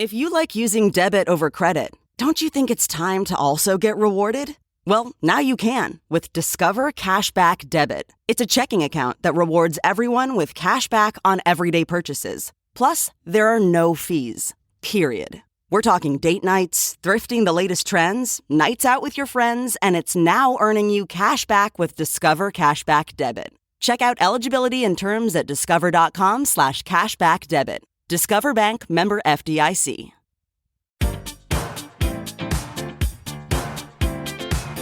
If you like using debit over credit, don't you think it's time to also get rewarded? Well, now you can with Discover Cashback Debit. It's a checking account that rewards everyone with cash back on everyday purchases. Plus, there are no fees, period. We're talking date nights, thrifting the latest trends, nights out with your friends, and it's now earning you cash back with Discover Cashback Debit. Check out eligibility and terms at discover.com/cashbackdebit. Discover Bank, member FDIC.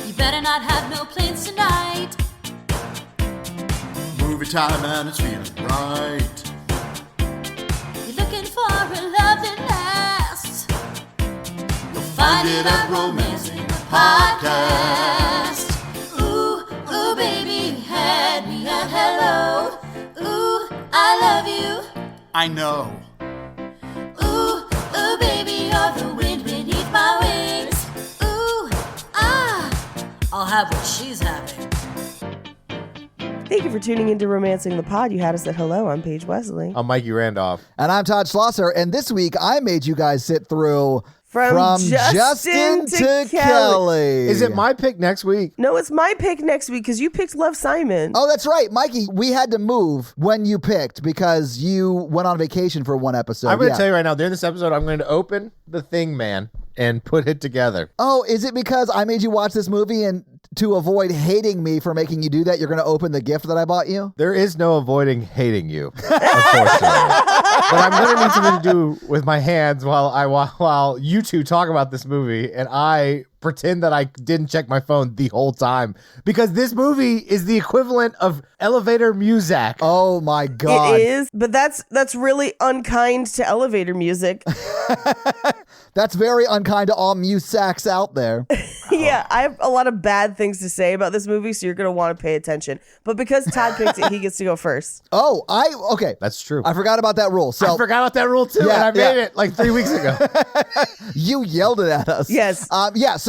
You better not have no plans tonight. Movie time and it's feeling right. You're looking for a love that lasts. You'll find it at Romancing the Podcast. Ooh, ooh, baby, you had me at hello. Ooh, I love you. I know. Ooh, ooh, baby, you're the wind beneath my wings. Ooh, ah, I'll have what she's having. Thank you for tuning into Romancing the Pod. You had us at hello. I'm Paige Wesley. I'm Mikey Randolph. And I'm Todd Schlosser. And this week, I made you guys sit through From Justin to Kelly. Is it my pick next week? No, it's my pick next week because you picked Love, Simon. Oh, that's right. Mikey, we had to move when you picked because you went on vacation for one episode. I'm going to tell you right now, during this episode, I'm going to open The Thing Man and put it together. Oh, is it because I made you watch this movie and to avoid hating me for making you do that, you're going to open the gift that I bought you? There is no avoiding hating you, unfortunately. But I'm going to need something to do with my hands while you two talk about this movie, and I pretend that I didn't check my phone the whole time, because this movie is the equivalent of elevator music. Oh my God. It is, but that's really unkind to elevator music. That's very unkind to all musacs out there. Yeah, I have a lot of bad things to say about this movie, so you're going to want to pay attention. But because Todd picked it, he gets to go first. Oh, okay. That's true. I forgot about that rule. So I forgot about that rule too, and I made it like 3 weeks ago. You yelled it at us. Yes.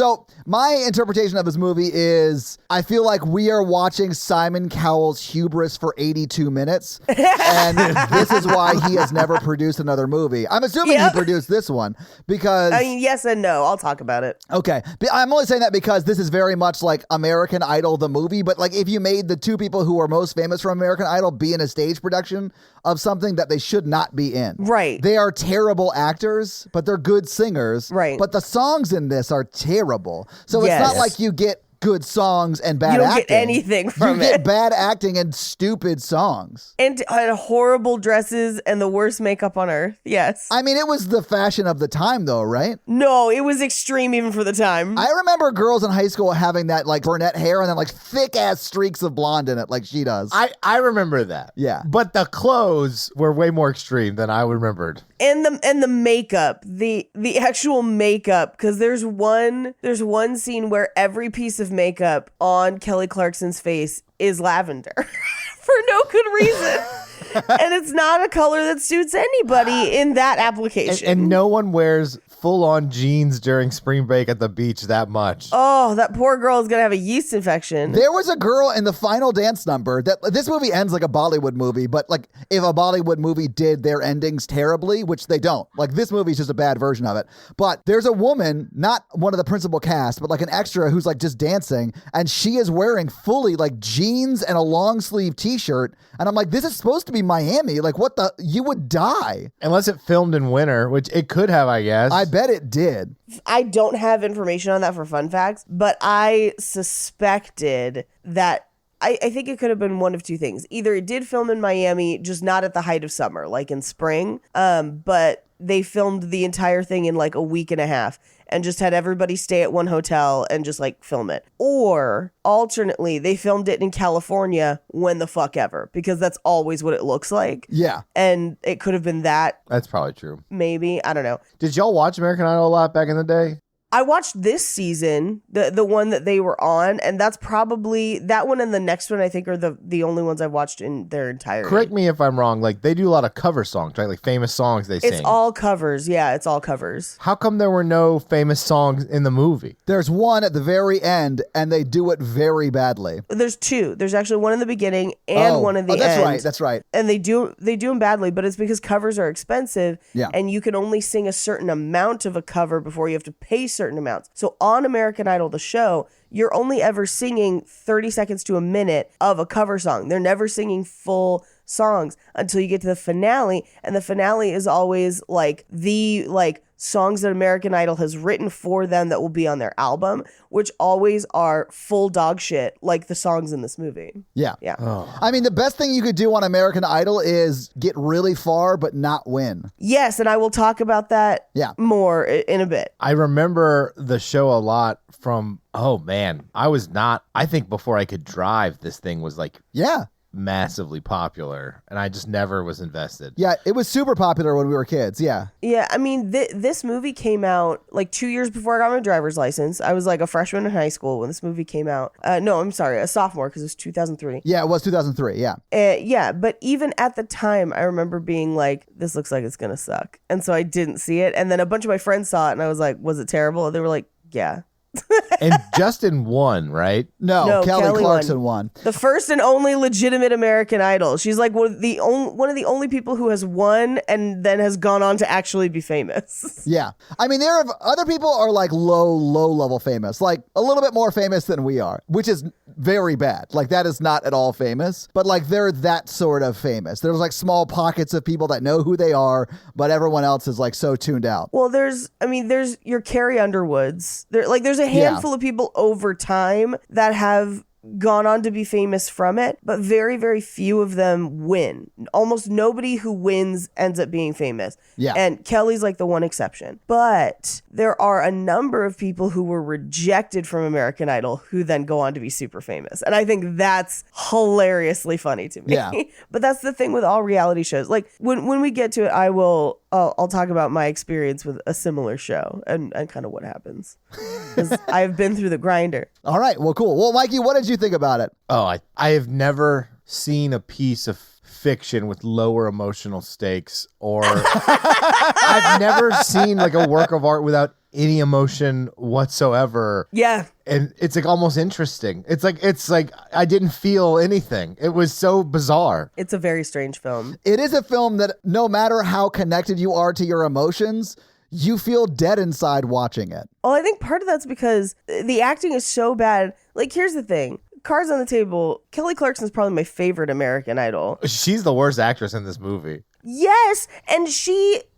So my interpretation of this movie is I feel like we are watching Simon Cowell's hubris for 82 minutes. And this is why he has never produced another movie. I'm assuming he produced this one because... I mean, yes and no. I'll talk about it. Okay. I'm only saying that because this is very much like American Idol, the movie. But like if you made the two people who are most famous from American Idol be in a stage production of something that they should not be in. Right. They are terrible actors, but they're good singers. Right. But the songs in this are terrible. So it's not like you get good songs and bad acting. You don't get anything from it. You get bad acting and stupid songs. And horrible dresses and the worst makeup on earth. Yes. I mean, it was the fashion of the time though, right? No, it was extreme even for the time. I remember girls in high school having that like brunette hair and then like thick ass streaks of blonde in it like she does. I remember that. Yeah. But the clothes were way more extreme than I remembered. And the makeup, the actual makeup, because there's one scene where every piece of makeup on Kelly Clarkson's face is lavender for no good reason. And it's not a color that suits anybody in that application. And no one wears full-on jeans during spring break at the beach that much. Oh, that poor girl is going to have a yeast infection. There was a girl in the final dance number that this movie ends like a Bollywood movie, but like if a Bollywood movie did their endings terribly, which they don't. Like this movie is just a bad version of it. But there's a woman, not one of the principal cast, but like an extra who's like just dancing, and she is wearing fully like jeans and a long sleeve t-shirt. And I'm like, this is supposed to be Miami. Like what you would die. Unless it filmed in winter, which it could have, I guess. I bet it did. I don't have information on that for fun facts, but I suspected that I think it could have been one of two things. Either it did film in Miami, just not at the height of summer, like in spring, but they filmed the entire thing in like a week and a half and just had everybody stay at one hotel and just like film it. Or alternately, they filmed it in California when the fuck ever, because that's always what it looks like. Yeah. And it could have been that. That's probably true. Maybe. I don't know. Did y'all watch American Idol a lot back in the day? I watched this season, the one that they were on, and that's probably that one and the next one I think are the only ones I've watched in their entirety. Correct me if I'm wrong. Like they do a lot of cover songs, right? Like famous songs they sing. It's all covers. Yeah, it's all covers. How come there were no famous songs in the movie? There's one at the very end, and they do it very badly. There's two. There's actually one in the beginning and one in the end. That's right. And they do them badly, but it's because covers are expensive. Yeah. And you can only sing a certain amount of a cover before you have to pay certain amounts. So on American Idol, the show, you're only ever singing 30 seconds to a minute of a cover song. They're never singing full songs until you get to the finale. And the finale is always like the songs that American Idol has written for them that will be on their album, which always are full dog shit, like the songs in this movie. Yeah. Yeah. I mean, the best thing you could do on American Idol is get really far but not win. Yes, and I will talk about that more in a bit. I remember the show a lot from, I think before I could drive, this thing was like massively popular, and I just never was invested. Yeah, it was super popular when we were kids. Yeah. Yeah, I mean, this movie came out like 2 years before I got my driver's license. I was like a freshman in high school when this movie came out. No, I'm sorry, a sophomore because it was 2003. Yeah, it was 2003. Yeah. Yeah, but even at the time, I remember being like, this looks like it's going to suck. And so I didn't see it. And then a bunch of my friends saw it, and I was like, was it terrible? And they were like, yeah. And Justin won, right? No, Kelly Clarkson won. The first and only legitimate American Idol. She's like one of the only people who has won and then has gone on to actually be famous. Yeah. I mean, there are other people are like low level famous, like a little bit more famous than we are, which is very bad. Like that is not at all famous, but like they're that sort of famous. There's like small pockets of people that know who they are, but everyone else is like so tuned out. Well, there's your Carrie Underwoods. There's a handful of people over time that have gone on to be famous from it, but very, very few of them win. Almost nobody who wins ends up being famous. Yeah. And Kelly's like the one exception. But there are a number of people who were rejected from American Idol who then go on to be super famous. And I think that's hilariously funny to me. Yeah. But that's the thing with all reality shows. Like when we get to it, I'll talk about my experience with a similar show and kind of what happens. Because I've been through the grinder. All right. Well, cool. Well, Mikey, what did you think about it? Oh, I have never seen a piece of fiction with lower emotional stakes, or I've never seen like a work of art without any emotion whatsoever. Yeah. And it's like almost interesting. It's like I didn't feel anything. It was so bizarre. It's a very strange film. It is a film that no matter how connected you are to your emotions, you feel dead inside watching it. Well, I think part of that's because the acting is so bad. Like, here's the thing. Cards on the table. Kelly Clarkson is probably my favorite American Idol. She's the worst actress in this movie. Yes. And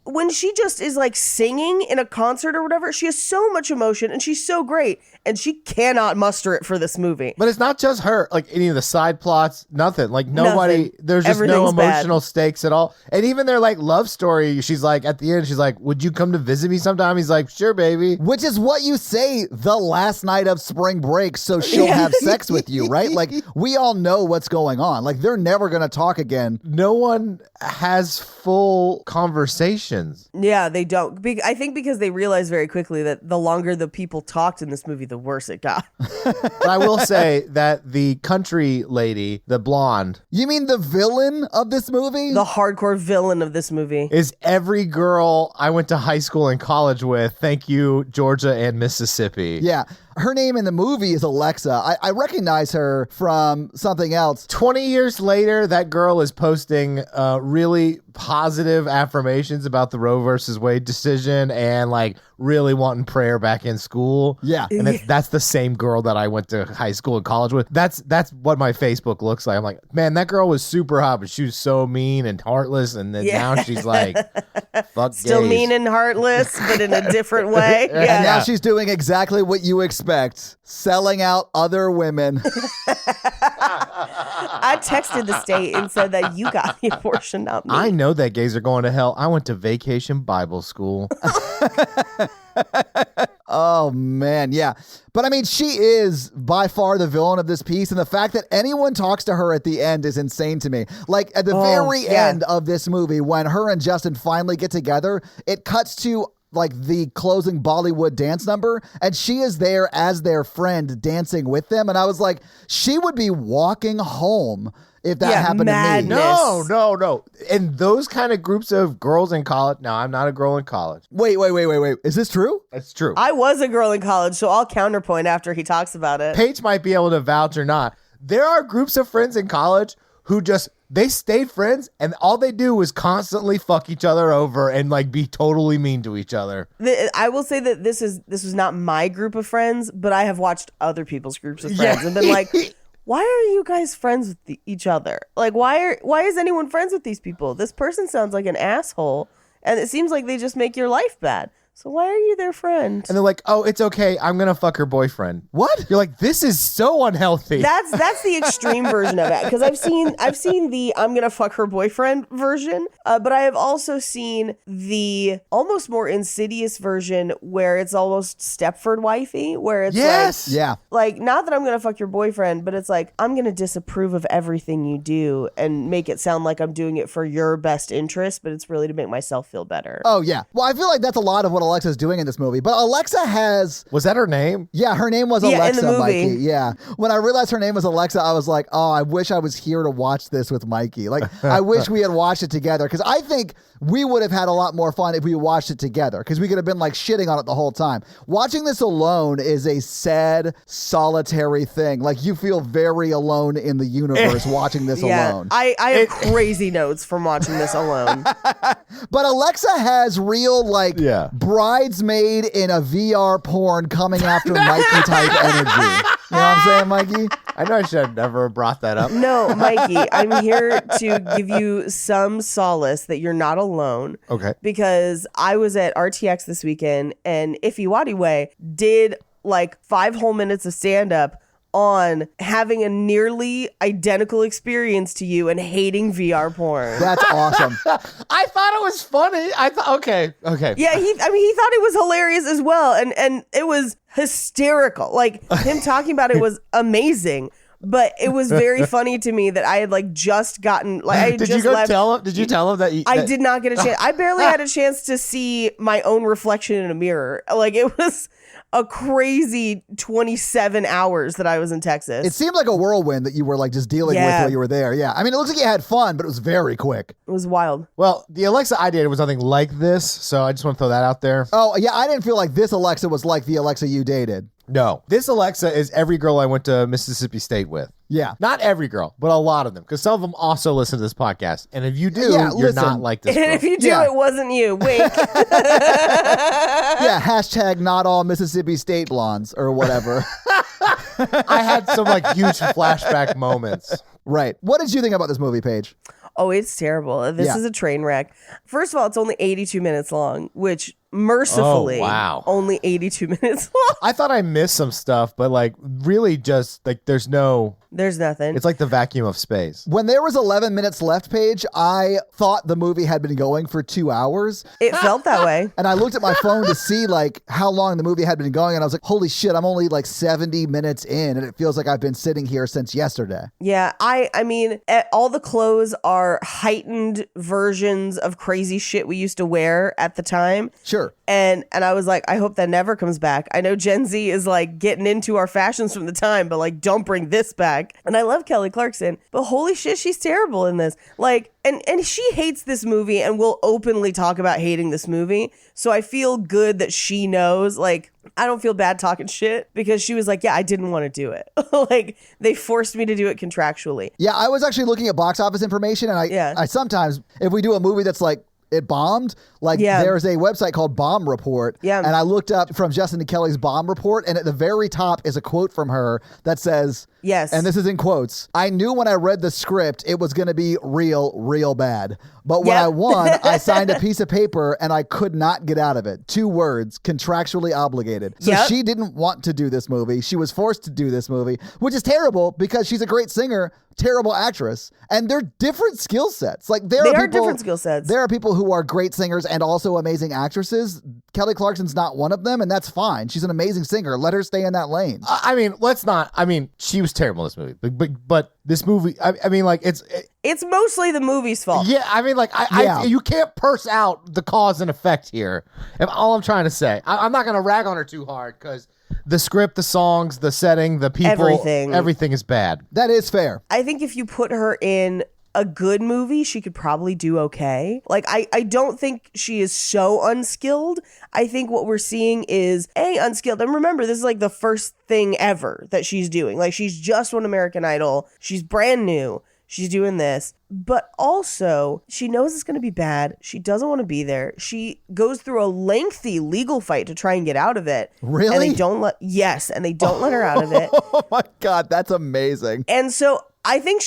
when she just is like singing in a concert or whatever, she has so much emotion and she's so great. And she cannot muster it for this movie. But it's not just her. Like any of the side plots, nothing. Like nobody, there's just no emotional stakes at all. And even their like love story, she's like, at the end, she's like, would you come to visit me sometime? He's like, sure, baby. Which is what you say the last night of spring break, so she'll have sex with you, right? Like, we all know what's going on. Like, they're never going to talk again. No one has full conversations. Yeah, they don't. I think because they realized very quickly that the longer the people talked in this movie, the worse it got. But I will say that the country lady, the blonde. You mean the villain of this movie? The hardcore villain of this movie. Is every girl I went to high school and college with. Thank you, Georgia and Mississippi. Yeah. Her name in the movie is Alexa. I recognize her from something else. 20 years later, that girl is posting really positive affirmations about the Roe versus Wade decision and like really wanting prayer back in school. Yeah. And that's the same girl that I went to high school and college with. That's what my Facebook looks like. I'm like, man, that girl was super hot, but she was so mean and heartless. And then now she's like, fuck Still gays. Mean and heartless, but in a different way. And now she's doing exactly what you expect, selling out other women. I texted the state and said that you got the abortion, not me. I know that gays are going to hell. I went to Vacation Bible School. Oh, man. Yeah. But I mean, she is by far the villain of this piece. And the fact that anyone talks to her at the end is insane to me. Like at the very end of this movie, when her and Justin finally get together, it cuts to like the closing Bollywood dance number, and she is there as their friend dancing with them. And I was like, she would be walking home if that happened madness. to me. No. And those kind of groups of girls in college. No, I'm not a girl in college. Wait. Is this true? That's true. I was a girl in college, so I'll counterpoint after he talks about it. Paige might be able to vouch or not. There are groups of friends in college who they stayed friends and all they do is constantly fuck each other over and like be totally mean to each other. I will say that this was not my group of friends, but I have watched other people's groups of friends and been like, why are you guys friends with each other? Like, why is anyone friends with these people? This person sounds like an asshole, and it seems like they just make your life bad. So why are you their friend? And they're like, oh, it's okay. I'm going to fuck her boyfriend. What? You're like, this is so unhealthy. That's the extreme version of it, because I've seen the I'm gonna fuck her boyfriend version, but I have also seen the almost more insidious version where it's almost Stepford wifey, where it's like not that I'm gonna fuck your boyfriend, but it's like I'm gonna disapprove of everything you do and make it sound like I'm doing it for your best interest, but it's really to make myself feel better. Oh yeah. Well, I feel like that's a lot of what Alexa's doing in this movie, but Alexa has... Was that her name? Yeah, her name was Yeah, in Alexa, the movie. Mikey. Yeah. When I realized her name was Alexa, I was like, oh, I wish I was here to watch this with Mikey. Like, I wish we had watched it together, because I think we would have had a lot more fun if we watched it together, because we could have been like shitting on it the whole time. Watching this alone is a sad, solitary thing. Like, you feel very alone in the universe watching this alone. I have crazy notes from watching this alone. But Alexa has real, like, bridesmaid in a VR porn coming after Mikey type energy. You know what I'm saying, Mikey? I know I should have never brought that up. No, Mikey, I'm here to give you some solace that you're not alone. Okay. Because I was at RTX this weekend, and Ifiwadi Way did like 5 whole minutes of stand-up on having a nearly identical experience to you and hating VR porn. That's awesome. I thought it was funny. I thought, okay. Yeah, he thought it was hilarious as well, and it was hysterical. Like, him talking about it was amazing. But it was very funny to me that I had like just gotten like I had Did just you go left. tell him? Did you tell him that? I did not get a chance. I barely had a chance to see my own reflection in a mirror. Like, it was a crazy 27 hours that I was in Texas. It seemed like a whirlwind that you were like just dealing with while you were there. Yeah. I mean, it looks like you had fun, but it was very quick. It was wild. Well, the Alexa I did was nothing like this, so I just want to throw that out there. Oh, yeah. I didn't feel like this Alexa was like the Alexa you dated. No. This Alexa is every girl I went to Mississippi State with. Yeah. Not every girl, but a lot of them, because some of them also listen to this podcast. And if you do, you're listen. not like this And girl. if you do, it wasn't you. Wink. Yeah. Hashtag not all Mississippi State blondes or whatever. I had some like huge flashback moments. Right. What did you think about this movie, Paige? Oh, it's terrible. This is a train wreck. First of all, it's only 82 minutes long, which mercifully, only 82 minutes long. I thought I missed some stuff, but like really just like there's nothing. It's like the vacuum of space. When there was 11 minutes left, Paige, I thought the movie had been going for 2 hours. It felt that way. And I looked at my phone to see like how long the movie had been going. And I was like, holy shit, I'm only like 70 minutes in. And it feels like I've been sitting here since yesterday. Yeah, I mean, all the clothes are heightened versions of crazy shit we used to wear at the time. Sure. And I was like, I hope that never comes back. I know Gen Z is like getting into our fashions from the time, but like, don't bring this back. And I love Kelly Clarkson, but holy shit, she's terrible in this. Like, and she hates this movie and will openly talk about hating this movie. So I feel good that she knows, like, I don't feel bad talking shit because she was like, yeah, I didn't want to do it. Like, they forced me to do it contractually. Yeah, I was actually looking at box office information, and I sometimes, if we do a movie that's like, it bombed, like there's a website called Bomb Report, and I looked up from Justin and Kelly's Bomb Report, and at the very top is a quote from her that says, yes, and this is in quotes, I knew when I read the script it was going to be real bad. But when I won, I signed a piece of paper and I could not get out of it. 2 words, contractually obligated. So she didn't want to do this movie. She was forced to do this movie, which is terrible because she's a great singer, terrible actress, and they're different skill sets. Like they are different skill sets. There are people who are great singers and also amazing actresses. Kelly Clarkson's not one of them, and that's fine. She's an amazing singer. Let her stay in that lane. I mean, she was was terrible in this movie. But this movie, I mean, like It's mostly the movie's fault. yeah, I mean, like you can't purse out the cause and effect here. And all I'm trying to say, I'm not gonna rag on her too hard because the script, the songs, the setting, the people, everything is bad. That is fair. I think if you put her in a good movie, she could probably do okay. Like, I don't think she is so unskilled. I think what we're seeing is unskilled. And remember, this is like the first thing ever that she's doing. Like, she's just won American Idol. She's brand new. She's doing this. But also, she knows it's going to be bad. She doesn't want to be there. She goes through a lengthy legal fight to try and get out of it. Really? And they don't let her out of it. Oh my God, that's amazing. And so I think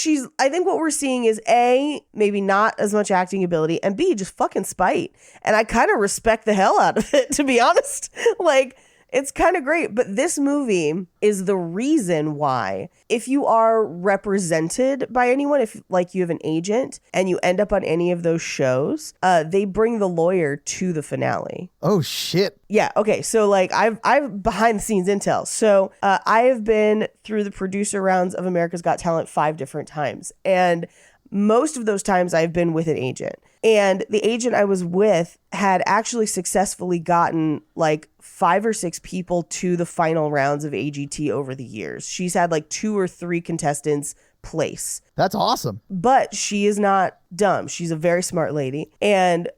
what we're seeing is A, maybe not as much acting ability, and B, just fucking spite. And I kind of respect the hell out of it, to be honest. Like, it's kind of great. But this movie is the reason why, if you are represented by anyone, if like you have an agent and you end up on any of those shows, they bring the lawyer to the finale. Oh shit. Yeah. Okay. So like I've behind the scenes intel. So I have been through the producer rounds of America's Got Talent 5 different times. And most of those times I've been with an agent. And the agent I was with had actually successfully gotten like 5 or 6 people to the final rounds of AGT over the years. She's had like 2 or 3 contestants place. That's awesome. But she is not dumb. She's a very smart lady. And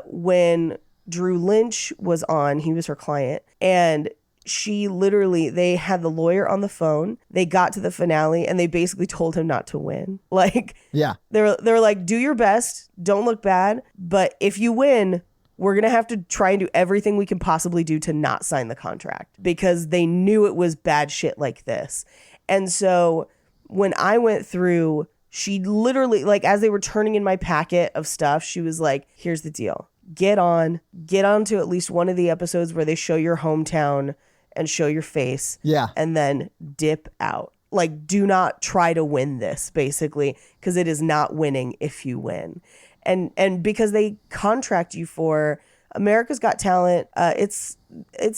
when Drew Lynch was on, he was her client. And they had the lawyer on the phone. They got to the finale and they basically told him not to win. Like, yeah, they're like, do your best. Don't look bad. But if you win, we're going to have to try and do everything we can possibly do to not sign the contract, because they knew it was bad shit like this. And so when I went through, she literally, like, as they were turning in my packet of stuff, she was like, here's the deal. Get on to at least one of the episodes where they show your hometown and show your face. Yeah. And then dip out. Like, do not try to win this, basically, because it is not winning if you win. And because they contract you for America's Got Talent, it's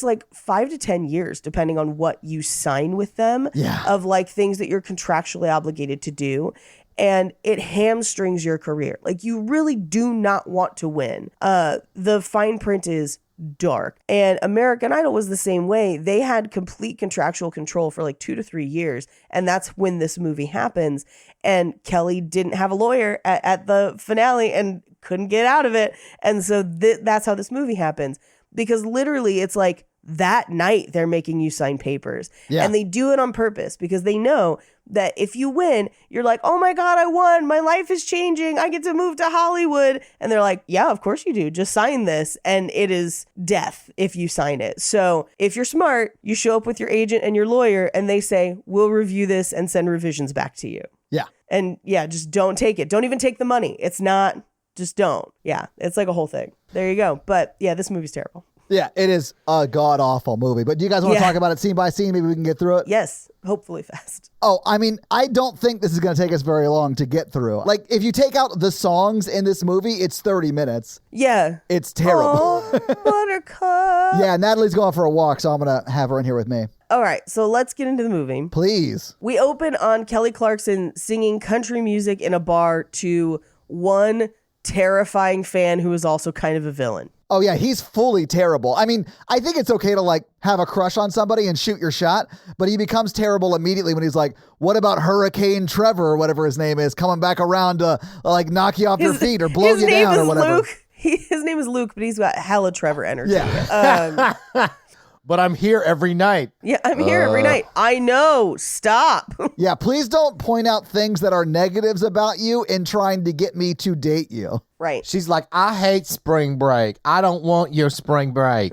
like 5 to 10 years, depending on what you sign with them, of like things that you're contractually obligated to do. And it hamstrings your career. Like, you really do not want to win. The fine print is dark. And American Idol was the same way. They had complete contractual control for like 2 to 3 years. And that's when this movie happens. And Kelly didn't have a lawyer at the finale and couldn't get out of it. And so that's how this movie happens. Because literally it's like that night they're making you sign papers. Yeah. And they do it on purpose because they know that if you win, you're like, oh my God, I won. My life is changing. I get to move to Hollywood. And they're like, yeah, of course you do. Just sign this. And it is death if you sign it. So if you're smart, you show up with your agent and your lawyer and they say, we'll review this and send revisions back to you. Yeah. And yeah, just don't take it. Don't even take the money. It's not, just don't. Yeah. It's like a whole thing. There you go. But yeah, this movie's terrible. Yeah, it is a god-awful movie. But do you guys want to talk about it scene by scene? Maybe we can get through it? Yes, hopefully fast. Oh, I mean, I don't think this is going to take us very long to get through. Like, if you take out the songs in this movie, it's 30 minutes. Yeah. It's terrible. Oh, Buttercup. Yeah, Natalie's going for a walk, so I'm going to have her in here with me. All right, so let's get into the movie. Please. We open on Kelly Clarkson singing country music in a bar to one terrifying fan who is also kind of a villain. Oh, yeah, he's fully terrible. I mean, I think it's okay to, like, have a crush on somebody and shoot your shot, but he becomes terrible immediately when he's like, what about Hurricane Trevor or whatever his name is, coming back around to, like, knock you off your feet or blow you down or whatever. Luke. His name is Luke, but he's got hella Trevor energy. Yeah. But I'm here every night. Yeah, I'm here every night. I know. Stop. Yeah, please don't point out things that are negatives about you in trying to get me to date you. Right. She's like, I hate spring break. I don't want your spring break.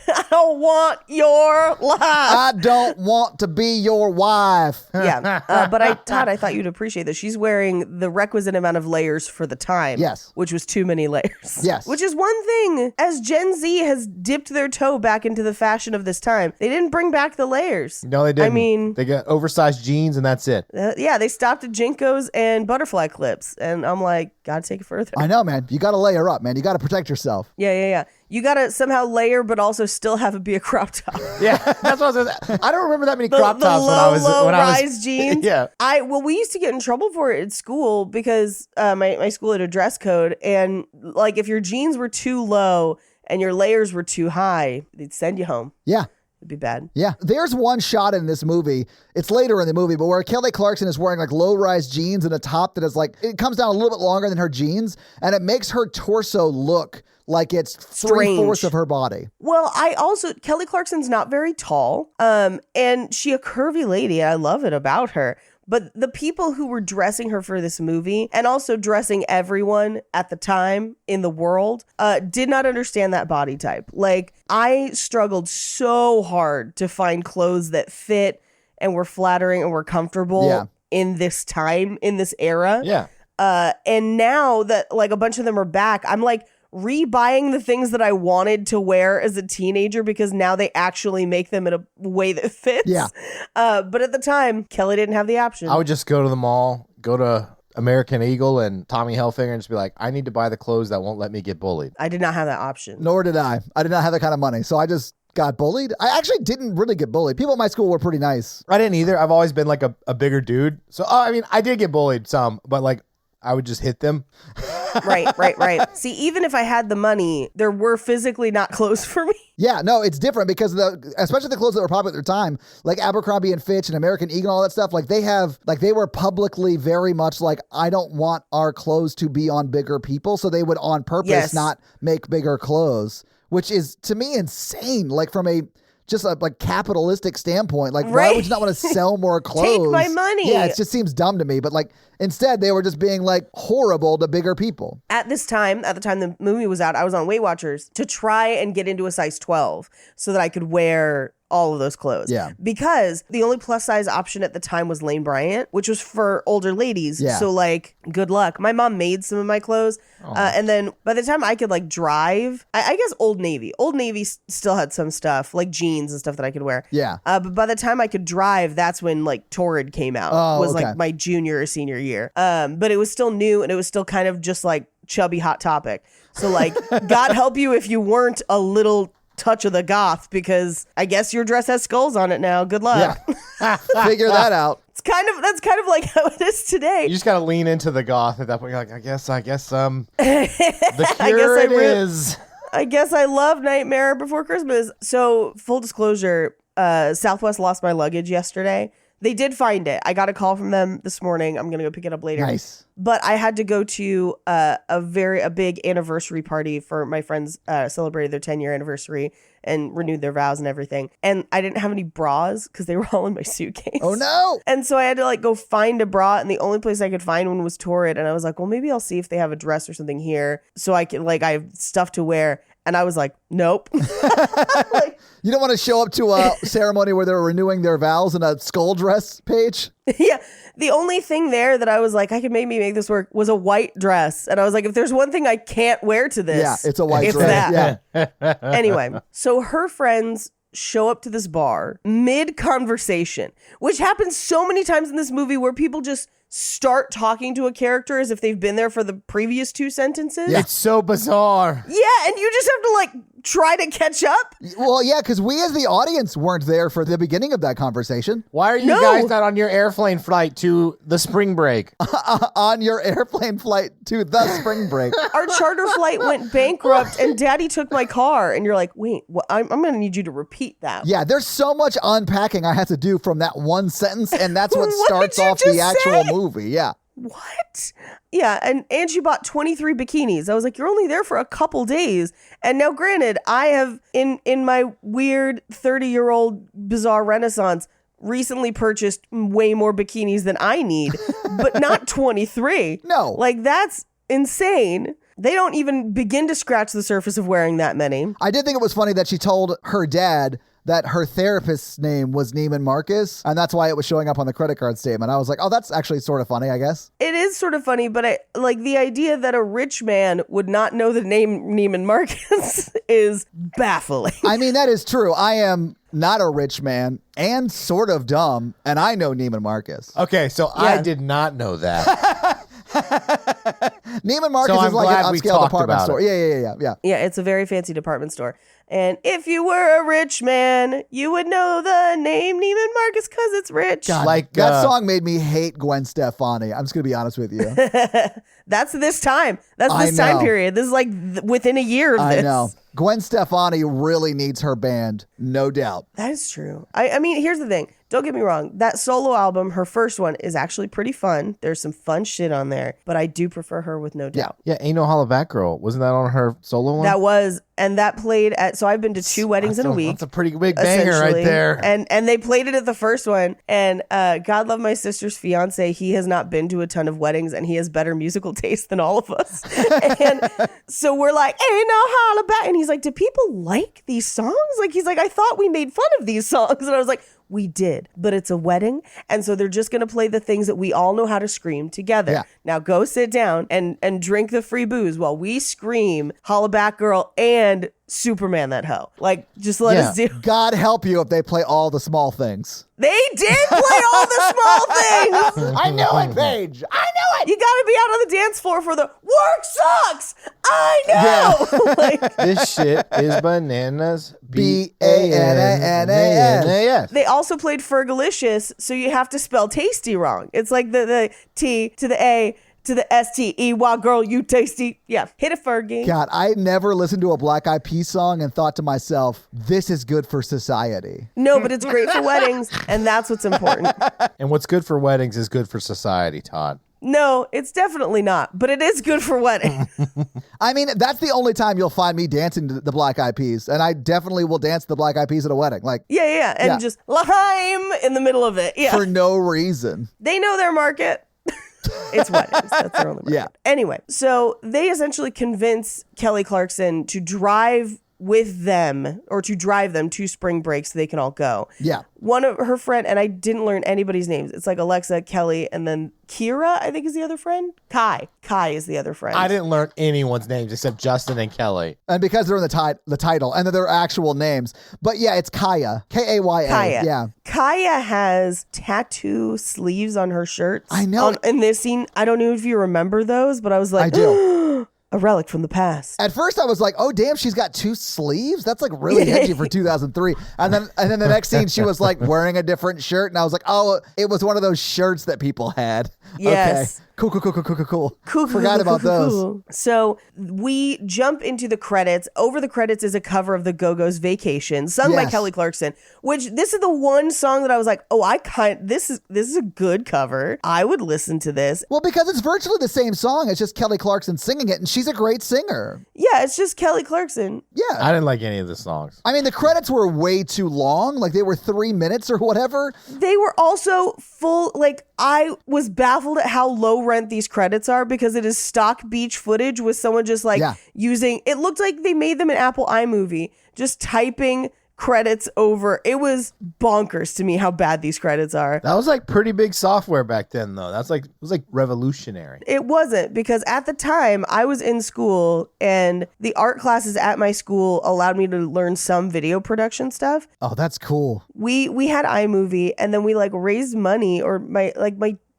I don't want your life. I don't want to be your wife. Yeah. But Todd, I thought you'd appreciate this. She's wearing the requisite amount of layers for the time. Yes. Which was too many layers. Yes. Which is one thing. As Gen Z has dipped their toe back into the fashion of this time, they didn't bring back the layers. No, they didn't. I mean, they got oversized jeans and that's it. Yeah, they stopped at Jinkos and butterfly clips. And I'm like, gotta take it further. I know, man. You got to layer up, man. You got to protect yourself. Yeah. You gotta somehow layer, but also still have it be a crop top. Yeah, that's what I was saying. I don't remember that many crop The tops low when I was rise jeans. Yeah. We used to get in trouble for it at school because my school had a dress code, and like if your jeans were too low and your layers were too high, they'd send you home. Yeah. It'd be bad. Yeah. There's one shot in this movie, it's later in the movie, but where Kelly Clarkson is wearing like low-rise jeans and a top that is like, it comes down a little bit longer than her jeans, and it makes her torso look like it's Strange. 3/4 of her body. Well, Kelly Clarkson's not very tall, and she a curvy lady. I love it about her. But the people who were dressing her for this movie and also dressing everyone at the time in the world did not understand that body type. Like, I struggled so hard to find clothes that fit and were flattering and were comfortable in this time, in this era. Yeah. And now that like a bunch of them are back, I'm like, rebuying the things that I wanted to wear as a teenager because now they actually make them in a way that fits. Yeah. But at the time, Kelly didn't have the option. I would just go to the mall, go to American Eagle and Tommy Hilfiger and just be like, I need to buy the clothes that won't let me get bullied. I did not have that option. Nor did I. I did not have that kind of money. So I just got bullied. I actually didn't really get bullied. People at my school were pretty nice. I didn't either. I've always been like a bigger dude. So, I mean, I did get bullied some, but like I would just hit them. Right. See, even if I had the money, there were physically not clothes for me. Yeah, no, it's different because especially the clothes that were popular at their time, like Abercrombie and Fitch and American Eagle and all that stuff, like they were publicly very much like, I don't want our clothes to be on bigger people. So they would on purpose not make bigger clothes, which is to me insane. Like from a like capitalistic standpoint, like why would you not want to sell more clothes? Take my money. Yeah, it just seems dumb to me. But like instead, they were just being like horrible to bigger people. At the time the movie was out, I was on Weight Watchers to try and get into a size 12 so that I could wear all of those clothes. Yeah. Because the only plus size option at the time was Lane Bryant, which was for older ladies. Yeah. So like, good luck. My mom made some of my clothes. And then by the time I could like drive, I guess Old Navy still had some stuff like jeans and stuff that I could wear. Yeah. But by the time I could drive, that's when like Torrid came out. Like my junior or senior year. But it was still new and it was still kind of just like chubby Hot Topic. So like, God help you if you weren't a little touch of the goth, because I guess your dress has skulls on it now. Good luck. Yeah. Figure that out. That's kind of like how it is today. You just gotta lean into the goth at that point. You're like, I guess the cure is. I guess I love Nightmare Before Christmas. So full disclosure, Southwest lost my luggage yesterday. They did find it. I got a call from them this morning. I'm going to go pick it up later. Nice. But I had to go to a big anniversary party for my friends celebrated their 10-year anniversary and renewed their vows and everything. And I didn't have any bras because they were all in my suitcase. Oh, no. And so I had to like go find a bra, and the only place I could find one was Torrid. And I was like, well, maybe I'll see if they have a dress or something here so I can I have stuff to wear. And I was like, nope. You don't want to show up to a ceremony where they're renewing their vows in a skull dress, Paige? Yeah. The only thing there that I was like, I could maybe make this work was a white dress. And I was like, if there's one thing I can't wear to this, yeah, it's a white it's dress. that. Yeah. Anyway, so her friends show up to this bar mid-conversation, which happens so many times in this movie where people just start talking to a character as if they've been there for the previous two sentences. It's so bizarre. Yeah, and you just have to like try to catch up. Well, yeah, because we as the audience weren't there for the beginning of that conversation. Why are you guys not on your airplane flight to the spring break? On your airplane flight to the spring break. Our charter flight went bankrupt and Daddy took my car. And you're like, wait, I'm going to need you to repeat that. Yeah, there's so much unpacking I have to do from that one sentence, and that's what starts off the actual movie. Yeah. What? Yeah, and she bought 23 bikinis. I was like, you're only there for a couple days. And now, granted, I have, in my weird 30-year-old bizarre renaissance, recently purchased way more bikinis than I need, but not 23. No. Like, that's insane. They don't even begin to scratch the surface of wearing that many. I did think it was funny that she told her dad that her therapist's name was Neiman Marcus, and that's why it was showing up on the credit card statement. I was like, oh, that's actually sort of funny, I guess. It is sort of funny, but I like the idea that a rich man would not know the name Neiman Marcus is baffling. I mean, that is true. I am not a rich man and sort of dumb, and I know Neiman Marcus. Okay, so I did not know that. Neiman Marcus So I'm is like glad an we upscale talked department about store. it. Yeah. Yeah, it's a very fancy department store. And if you were a rich man, you would know the name Neiman Marcus because it's rich. God, Like, that song made me hate Gwen Stefani. I'm just gonna be honest with you. That's this time. That's I this time know. period. This is like within a year of this. I know. Gwen Stefani really needs her band, no doubt. That is true. I mean, here's the thing. Don't get me wrong. That solo album, her first one, is actually pretty fun. There's some fun shit on there, but I do prefer her with No Doubt. Yeah, Ain't No Hollaback Girl. Wasn't that on her solo one? That was, and that played at, so I've been to 2 weddings in a week. That's a pretty big banger right essentially. there. And they played it at the first one. And God love my sister's fiance. He has not been to a ton of weddings and he has better musical taste than all of us. And so we're like, ain't no holla back. And he's like, do people like these songs? Like, he's like, I thought we made fun of these songs. And I was like, we did, but it's a wedding. And so they're just going to play the things that we all know how to scream together. Yeah. Now go sit down and drink the free booze while we scream Holla Back Girl and Superman That Hoe. Like, just let us do. God help you if they play all the small things. They did play all the small things. I knew it, Paige. I knew it. You got to be out on the dance floor for the work sucks. I know. Like, This shit is bananas. B-A-N-A-N-A-S. they also played Fergalicious, so you have to spell tasty wrong. It's like the T to the A to the S-T-E-Y, girl, you tasty. Yeah, hit a Fergie. God, I never listened to a Black Eyed Peas song and thought to myself, this is good for society. No, but it's great for weddings, and that's what's important. And what's good for weddings is good for society, Todd. No, it's definitely not, but it is good for weddings. I mean, that's the only time you'll find me dancing to the Black Eyed Peas, and I definitely will dance the Black Eyed Peas at a wedding. Like, Yeah, and Yeah. just L'chaim in the middle of it. Yeah. for no reason. They know their market. It's weddings. That's their only market. Yeah. Anyway, so they essentially convince Kelly Clarkson to drive with them or to drive them to spring break so they can all go. Yeah. One of her friend, and I didn't learn anybody's names. It's like Alexa, Kelly, and then Kira, I think is the other friend. Kai is the other friend. I didn't learn anyone's names except Justin and Kelly. And because they're in the title, and they're their actual names. But yeah, it's Kaya. K-A-Y-A. Kaya. Yeah. Kaya has tattoo sleeves on her shirts. I know. In this scene, I don't know if you remember those, but I was like, I do. A relic from the past. At first I was like, oh damn, she's got 2 sleeves? That's like really edgy for 2003. And then the next scene she was like wearing a different shirt and I was like, oh, it was one of those shirts that people had. Yes. Okay. Cool. Cool. Forgot about those. So we jump into the credits. Over the credits is a cover of the Go-Go's Vacation, sung by Yes. Kelly Clarkson, which this is the one song that I was like, oh, this is a good cover. I would listen to this. Well, because it's virtually the same song. It's just Kelly Clarkson singing it, and she's a great singer. Yeah, it's just Kelly Clarkson. Yeah. I didn't like any of the songs. I mean, the credits were way too long. Like, they were 3 minutes or whatever. They were also full, like, I was baffled at how low rent these credits are because it is stock beach footage with someone just like using, it looked like they made them in Apple iMovie, just typing credits over. It was bonkers to me how bad these credits are. That was like pretty big software back then, though. It was like revolutionary. It wasn't, because at the time I was in school and the art classes at my school allowed me to learn some video production stuff. Oh, that's cool. We had iMovie and then we like raised money, or my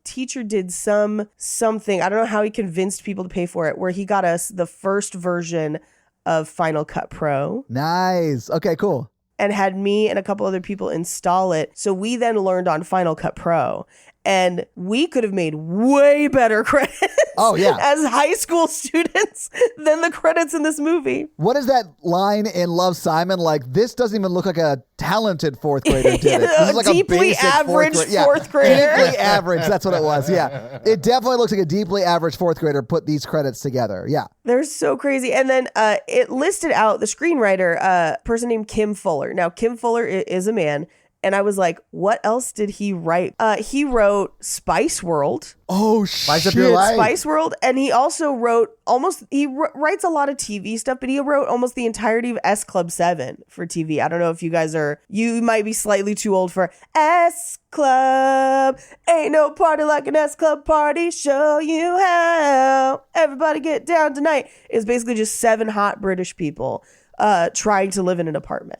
teacher did something. I don't know how he convinced people to pay for it, where he got us the first version of Final Cut Pro Nice. Okay, cool. and had me and a couple other people install it. So we then learned on Final Cut Pro. And we could have made way better credits Oh, yeah. as high school students than the credits in this movie. What is that line in Love, Simon? Like, this doesn't even look like a talented fourth grader did it. This is like Deeply a basic average fourth fourth grader. Deeply average. That's what it was. Yeah. It definitely looks like a deeply average fourth grader put these credits together. Yeah. They're so crazy. And then it listed out the screenwriter, a person named Kim Fuller. Now, Kim Fuller is a man. And I was like, what else did he write? He wrote Spice World. Oh, Spice shit. Up Your Life. Spice World. And he also wrote writes a lot of TV stuff, but he wrote almost the entirety of S Club 7 for TV. I don't know if you might be slightly too old for S Club. Ain't no party like an S Club party. Show you how. Everybody get down tonight. It's basically just 7 hot British people trying to live in an apartment.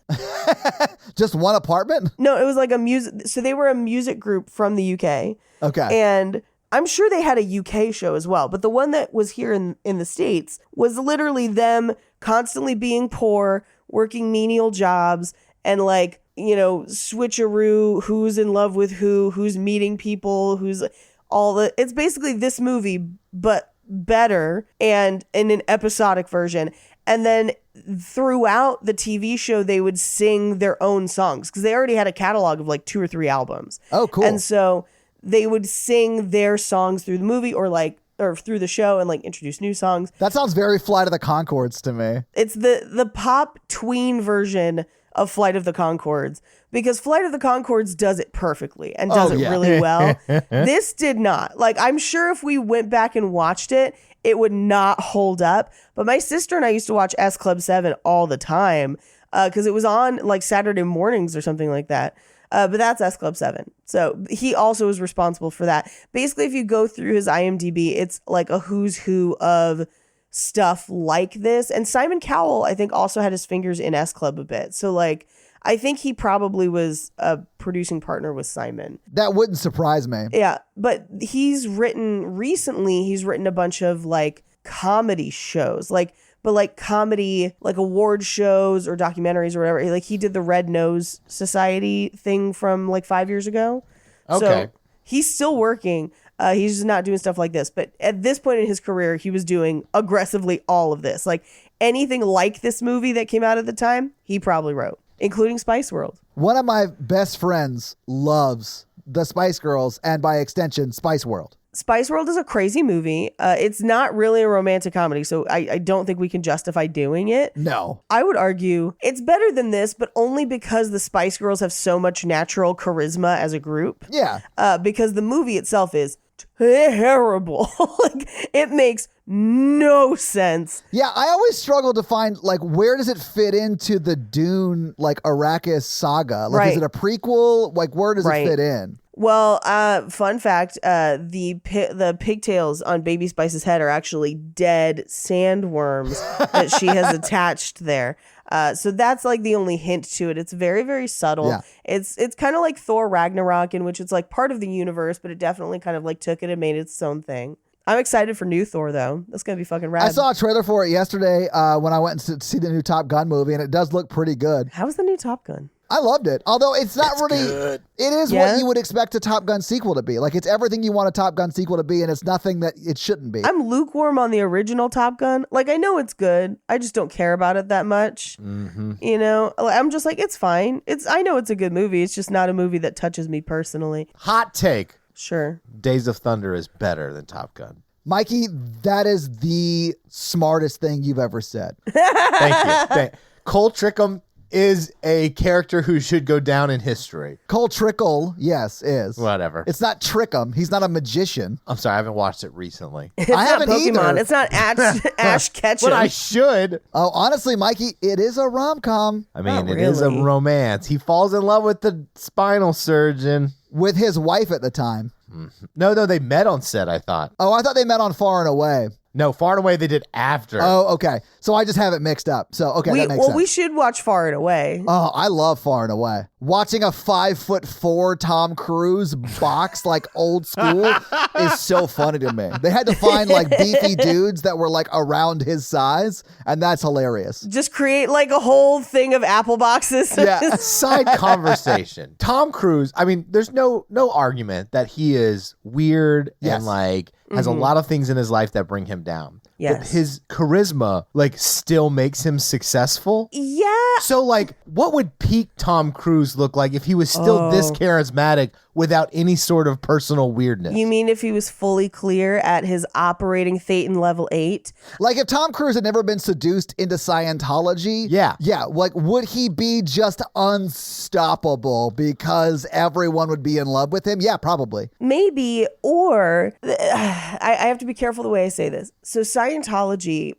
Just one apartment? No, it was like a music. So they were a music group from the UK. Okay. And I'm sure they had a UK show as well, but the one that was here in the States was literally them constantly being poor, working menial jobs, and like, you know, switcheroo, who's in love with who's meeting people, it's basically this movie, but better and in an episodic version. And then throughout the TV show, they would sing their own songs because they already had a catalog of like 2 or 3 albums. Oh, cool. And so they would sing their songs through the movie or through the show and like introduce new songs. That sounds very Flight of the Conchords to me. It's the pop tween version of Flight of the Conchords, because Flight of the Conchords does it perfectly and does it really well. This did not. Like, I'm sure if we went back and watched it, it would not hold up. But my sister and I used to watch S Club 7 all the time because it was on like Saturday mornings or something like that. But that's S Club 7. So he also was responsible for that. Basically, if you go through his IMDb, it's like a who's who of stuff like this. And Simon Cowell, I think, also had his fingers in S Club a bit. So like, I think he probably was a producing partner with Simon. That wouldn't surprise me. Yeah. But he's written a bunch of like comedy shows, but comedy, like award shows or documentaries or whatever. Like he did the Red Nose Society thing from like 5 years ago. Okay. So he's still working. He's just not doing stuff like this. But at this point in his career, he was doing aggressively all of this. Like anything like this movie that came out at the time, he probably wrote, including Spice World. One of my best friends loves the Spice Girls and by extension, Spice World. Spice World is a crazy movie. It's not really a romantic comedy, so I don't think we can justify doing it. No. I would argue it's better than this, but only because the Spice Girls have so much natural charisma as a group. Yeah. Because the movie itself is terrible. Like, it makes no sense. Yeah, I always struggle to find, like, where does it fit into the Dune, like, Arrakis saga? Like, Right. is it a prequel? Like, where does Right. it fit in? Well, fun fact, the pigtails on Baby Spice's head are actually dead sandworms that she has attached there. So that's like the only hint to it. It's very, very subtle. Yeah. It's kind of like Thor Ragnarok, in which it's like part of the universe, but it definitely kind of like took it and made it its own thing. I'm excited for new Thor, though. That's going to be fucking rad. I saw a trailer for it yesterday when I went to see the new Top Gun movie, and it does look pretty good. How's the new Top Gun? I loved it. Although it's not really, good. it is Yeah? what you would expect a Top Gun sequel to be. Like, it's everything you want a Top Gun sequel to be, and it's nothing that it shouldn't be. I'm lukewarm on the original Top Gun. Like, I know it's good. I just don't care about it that much. You know, I'm just like, it's fine. I know it's a good movie. It's just not a movie that touches me personally. Hot take. Sure. Days of Thunder is better than Top Gun. Mikey, that is the smartest thing you've ever said. Thank you. Cole Trickham is a character who should go down in history. Cole Trickle, yes, is. Whatever. It's not Trickham. He's not a magician. I'm sorry, I haven't watched it recently. It's I not haven't Pokemon. either. It's not Ash Ketchum. But I should. Oh, honestly, Mikey, it is a rom-com I mean, Not it is a really. romance. He falls in love with the spinal surgeon. with his wife at the time. No, they met on set, I thought. Oh, I thought they met on Far and Away. No, Far and Away they did after. Oh, okay. So I just have it mixed up. So, okay, that makes sense. we should watch Far and Away. Oh, I love Far and Away. Watching a 5'4" Tom Cruise box like old school is so funny to me. They had to find like beefy dudes that were like around his size, and that's hilarious. Just create like a whole thing of apple boxes. Yeah. Side conversation. Tom Cruise, I mean, there's no argument that he is weird Yes. and like has a lot of things in his life that bring him down. But Yes. his charisma like still makes him successful. Yeah. So like what would peak Tom Cruise look like if he was still this charismatic without any sort of personal weirdness? You mean if he was fully clear at his operating Thetan level 8? Like if Tom Cruise had never been seduced into Scientology, Yeah. like would he be just unstoppable because everyone would be in love with him? Yeah, probably. Maybe, or I have to be careful the way I say this. So Scientology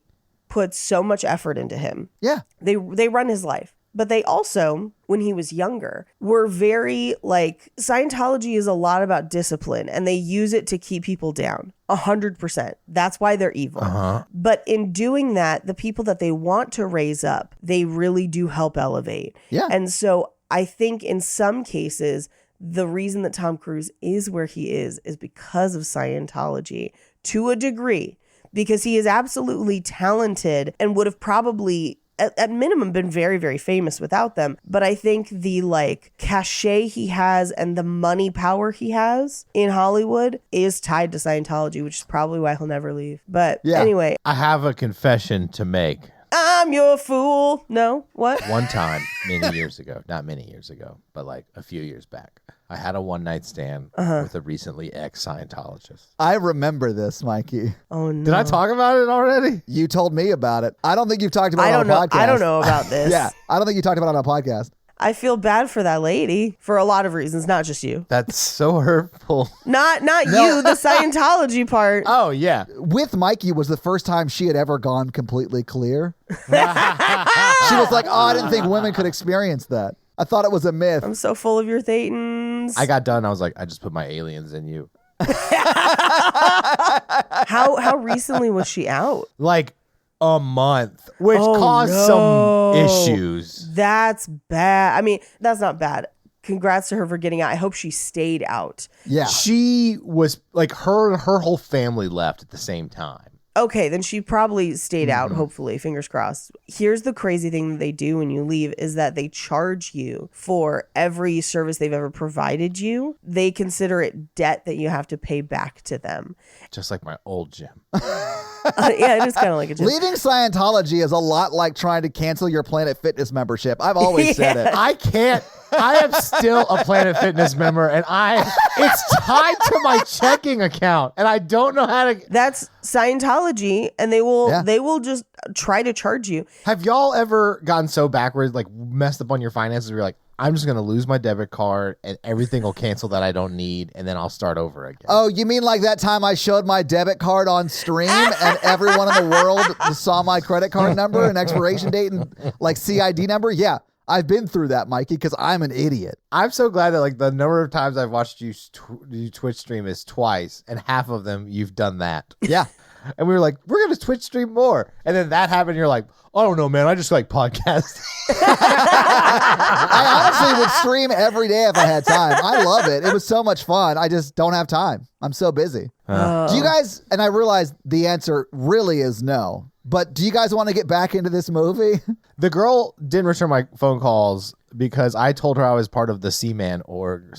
puts so much effort into him. Yeah. They run his life. But they also, when he was younger, were very like, Scientology is a lot about discipline and they use it to keep people down. 100%. That's why they're evil. But in doing that, the people that they want to raise up, they really do help elevate. Yeah. And so I think in some cases, the reason that Tom Cruise is where he is because of Scientology to a degree, because he is absolutely talented and would have probably at minimum been very, very famous without them. But I think the like cachet he has and the money power he has in Hollywood is tied to Scientology, which is probably why he'll never leave. But anyway, I have a confession to make. I'm your fool. No, what? One time, many years ago, not many years ago, but like a few years back, I had a one-night stand with a recently ex-Scientologist. I remember this, Mikey. Oh no. Did I talk about it already? You told me about it. I don't think you've talked about it on a podcast. I don't know about this. Yeah, I don't think you talked about it on a podcast. I feel bad for that lady for a lot of reasons, not just you. That's so hurtful. Not you, the Scientology part. Oh, yeah. With Mikey was the first time she had ever gone completely clear. She was like, I didn't think women could experience that. I thought it was a myth. I'm so full of your thetans. I got done. I was like, I just put my aliens in you. How recently was she out? Like a month, which caused some issues. That's bad. I mean, that's not bad. Congrats to her for getting out. I hope she stayed out. Yeah. She was like, her whole family left at the same time. Okay, then she probably stayed out, hopefully, fingers crossed. Here's the crazy thing that they do when you leave is that they charge you for every service they've ever provided you. They consider it debt that you have to pay back to them. Just like my old gym. Yeah, it is kind of like a gym. Leaving Scientology is a lot like trying to cancel your Planet Fitness membership. I've always said it. I can't. I am still a Planet Fitness member, and it's tied to my checking account, and I don't know how to. That's Scientology, and they will just try to charge you. Have y'all ever gotten so backwards, like messed up on your finances, where you're like, I'm just gonna lose my debit card, and everything will cancel that I don't need, and then I'll start over again. Oh, you mean like that time I showed my debit card on stream, and everyone in the world saw my credit card number and expiration date and like CID number? Yeah. I've been through that, Mikey, because I'm an idiot. I'm so glad that like the number of times I've watched you Twitch stream is twice, and half of them you've done that. Yeah. And we were like, we're going to Twitch stream more. And then that happened. And you're like, I don't know, man. I just like podcasts. I honestly would stream every day if I had time. I love it. It was so much fun. I just don't have time. I'm so busy. Do you guys, and I realize the answer really is no, but do you guys want to get back into this movie? The girl didn't return my phone calls because I told her I was part of the Seaman org.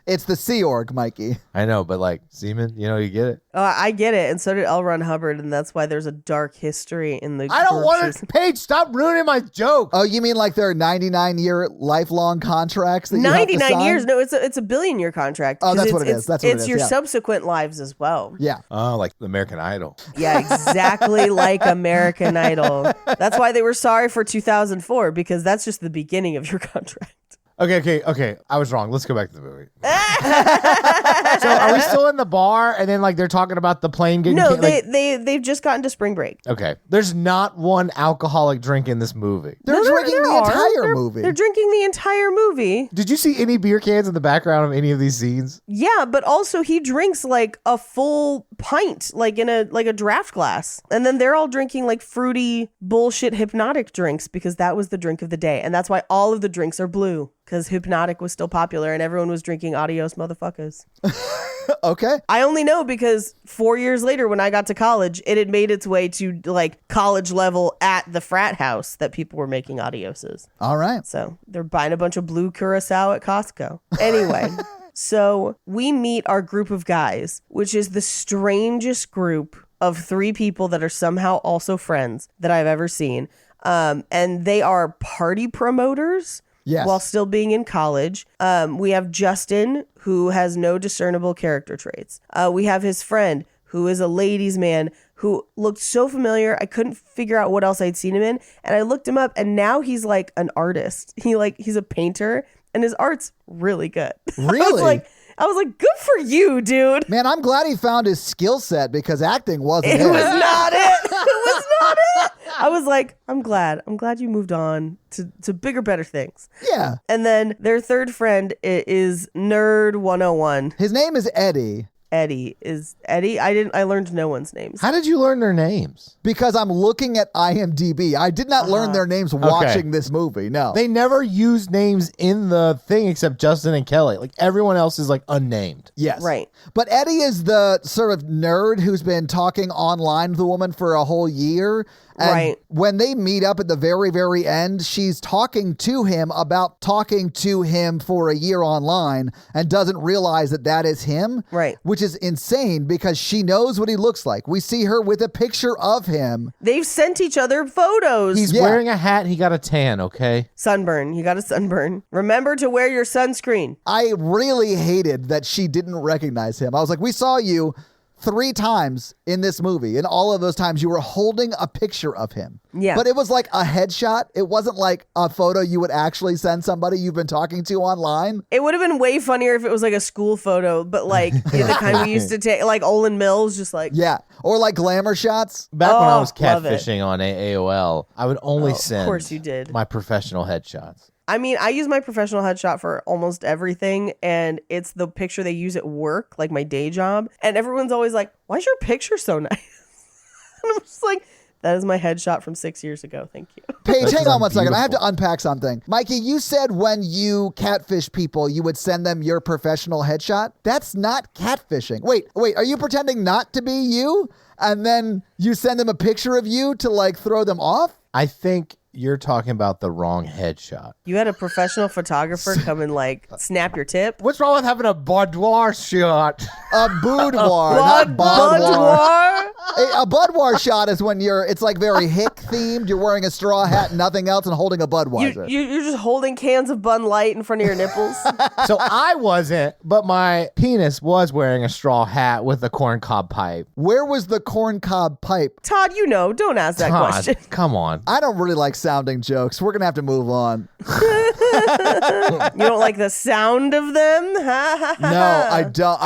It's the Sea Org, Mikey. I know, but like Seaman, you get it. I get it, and so did L. Ron Hubbard, and that's why there's a dark history in the. I don't want to. Paige, stop ruining my joke. Oh, you mean like their 99-year lifelong contracts? That 99 years? No, it's a billion-year contract. Oh, that's what it is. That's what it is. It's your yeah. subsequent lives as well. Yeah. Oh, like American Idol. Yeah, exactly like American Idol. That's why they were sorry for 2004, because that's just the beginning of your contract. Okay. I was wrong. Let's go back to the movie. So are we still in the bar and then like they're talking about the plane getting No, they've just gotten to spring break. Okay. There's not one alcoholic drink in this movie. They're drinking the entire movie. They're drinking the entire movie. Did you see any beer cans in the background of any of these scenes? Yeah, but also he drinks like a full pint, like in a draft glass. And then they're all drinking like fruity bullshit hypnotic drinks because that was the drink of the day. And that's why all of the drinks are blue. Because Hypnotic was still popular and everyone was drinking Adios motherfuckers. Okay. I only know because 4 years later when I got to college, it had made its way to like college level at the frat house that people were making Adioses. All right. So they're buying a bunch of blue Curacao at Costco. Anyway, so we meet our group of guys, which is the strangest group of 3 people that are somehow also friends that I've ever seen. And they are party promoters. Yes. While still being in college. We have Justin, who has no discernible character traits. We have his friend, who is a ladies' man, who looked so familiar. I couldn't figure out what else I'd seen him in. And I looked him up, and now he's like an artist. He's a painter, and his art's really good. Really? I was like, good for you, dude. Man, I'm glad he found his skill set because acting wasn't it. It was not it. It was not it. I was like, I'm glad you moved on to bigger, better things. Yeah. And then their third friend is Nerd 101. His name is Eddie. Eddie. Is Eddie? I learned no one's names. How did you learn their names? Because I'm looking at IMDb. I did not learn their names watching this movie. No. They never use names in the thing except Justin and Kelly. Like everyone else is like unnamed. Yes. Right. But Eddie is the sort of nerd who's been talking online with the woman for a whole year. And Right. when they meet up at the very, very end, she's talking to him about talking to him for a year online and doesn't realize that that is him. Right. Which is insane because she knows what he looks like. We see her with a picture of him. They've sent each other photos. He's wearing a hat and he got a tan, okay? Sunburn. You got a sunburn. Remember to wear your sunscreen. I really hated that she didn't recognize him. I was like, we saw you 3 times in this movie, and all of those times you were holding a picture of him. Yeah. But it was like a headshot. It wasn't like a photo you would actually send somebody you've been talking to online. It would have been way funnier if it was like a school photo, but like the kind we used to take, like Olin Mills, just like. Yeah. Or like glamour shots. Back when I was love it. catfishing on AOL, I would only send Of course you did. my professional headshots. I mean, I use my professional headshot for almost everything, and it's the picture they use at work, like my day job. And everyone's always like, why is your picture so nice? And I'm just like, that is my headshot from 6 years ago. Thank you. Paige, That's hang on one second. I have to beautiful. unpack something. Mikey, you said when you catfish people, you would send them your professional headshot. That's not catfishing. Wait, are you pretending not to be you? And then you send them a picture of you to like throw them off? I think you're talking about the wrong headshot. You had a professional photographer come and like snap your tip. What's wrong with having a boudoir shot? A boudoir, not boudoir. Boudoir? A boudoir shot is when it's like very hick themed. You're wearing a straw hat, nothing else, and holding a Budweiser. You're just holding cans of Bud Light in front of your nipples. So I wasn't, but my penis was wearing a straw hat with a corncob pipe. Where was the corncob pipe? Todd, don't ask that Todd, question. come on. I don't really like sounding jokes. We're going to have to move on. You don't like the sound of them? No, I don't.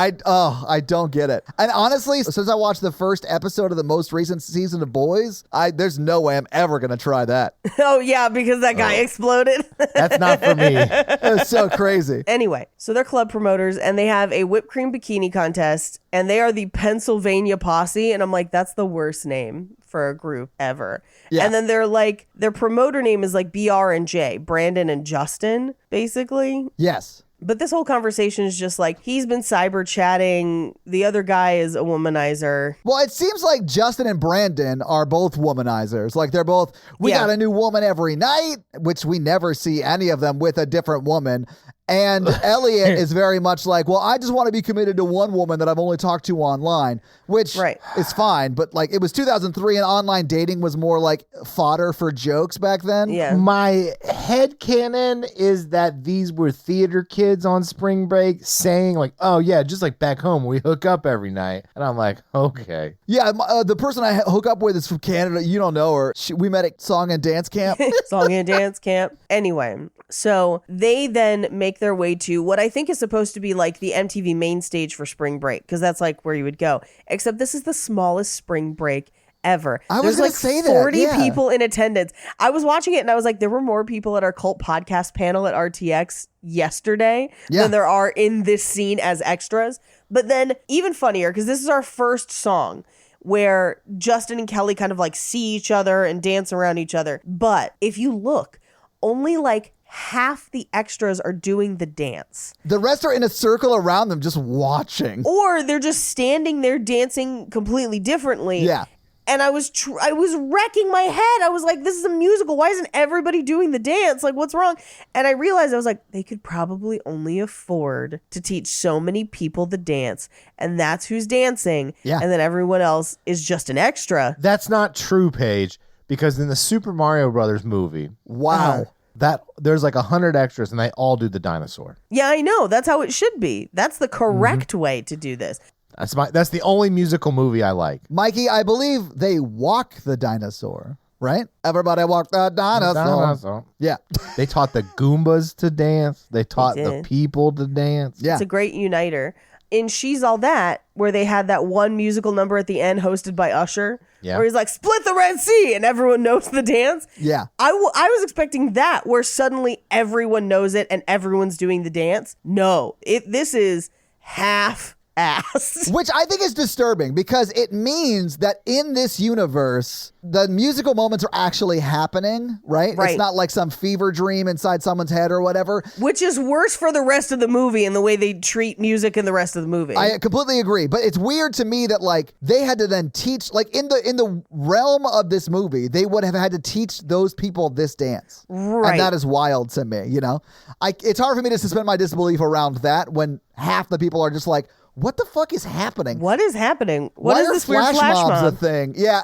I don't get it. And honestly, since I watched the first episode of the most recent season of Boys, there's no way I'm ever going to try that. Oh, yeah, because that guy exploded. That's not for me. It's so crazy. Anyway, so they're club promoters and they have a whipped cream bikini contest and they are the Pennsylvania Posse. And I'm like, that's the worst name for a group ever. Yeah. And then they're like, their promoter name is like BR and J, Brandon and Justin, basically. Yes. But this whole conversation is just like, he's been cyber chatting. The other guy is a womanizer. Well, it seems like Justin and Brandon are both womanizers. Like they're both, we Yeah. got a new woman every night, which we never see any of them with a different woman. And Elliot is very much like, well, I just want to be committed to one woman that I've only talked to online, which Right. is fine. But like it was 2003 and online dating was more like fodder for jokes back then. Yeah. My headcanon is that these were theater kids on spring break saying like, oh yeah, just like back home, we hook up every night. And I'm like, okay. Yeah, the person I hook up with is from Canada. You don't know her. We met at song and dance camp. Song and dance camp. Anyway, so they then make their way to what I think is supposed to be like the MTV main stage for spring break, because that's like where you would go. Except this is the smallest spring break ever. I was There's gonna like say that, 40 yeah. people in attendance. I was watching it and I was like, there were more people at our cult podcast panel at RTX yesterday than there are in this scene as extras. But then even funnier, because this is our first song where Justin and Kelly kind of like see each other and dance around each other. But if you look, only like half the extras are doing the dance. The rest are in a circle around them just watching. Or they're just standing there dancing completely differently. Yeah. And I was wrecking my head. I was like, this is a musical. Why isn't everybody doing the dance? Like, what's wrong? And I realized, I was like, they could probably only afford to teach so many people the dance. And that's who's dancing. Yeah. And then everyone else is just an extra. That's not true, Paige, because in the Super Mario Brothers movie, Wow. that there's like 100 extras and they all do the dinosaur. Yeah, I know. That's how it should be. That's the correct way to do this. That's the only musical movie I like. Mikey, I believe they walk the dinosaur, right? Everybody walk the dinosaur. Yeah. They taught the Goombas to dance. They taught the did. people to dance. Yeah. It's a great uniter. In She's All That, where they had that one musical number at the end hosted by Usher, Yeah. where he's like, split the Red Sea, and everyone knows the dance. Yeah. I was expecting that, where suddenly everyone knows it and everyone's doing the dance. No, this is half ass. Which I think is disturbing because it means that in this universe, the musical moments are actually happening, right? Right. It's not like some fever dream inside someone's head or whatever. Which is worse for the rest of the movie and the way they treat music in the rest of the movie. I completely agree, but it's weird to me that like they had to then teach, like in the realm of this movie, they would have had to teach those people this dance, Right. And that is wild to me. You know, it's hard for me to suspend my disbelief around that when half the people are just like, "What the fuck is happening? What is happening? What Why is are this weird flash mobs mob? a thing?" Yeah,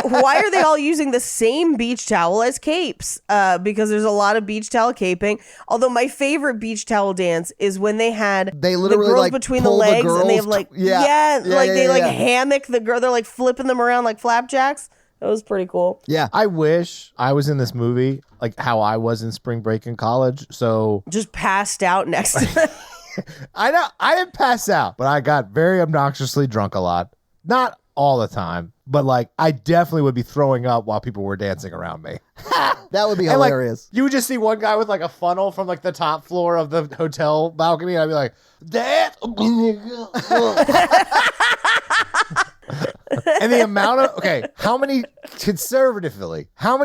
Why are they all using the same beach towel as capes? Because there's a lot of beach towel caping. Although my favorite beach towel dance is when they had They literally, the girls like, between the pull the legs and they have girls like yeah. hammock the girl. They're like flipping them around like flapjacks. That was pretty cool. yeah. I wish I was in this movie like how I was in spring break in college. So Just passed out next to them. I know I didn't pass out, but I got very obnoxiously drunk a lot. Not all the time, but like I definitely would be throwing up while people were dancing around me. That would be And, like, hilarious. you would just see one guy with like a funnel from like the top floor of the hotel balcony, and I'd be like, "That." And the amount of how many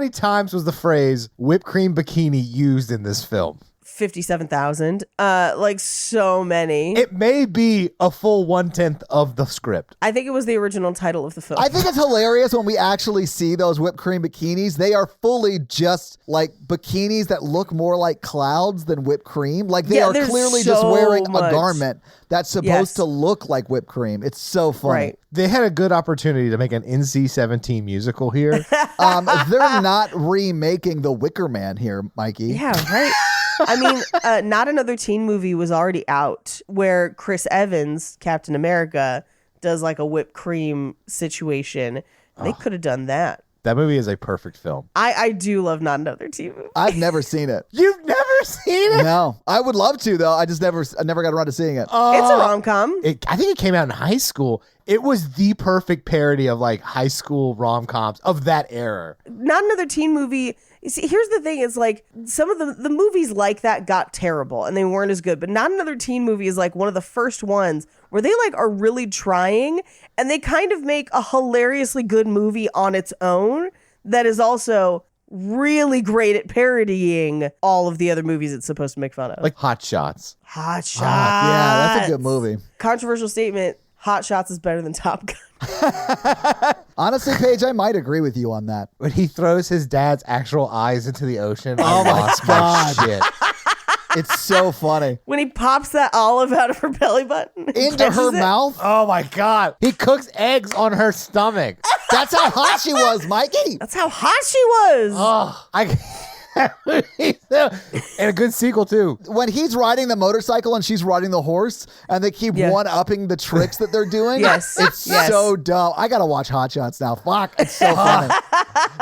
times was the phrase whipped cream bikini used in this film? 57,000. Like so many. It may be a full 1/10 of the script. I think it was the original title of the film. I think it's hilarious when we actually see those whipped cream bikinis. They are fully just like bikinis that look more like clouds than whipped cream. Like they are there's clearly just so wearing a much. garment that's supposed Yes. to look like whipped cream. It's so funny. Right. They had a good opportunity to make an NC-17 musical here. They're not remaking The Wicker Man here, Mikey. Yeah, right. I mean, Not Another Teen Movie was already out where Chris Evans, Captain America, does like a whipped cream situation. They could have done that. That movie is a perfect film. I do love Not Another Teen Movie. I've never seen it. You've never seen it? No, I would love to though. I never got around to seeing it. It's a rom-com. I think it came out in high school. It was the perfect parody of like high school rom-coms of that era. Not Another Teen Movie. You see, here's the thing. It's like some of the movies like that got terrible and they weren't as good. But Not Another Teen Movie is like one of the first ones where they like are really trying and they kind of make a hilariously good movie on its own that is also really great at parodying all of the other movies it's supposed to make fun of. Like Hot Shots. Hot Shots. Yeah, that's a good movie. Controversial statement. Hot Shots is better than Top Gun. Honestly, Paige, I might agree with you on that. When he throws his dad's actual eyes into the ocean. Oh my lost God. shit. It's so funny. When he pops that olive out of her belly button. and Into catches her it. mouth? Oh my God. He cooks eggs on her stomach. That's how hot she was, Mikey. That's how hot she was. Oh, and a good sequel too. When he's riding the motorcycle and she's riding the horse and they keep Yeah. one-upping the tricks that they're doing. Yes. It's Yes. so dumb. I got to watch Hot Shots now. Fuck. It's so funny.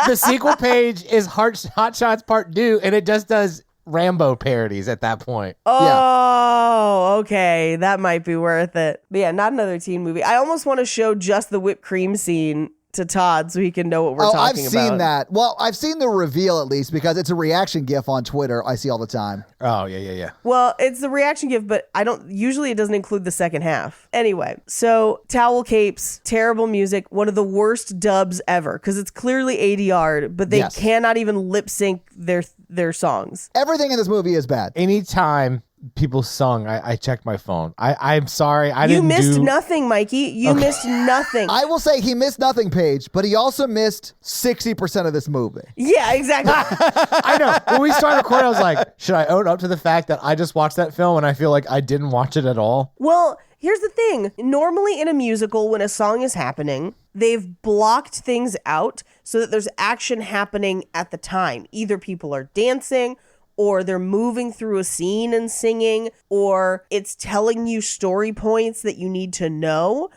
The sequel page is Hot Shots Part 2, and it just does Rambo parodies at that point. Oh, okay. That might be worth it. But yeah, Not Another Teen Movie. I almost want to show just the whipped cream scene to Todd so he can know what we're talking I've about. seen that. Well, I've seen the reveal at least because it's a reaction gif on Twitter I see all the time. Oh, yeah. Well, it's the reaction gift, but usually it doesn't include the second half. Anyway, so towel capes, terrible music, one of the worst dubs ever because it's clearly ADR'd, but they Yes. cannot even lip sync their songs. Everything in this movie is bad. Anytime people sung, I checked my phone. I'm sorry. I You didn't missed nothing, Mikey. You missed nothing. I will say he missed nothing, Paige, but he also missed 60% of this movie. Yeah, exactly. I know. When we started recording, I was like, should I own up to the fact that I just watched that film and I feel like I didn't watch it at all? Well, here's the thing. Normally in a musical, when a song is happening, they've blocked things out so that there's action happening at the time. Either people are dancing or they're moving through a scene and singing, or it's telling you story points that you need to know.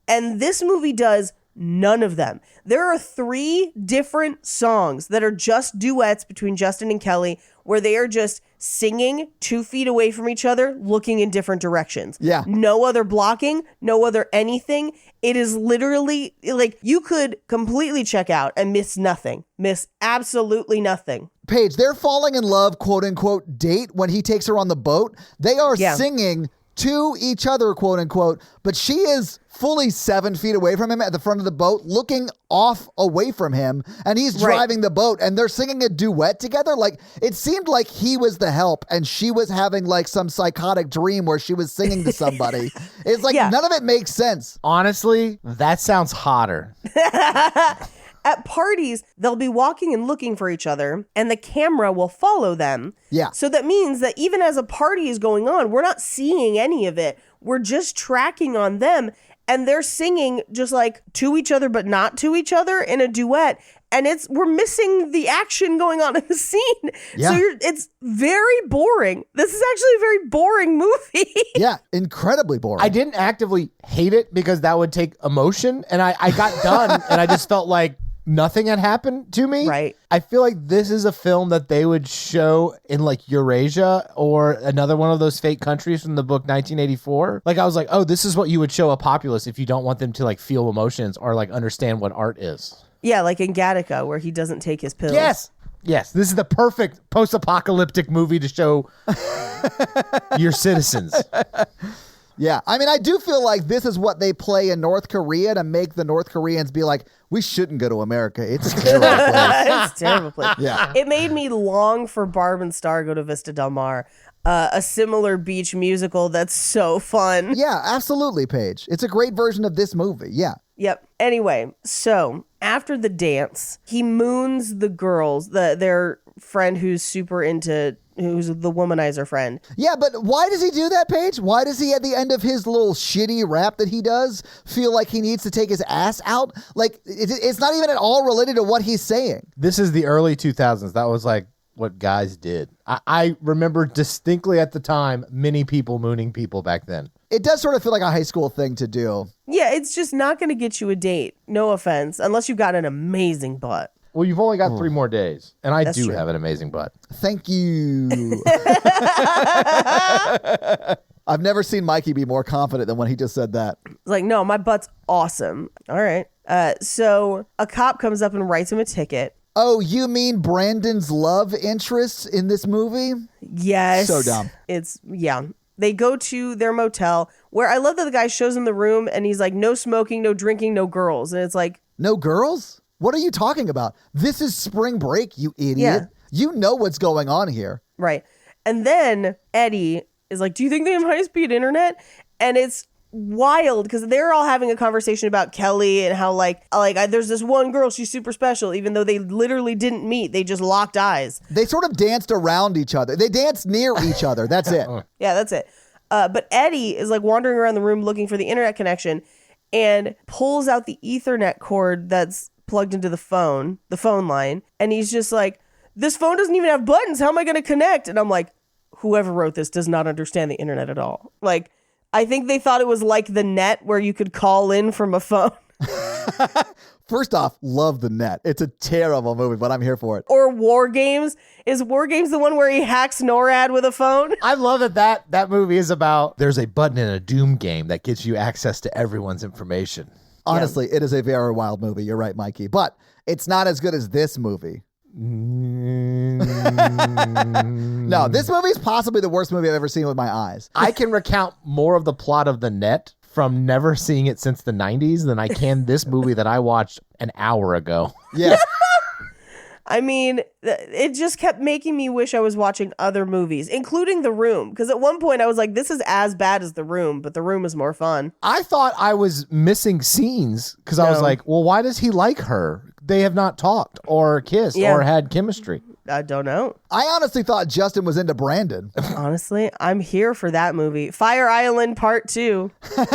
And this movie does none of them. There are 3 different songs that are just duets between Justin and Kelly where they are just singing 2 feet away from each other, looking in different directions. Yeah. No other blocking, no other anything. It is literally like you could completely check out and miss nothing. Miss absolutely nothing. Paige, they're falling in love, quote unquote, date when he takes her on the boat. They are Yeah. singing to each other, quote unquote, but she is fully 7 feet away from him at the front of the boat, looking off away from him, and he's driving the boat, and they're singing a duet together. Like, it seemed like he was the help, and she was having like some psychotic dream where she was singing to somebody. It's like none of it makes sense. Honestly, that sounds hotter. At parties, they'll be walking and looking for each other, and the camera will follow them. Yeah. So that means that even as a party is going on, we're not seeing any of it. We're just tracking on them, and they're singing just like to each other, but not to each other in a duet. And we're missing the action going on in the scene. Yeah. So it's very boring. This is actually a very boring movie. Yeah, incredibly boring. I didn't actively hate it because that would take emotion, and I got done, and I just felt like nothing had happened to me. Right. I feel like this is a film that they would show in like Eurasia or another one of those fake countries from the book 1984. Like, I was like, oh, this is what you would show a populace if you don't want them to like feel emotions or like understand what art is. Yeah, like in Gattaca, where he doesn't take his pills. Yes. This is the perfect post-apocalyptic movie to show your citizens. Yeah, I mean, I do feel like this is what they play in North Korea to make the North Koreans be like, we shouldn't go to America. It's a terrible place. It's a terrible place. Yeah. It made me long for Barb and Star go to Vista Del Mar, a similar beach musical that's so fun. Yeah, absolutely, Paige. It's a great version of this movie. Yeah. Yep. Anyway, so after the dance, he moons the girls, their friend who's the womanizer friend. Yeah, but why does he do that, Paige? Why does he, at the end of his little shitty rap that he does, feel like he needs to take his ass out? Like, it's not even at all related to what he's saying. This is the early 2000s. That was like what guys did. I remember distinctly at the time many people mooning people back then. It does sort of feel like a high school thing to do. Yeah, it's just not going to get you a date. No offense, unless you've got an amazing butt. Well, you've only got 3 more days, and I That's do true. have an amazing butt. Thank you. I've never seen Mikey be more confident than when he just said that. It's like, no, my butt's awesome. All right. So a cop comes up and writes him a ticket. Oh, you mean Brandon's love interest in this movie? Yes. So dumb. They go to their motel where I love that the guy shows him the room and he's like, no smoking, no drinking, no girls. And it's like, No girls? What are you talking about? This is spring break, you idiot. Yeah. You know what's going on here. right. And then Eddie is like, do you think they have high-speed internet? And it's wild because they're all having a conversation about Kelly and how there's this one girl, she's super special, even though they literally didn't meet. They just locked eyes. They sort of danced around each other. They danced near each other. That's it. Yeah, that's it. But Eddie is like wandering around the room looking for the internet connection and pulls out the Ethernet cord that's plugged into the phone line. And he's just like, this phone doesn't even have buttons. How am I going to connect? And I'm like, whoever wrote this does not understand the internet at all. Like, I think they thought it was like the net where you could call in from a phone. First off, love the net. It's a terrible movie, but I'm here for it. Or War Games. Is War Games the one where he hacks NORAD with a phone? I love that movie is about there's a button in a Doom game that gives you access to everyone's information. Honestly, it is a very wild movie. You're right, Mikey. But it's not as good as this movie. No, this movie is possibly the worst movie I've ever seen with my eyes. I can recount more of the plot of The Net from never seeing it since the 90s than I can this movie that I watched an hour ago. Yeah. I mean, it just kept making me wish I was watching other movies, including The Room. Because at one point I was like, this is as bad as The Room, but The Room is more fun. I thought I was missing scenes because I was like, well, why does he like her? They have not talked or kissed or had chemistry. I don't know. I honestly thought Justin was into Brandon. Honestly, I'm here for that movie. Fire Island Part 2.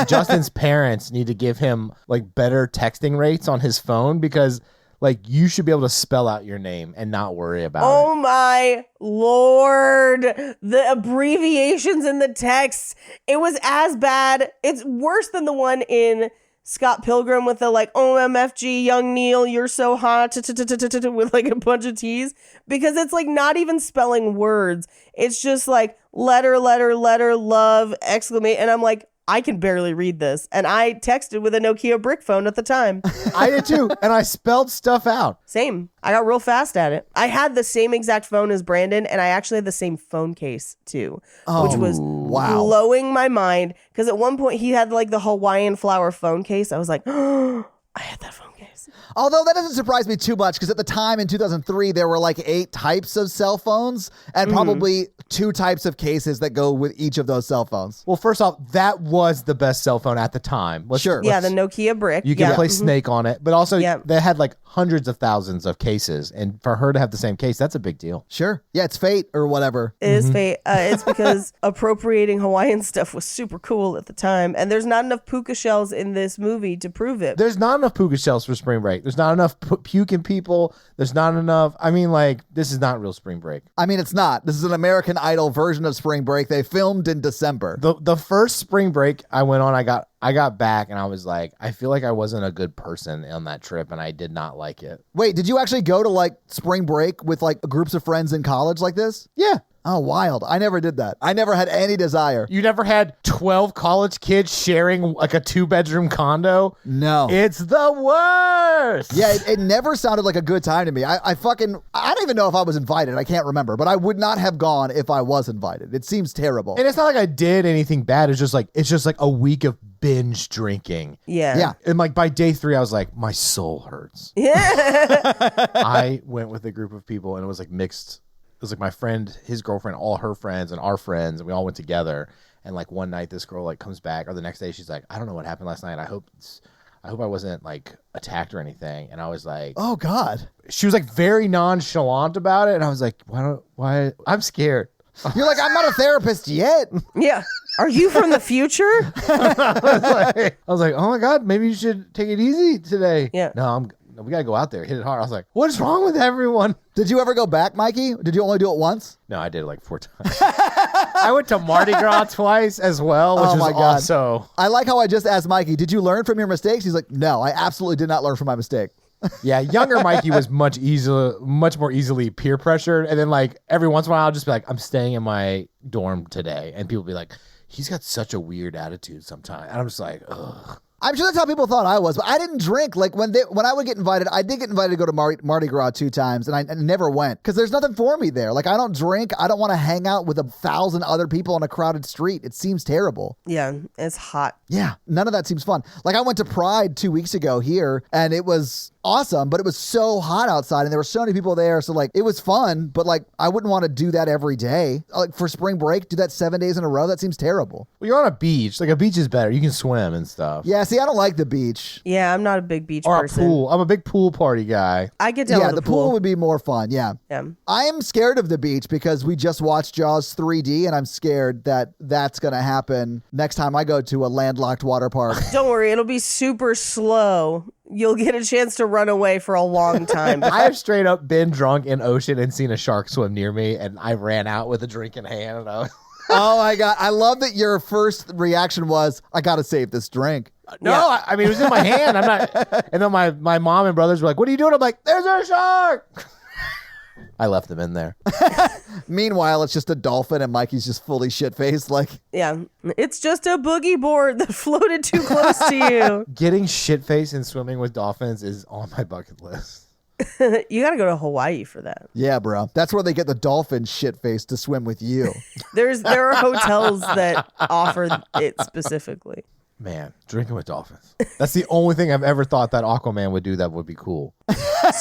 Justin's parents need to give him like better texting rates on his phone because like you should be able to spell out your name and not worry about Oh my Lord. The abbreviations in the text. It was as bad. It's worse than the one in Scott Pilgrim with the like, OMFG, young Neil, you're so hot, with like a bunch of T's. Because it's like not even spelling words. It's just like letter, love, exclamation. And I'm like, I can barely read this. And I texted with a Nokia brick phone at the time. I did too. And I spelled stuff out. Same. I got real fast at it. I had the same exact phone as Brandon, and I actually had the same phone case too, which was blowing my mind. Because at one point he had like the Hawaiian flower phone case. I was like, oh, I had that phone case. Although that doesn't surprise me too much because at the time in 2003, there were like 8 types of cell phones and probably 2 types of cases that go with each of those cell phones. Well, first off, that was the best cell phone at the time. Yeah, the Nokia brick. You can play Snake on it, but also Yeah. they had like hundreds of thousands of cases. And for her to have the same case, that's a big deal. Sure. Yeah, it's fate or whatever. It is fate. It's because appropriating Hawaiian stuff was super cool at the time. And there's not enough puka shells in this movie to prove it. There's not enough puka shells for spring break. There's not enough puking people. There's not enough. I mean, like, this is not real spring break. I mean, it's not. This is an American Idol version of Spring Break. They filmed in December. The first spring break I went on, I got back and I was like, I feel like I wasn't a good person on that trip and I did not like it. Wait, did you actually go to like spring break with like groups of friends in college like this? Yeah. Oh, wild. I never did that. I never had any desire. You never had 12 college kids sharing like a 2-bedroom condo? No. It's the worst. Yeah, it never sounded like a good time to me. I don't even know if I was invited. I can't remember, but I would not have gone if I was invited. It seems terrible. And it's not like I did anything bad. It's just like a week of binge drinking. Yeah. Yeah. And like by day 3, I was like, my soul hurts. Yeah. I went with a group of people and it was like mixed. It was like my friend, his girlfriend, all her friends and our friends, and we all went together. And like one night this girl like comes back, or the next day she's like, I don't know what happened last night. I hope I wasn't like attacked or anything. And I was like, Oh God. she was like very nonchalant about it. And I was like, why? I'm scared. You're like, I'm not a therapist yet. Yeah. Are you from the future? I was like, oh my God, maybe you should take it easy today. Yeah. No, we gotta go out there, hit it hard. I was like, what's wrong with everyone? Did you ever go back, Mikey? Did you only do it once? No, I did it like 4 times. I went to Mardi Gras twice as well, which Oh was my God. also. I like how I just asked Mikey, did you learn from your mistakes? He's like, no, I absolutely did not learn from my mistake. Yeah, younger Mikey was much more easily peer pressured. And then like every once in a while I'll just be like, I'm staying in my dorm today. And people be like, he's got such a weird attitude sometimes. And I'm just like, ugh. I'm sure that's how people thought I was, but I didn't drink. Like when I would get invited, I did get invited to go to Mardi Gras 2 times, and I never went because there's nothing for me there. Like I don't drink. I don't want to hang out with 1,000 other people on a crowded street. It seems terrible. Yeah. It's hot. Yeah, none of that seems fun. Like I went to Pride 2 weeks ago here, and it was awesome, but it was so hot outside, and there were so many people there. So like it was fun, but like I wouldn't want to do that every day. Like for spring break, do that 7 days in a row. That seems terrible. Well, you're on a beach. Like a beach is better. You can swim and stuff. Yeah, see, I don't like the beach. Yeah, I'm not a big beach Or person. a pool. I'm a big pool party guy. I get down Yeah, with the pool would be more fun. Yeah. Yeah. I am scared of the beach because we just watched Jaws 3D, and I'm scared that that's going to happen next time I go to a landlocked water park. Don't worry, it'll be super slow. You'll get a chance to run away for a long time. I have straight up been drunk in ocean and seen a shark swim near me, and I ran out with a drink in hand. And I was Oh my God. I love that your first reaction was, I got to save this drink. no, Yeah. I mean, it was in my hand. I'm not. And then my mom and brothers were like, what are you doing? I'm like, there's a shark. I left them in there. Meanwhile, it's just a dolphin and Mikey's just fully shit-faced. Like, Yeah. It's just a boogie board that floated too close to you. Getting shit-faced and swimming with dolphins is on my bucket list. You got to go to Hawaii for that. yeah, bro. That's where they get the dolphin shit-faced to swim with you. There are hotels that offer it specifically. Man, drinking with dolphins. That's the only thing I've ever thought that Aquaman would do that would be cool.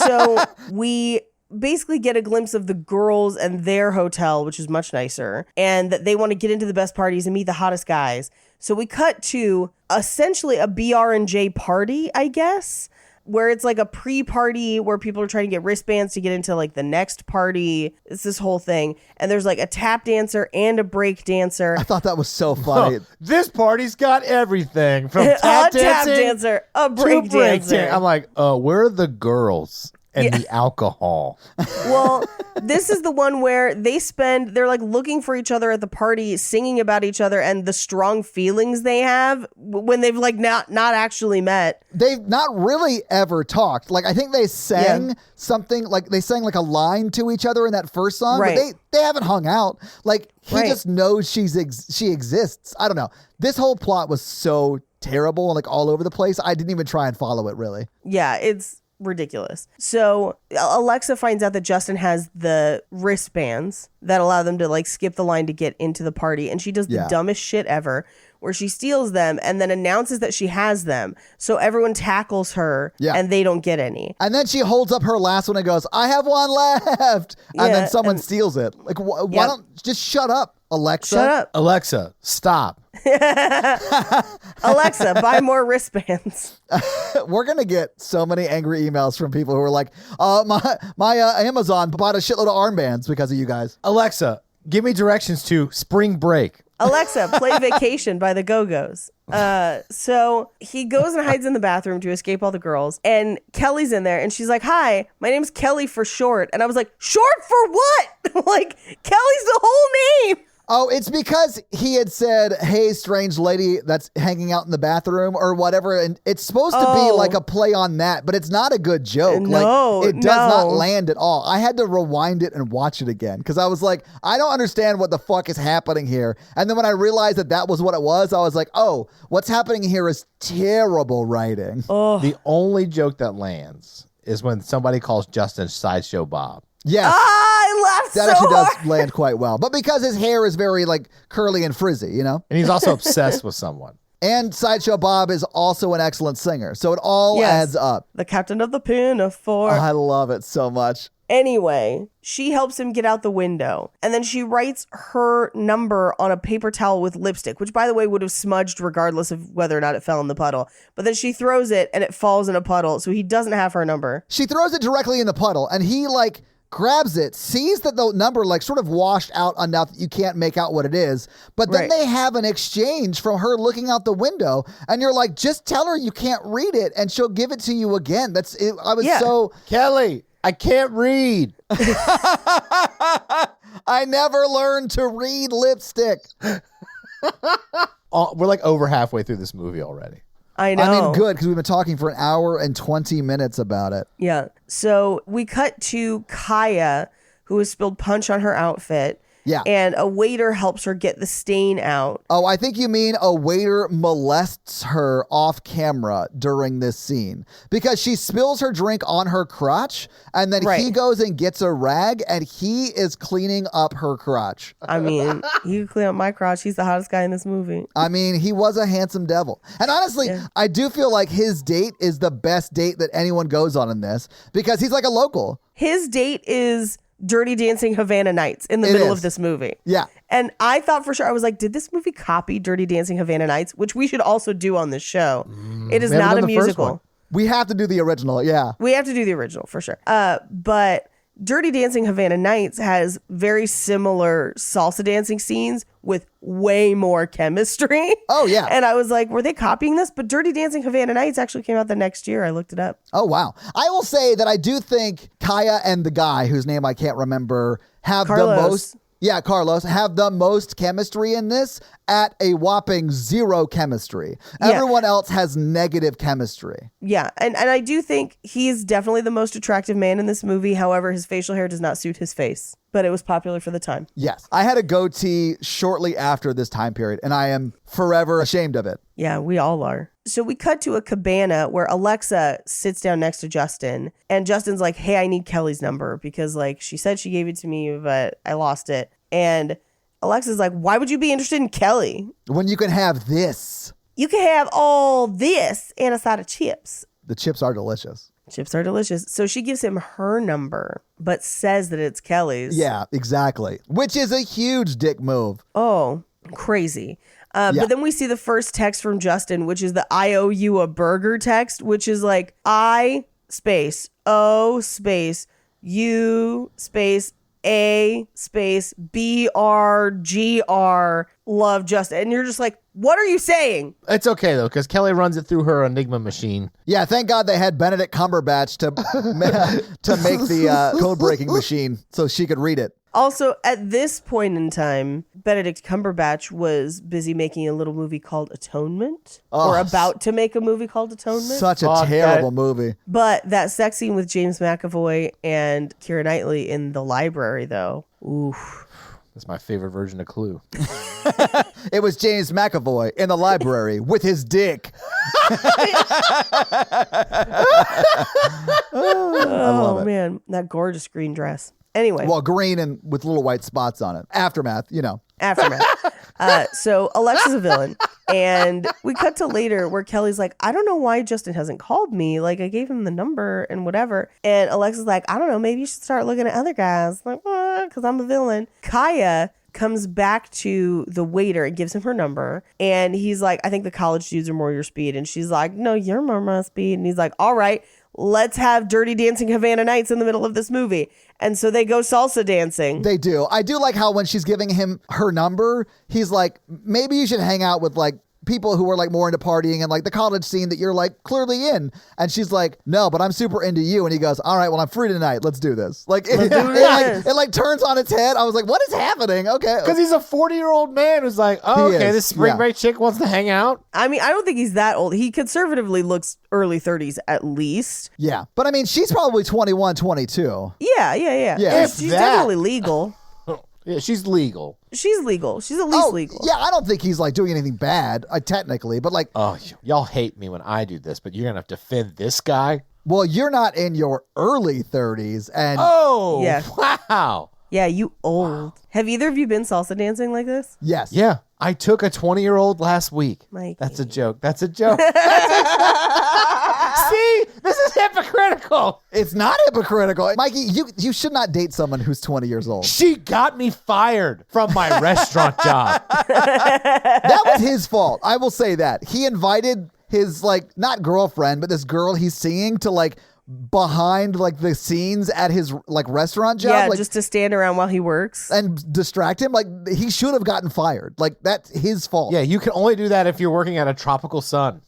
So we basically get a glimpse of the girls and their hotel, which is much nicer, and that they want to get into the best parties and meet the hottest guys. So we cut to essentially a BR&J party, I guess, where it's like a pre-party where people are trying to get wristbands to get into like the next party. It's this whole thing. And there's like a tap dancer and a break dancer. I thought that was so funny. Oh, this party's got everything from A tap tap dancing dancer, a to break dancer. I'm like, where are the girls? and the alcohol. Well, this is the one where they're like looking for each other at the party, singing about each other and the strong feelings they have when they've like not actually met. They've not really ever talked. Like, I think they sang something, like they sang like a line to each other in that first song, Right. but they haven't hung out. Like, he Right. just knows she exists. I don't know. This whole plot was so terrible and like all over the place. I didn't even try and follow it really. Yeah, it's ridiculous. So Alexa finds out that Justin has the wristbands that allow them to like skip the line to get into the party. And she does the dumbest shit ever, where she steals them and then announces that she has them. So everyone tackles her and they don't get any. And then she holds up her last one and goes, I have one left. And then someone and- steals it. Like, why don't just shut up, Alexa? Shut up. Alexa, stop. Alexa, buy more wristbands. We're going to get so many angry emails from people who are like, my Amazon bought a shitload of armbands because of you guys. Alexa, give me directions to spring break. Alexa, play Vacation by the Go-Go's. So he goes and hides in the bathroom to escape all the girls. And Kelly's in there and she's like, hi, my name's Kelly for short. And I was like, short for what? Like, Kelly's the whole name. Oh, it's because he had said, hey, strange lady that's hanging out in the bathroom or whatever. And it's supposed to be like a play on that, but it's not a good joke. No, like, it does not land at all. I had to rewind it and watch it again because I was like, I don't understand what the fuck is happening here. And then when I realized that was what it was, I was like, oh, what's happening here is terrible writing. The only joke that lands is when somebody calls Justin Sideshow Bob. Yes. I laughed That so actually hard. does land quite well. But because his hair is very like curly and frizzy, you know? And he's also obsessed with someone. And Sideshow Bob is also an excellent singer. So it all adds up. The captain of the Pinafore. I love it so much. Anyway, she helps him get out the window. And then she writes her number on a paper towel with lipstick, which, by the way, would have smudged regardless of whether or not it fell in the puddle. But then she throws it and it falls in a puddle. So he doesn't have her number. She throws it directly in the puddle and he like grabs it, sees that the number like sort of washed out enough that you can't make out what it is. But then they have an exchange from her looking out the window and you're like, just tell her you can't read it and she'll give it to you again. That's it. I was so... Kelly, I can't read. I never learned to read lipstick. We're like over halfway through this movie already. I know. I mean, good, because we've been talking for an hour and 20 minutes about it. Yeah. So we cut to Kaya, who has spilled punch on her outfit. Yeah. And a waiter helps her get the stain out. Oh, I think you mean a waiter molests her off camera during this scene because she spills her drink on her crotch and then he goes and gets a rag and he is cleaning up her crotch. I mean, he could clean up my crotch. He's the hottest guy in this movie. I mean, he was a handsome devil. And honestly, I do feel like his date is the best date that anyone goes on in this because he's like a local. His date is Dirty Dancing Havana Nights in the middle of this movie. Yeah. And I thought for sure, I was like, did this movie copy Dirty Dancing Havana Nights? Which we should also do on this show. It is not a musical. We have to do the original, yeah. We have to do the original for sure. But Dirty Dancing Havana Nights has very similar salsa dancing scenes with way more chemistry. Oh, yeah. And I was like, were they copying this? But Dirty Dancing Havana Nights actually came out the next year. I looked it up. Oh, wow. I will say that I do think Kaya and the guy, whose name I can't remember, have Carlos. the most... Yeah, Carlos, have the most chemistry in this at a whopping 0 chemistry. Everyone else has negative chemistry. Yeah, and I do think he's definitely the most attractive man in this movie. However, his facial hair does not suit his face, but it was popular for the time. Yes. I had a goatee shortly after this time period, and I am forever ashamed of it. Yeah, we all are. So we cut to a cabana where Alexa sits down next to Justin, and Justin's like, hey, I need Kelly's number because like she said she gave it to me, but I lost it. And Alexa's like, why would you be interested in Kelly? When you can have this. You can have all this and a side of chips. The chips are delicious. Chips are delicious. So she gives him her number, but says that it's Kelly's. Yeah, exactly. Which is a huge dick move. Oh, crazy. But then we see the first text from Justin, which is the I owe you a burger text, which is like I space O space U space ABRGR love Justin. And you're just like, what are you saying? It's okay, though, because Kelly runs it through her Enigma machine. Yeah, thank God they had Benedict Cumberbatch to make the code-breaking machine so she could read it. Also, at this point in time, Benedict Cumberbatch was busy making a little movie called Atonement, or about to make a movie called Atonement. Such a terrible movie. But that sex scene with James McAvoy and Keira Knightley in the library, though, oof. That's my favorite version of Clue. It was James McAvoy in the library with his dick. Oh, man, that gorgeous green dress. Anyway. Well, green and with little white spots on it. Aftermath, you know. Aftermath. So Alexa's a villain. And we cut to later where Kelly's like, I don't know why Justin hasn't called me. Like, I gave him the number and whatever. And Alexa's like, I don't know. Maybe you should start looking at other guys. Like, because I'm a villain. Kaya comes back to the waiter and gives him her number. And he's like, I think the college dudes are more your speed. And she's like, no, you're more my speed. And he's like, all right, let's have Dirty Dancing Havana Nights in the middle of this movie. And so they go salsa dancing. They do. I do like how when she's giving him her number, he's like, maybe you should hang out with like people who are like more into partying and like the college scene that you're like clearly in. And she's like, no, but I'm super into you. And he goes, all right, well, I'm free tonight. Let's do this. Like, it turns on its head. I was like, what is happening? Okay. Because he's a 40-year-old man who's like, oh, He okay, is, this spring yeah. break chick wants to hang out. I mean, I don't think he's that old. He conservatively looks early 30s at least. Yeah. But I mean, she's probably 21, 22. Yeah. Yeah. She's definitely legal. Yeah, she's legal. She's legal. She's at least legal. Yeah, I don't think he's like doing anything bad, technically, but like, Oh, y'all hate me when I do this, but you're going to have to defend this guy? well, you're not in your early 30s, and Oh, Yeah. wow. Yeah, you old. Have either of you been salsa dancing like this? yes, Yeah, I took a 20-year-old last week. Mikey. That's a joke. That's a joke. See, this is hypocritical. it's not hypocritical. Mikey, you should not date someone who's 20 years old. She got me fired from my restaurant job. That was his fault. I will say that. He invited his like not girlfriend, but this girl he's seeing to like behind like the scenes at his like restaurant job. Yeah, like, just to stand around while he works. and distract him. Like he should have gotten fired. Like that's his fault. Yeah, you can only do that if you're working at a tropical sun.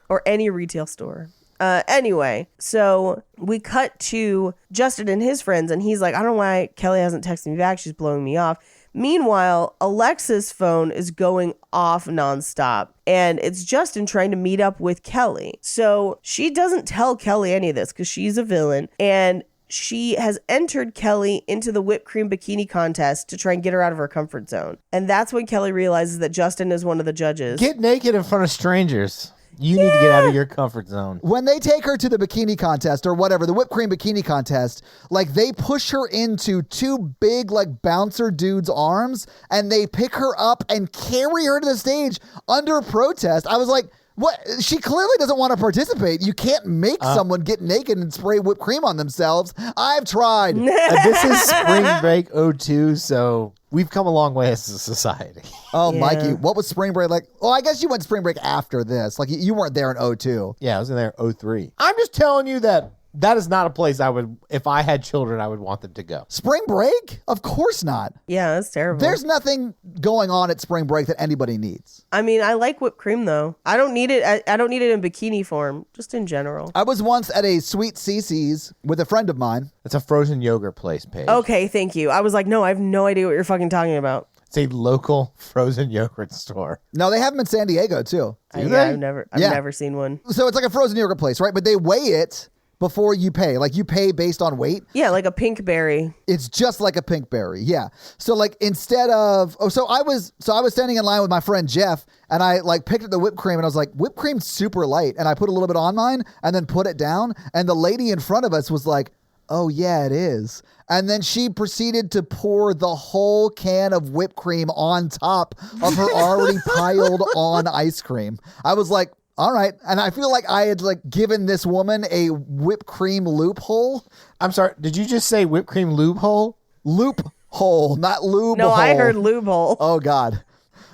Or any retail store. Anyway, so we cut to Justin and his friends, and he's like, I don't know why Kelly hasn't texted me back. She's blowing me off. Meanwhile, Alexa's phone is going off nonstop, and it's Justin trying to meet up with Kelly. So she doesn't tell Kelly any of this because she's a villain, and she has entered Kelly into the whipped cream bikini contest to try and get her out of her comfort zone. And that's when Kelly realizes that Justin is one of the judges. Get naked in front of strangers. You need to get out of your comfort zone. When they take her to the bikini contest or whatever, the whipped cream bikini contest, like they push her into two big like bouncer dudes' arms and they pick her up and carry her to the stage under protest. I was like, what? She clearly doesn't want to participate. You can't make someone get naked and spray whipped cream on themselves. I've tried. This is Spring Break 02, so we've come a long way as a society. Oh, Yeah. Mikey, what was spring break like? Oh, I guess you went spring break after this. Like you weren't there in 02. Yeah, I was in there in 03. I'm just telling you that is not a place I would, if I had children, I would want them to go. Spring break? Of course not. Yeah, that's terrible. There's nothing going on at spring break that anybody needs. I mean, I like whipped cream though. I don't need it. I don't need it in bikini form. Just in general. I was once at a Sweet Cece's with a friend of mine. It's a frozen yogurt place, Paige. Okay, thank you. I was like, no, I have no idea what you're fucking talking about. It's a local frozen yogurt store. No, they have them in San Diego too. Do Yeah, they? I've Yeah. never seen one. So it's like a frozen yogurt place, right? But they weigh it before you pay. Like you pay based on weight. Yeah, like a pink berry. It's just like a pink berry. Yeah. So like instead of I was standing in line with my friend Jeff and I like picked up the whipped cream and I was like, whipped cream's super light. And I put a little bit on mine and then put it down. And the lady in front of us was like, oh yeah, it is. And then she proceeded to pour the whole can of whipped cream on top of her already piled on ice cream. I was like, all right. And I feel like I had like given this woman a whipped cream loophole. I'm sorry, did you just say whipped cream loophole? Loophole, not lube No, hole. I heard lube hole. Oh, God.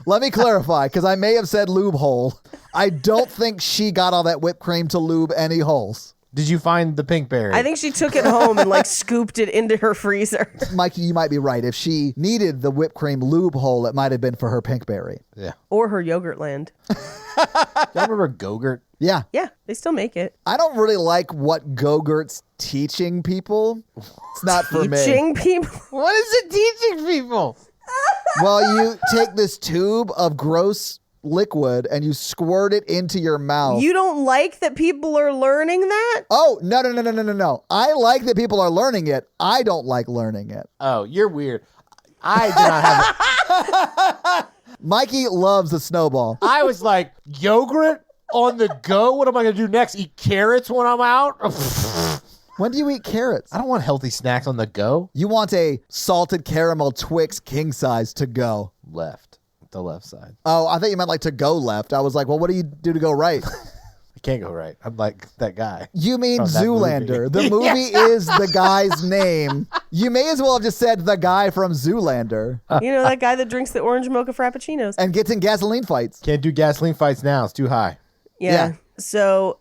Let me clarify, because I may have said lube hole. I don't think she got all that whipped cream to lube any holes. Did you find the pink berry? I think she took it home and like scooped it into her freezer. Mikey, you might be right. If she needed the whipped cream lube hole, it might have been for her pinkberry. Yeah. Or her yogurt land. Y'all remember Go-Gurt? Yeah. Yeah, they still make it. I don't really like what Go-Gurt's teaching people. It's not for me. Teaching people? What is it teaching people? Well, you take this tube of gross liquid and you squirt it into your mouth. You don't like that people are learning that? Oh, no. I like that people are learning it. I don't like learning it. Oh, you're weird. I do not have it. Mikey loves the snowball. I was like, yogurt on the go? What am I going to do next? Eat carrots when I'm out? When do you eat carrots? I don't want healthy snacks on the go. You want a salted caramel Twix king size to go. Left. The left side. Oh, I thought you meant like to go left. I was like, well, what do you do to go right? I can't go right. I'm like that guy. You mean From that Zoolander. movie. The movie is the guy's name. You may as well have just said the guy from Zoolander You know, that guy that drinks the orange mocha frappuccinos. and gets in gasoline fights. Can't do gasoline fights now. It's too high. Yeah. So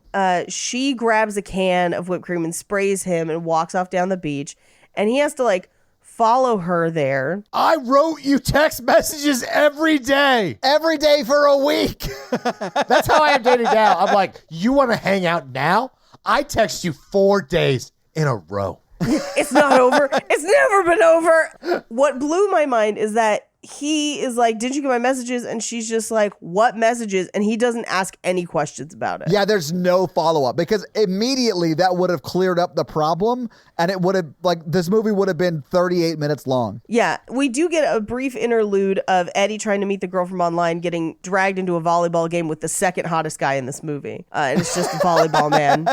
she grabs a can of whipped cream and sprays him and walks off down the beach. And he has to like follow her there. I wrote you text messages every day. Every day for a week. That's how I am dating now. I'm like, you want to hang out now? I text you 4 days in a row. It's not over. It's never been over. What blew my mind is that he is like, did you get my messages? And she's just like, what messages? And he doesn't ask any questions about it. Yeah, there's no follow-up because immediately that would have cleared up the problem and it would have, like, this movie would have been 38 minutes long. Yeah, we do get a brief interlude of Eddie trying to meet the girl from online getting dragged into a volleyball game with the second hottest guy in this movie. And it's just a volleyball man.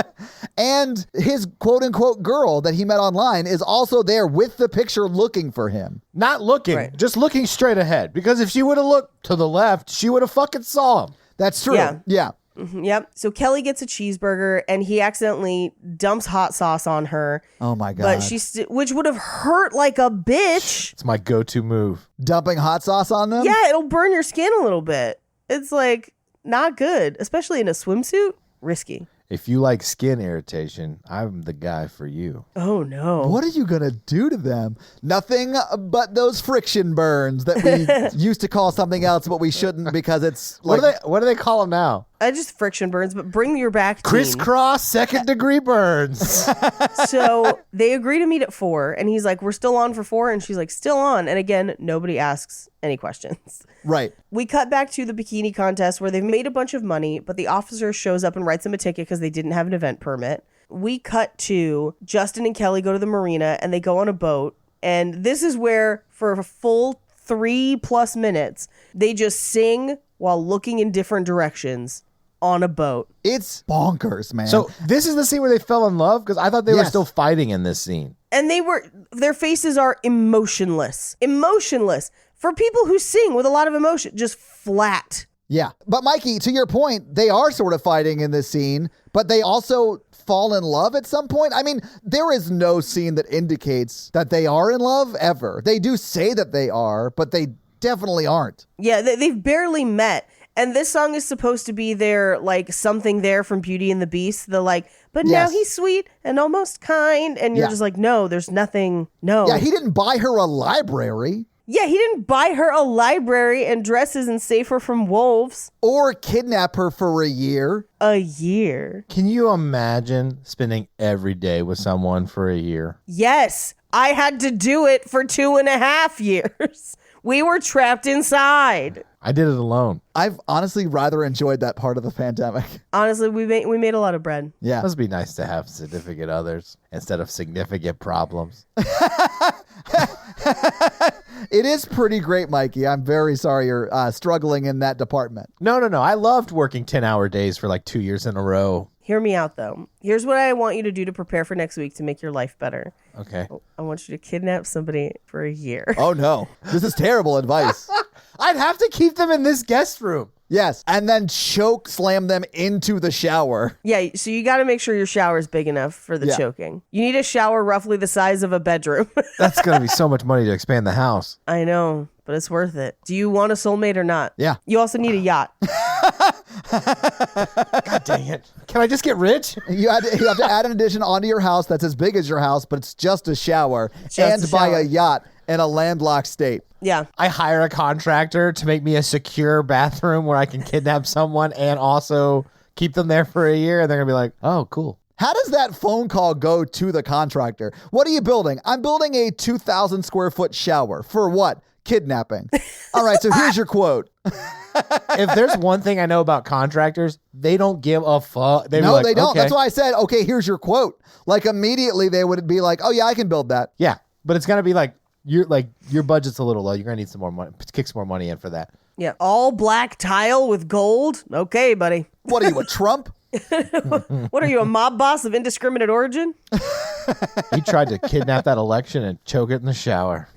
And his quote-unquote girl that he met online is also there with the picture looking for him. Not looking, Right. just looking straight ahead. Because if she would have looked to the left, she would have fucking saw him. That's true. Yeah. Yep. So Kelly gets a cheeseburger and he accidentally dumps hot sauce on her. Oh my God. But which would have hurt like a bitch. It's my go-to move. Dumping hot sauce on them? Yeah, it'll burn your skin a little bit. It's like not good, especially in a swimsuit. Risky. If you like skin irritation, I'm the guy for you. Oh no. What are you going to do to them? Nothing but those friction burns that we used to call something else, but we shouldn't because it's like... What do they call them now? I just friction burns, but bring your back. Crisscross second-degree burns. So they agree to meet at 4, and he's like, we're still on for 4, and she's like, still on. And again, nobody asks any questions. Right. We cut back to the bikini contest where they've made a bunch of money, but the officer shows up and writes them a ticket because they didn't have an event permit. We cut to Justin and Kelly go to the marina, and they go on a boat. And this is where, for a full 3+ minutes, they just sing while looking in different directions on a boat. It's bonkers, man. So this is the scene where they fell in love? Because I thought they were Yes. still fighting in this scene. And their faces are emotionless. Emotionless. For people who sing with a lot of emotion, just flat. Yeah. But Mikey, to your point, they are sort of fighting in this scene, but they also fall in love at some point. I mean, there is no scene that indicates that they are in love ever. They do say that they are, but they definitely aren't. Yeah, they've barely met. And this song is supposed to be their, like, something there from Beauty and the Beast. The, like, but now Yes. he's sweet and almost kind. And you're Yeah. just like, no, there's nothing. No. Yeah, he didn't buy her a library Yeah, he didn't buy her a library and dresses and save her from wolves. or kidnap her for a year. A year. Can you imagine spending every day with someone for a year? Yes, I had to do it for 2.5 years. We were trapped inside. I did it alone. I've honestly rather enjoyed that part of the pandemic. Honestly, we made a lot of bread. Yeah. Must be nice to have significant others instead of significant problems. It is pretty great, Mikey. I'm very sorry you're struggling in that department. No. I loved working 10-hour days for like 2 years in a row. Hear me out, though. Here's what I want you to do to prepare for next week to make your life better. Okay. I want you to kidnap somebody for a year. Oh, no. This is terrible advice. I'd have to keep them in this guest room. Yes. And then choke slam them into the shower. Yeah, so you got to make sure your shower is big enough for the Yeah. choking. You need a shower roughly the size of a bedroom. That's going to be so much money to expand the house. I know, but it's worth it. Do you want a soulmate or not? Yeah. You also need a yacht. God dang it. Can I just get rich? You have to add an addition onto your house that's as big as your house, but it's just a shower, and buy a yacht in a landlocked state. Yeah. I hire a contractor to make me a secure bathroom where I can kidnap someone and also keep them there for a year. And they're going to be like, oh, cool. How does that phone call go to the contractor? What are you building? I'm building a 2,000 square foot shower. For what? Kidnapping. All right, so here's your quote. If there's one thing I know about contractors, they don't give a fuck. They don't. Okay. That's why I said, okay, here's your quote. Like immediately they would be like, oh yeah, I can build that. Yeah, but it's going to be like your budget's a little low. You're going to need some more money, kick some more money in for that. Yeah. All black tile with gold. Okay, buddy. What are you, a Trump? What are you, a mob boss of indiscriminate origin? He tried to kidnap that election and choke it in the shower.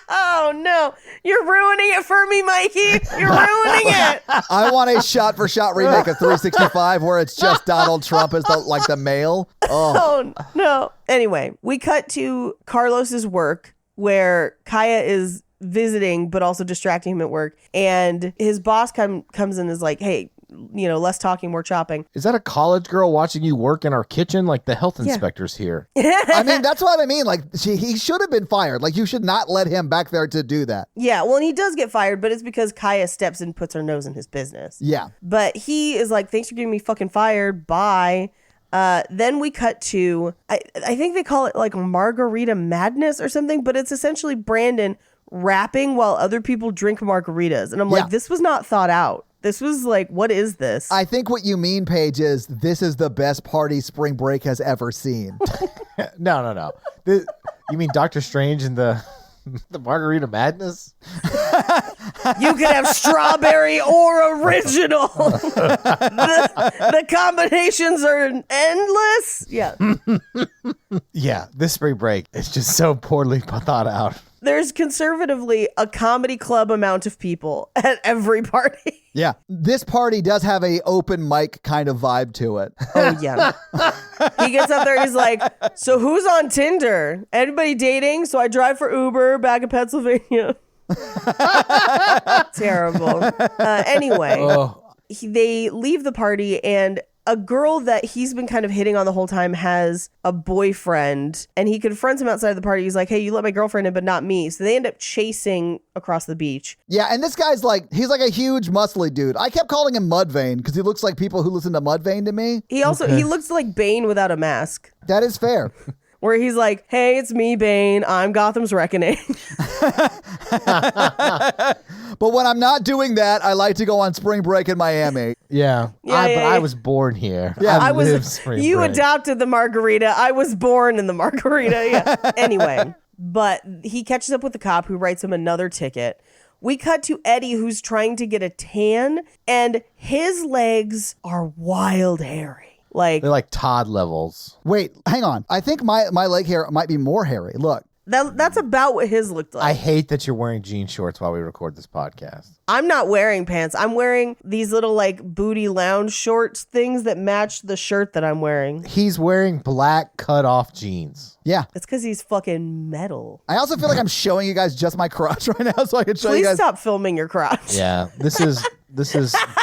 Oh no, you're ruining it for me, Mikey. You're ruining it. I want a shot-for-shot remake of 365 where it's just Donald Trump as the male. Oh no. Anyway, we cut to Carlos's work where Kaya is visiting but also distracting him at work, and his boss comes in and is like, hey, less talking, more chopping. Is that a college girl watching you work in our kitchen? Like the health inspector's here. I mean, that's what I mean. Like he should have been fired. Like you should not let him back there to do that. Yeah, well, and he does get fired, but it's because Kaya steps in and puts her nose in his business. Yeah. But he is like, thanks for getting me fucking fired. Bye. Then we cut to, I think they call it like margarita madness or something, but it's essentially Brandon rapping while other people drink margaritas. And I'm like, this was not thought out. This was like, what is this? I think what you mean, Paige, is this is the best party spring break has ever seen. No. You mean Doctor Strange and the margarita madness? You could have strawberry or original. The combinations are endless. Yeah. Yeah, this spring break is just so poorly thought out. There's conservatively a comedy club amount of people at every party. Yeah. This party does have a open mic kind of vibe to it. Oh, yeah. He gets up there. He's like, so who's on Tinder? Anybody dating? So I drive for Uber back in Pennsylvania. Terrible. Anyway, they leave the party, and a girl that he's been kind of hitting on the whole time has a boyfriend, and he confronts him outside of the party. He's like, hey, you let my girlfriend in, but not me. So they end up chasing across the beach. Yeah, and this guy's like, he's like a huge muscly dude. I kept calling him Mudvayne because he looks like people who listen to Mudvayne to me. He looks like Bane without a mask. That is fair. Where he's like, hey, it's me, Bane. I'm Gotham's Reckoning. But when I'm not doing that, I like to go on spring break in Miami. Yeah. But I was born here. Yeah, I lived spring You break. adopted the margarita. I was born in the margarita. Yeah. Anyway, but he catches up with the cop who writes him another ticket. We cut to Eddie, who's trying to get a tan, and his legs are wild hairy. They're like Todd levels. Wait, hang on. I think my leg hair might be more hairy. Look. That's about what his looked like. I hate that you're wearing jean shorts while we record this podcast. I'm not wearing pants. I'm wearing these little like booty lounge shorts things that match the shirt that I'm wearing. He's wearing black cut off jeans. Yeah. It's because he's fucking metal. I also feel like I'm showing you guys just my crotch right now so I can show you Please guys. stop filming your crotch. Yeah. This is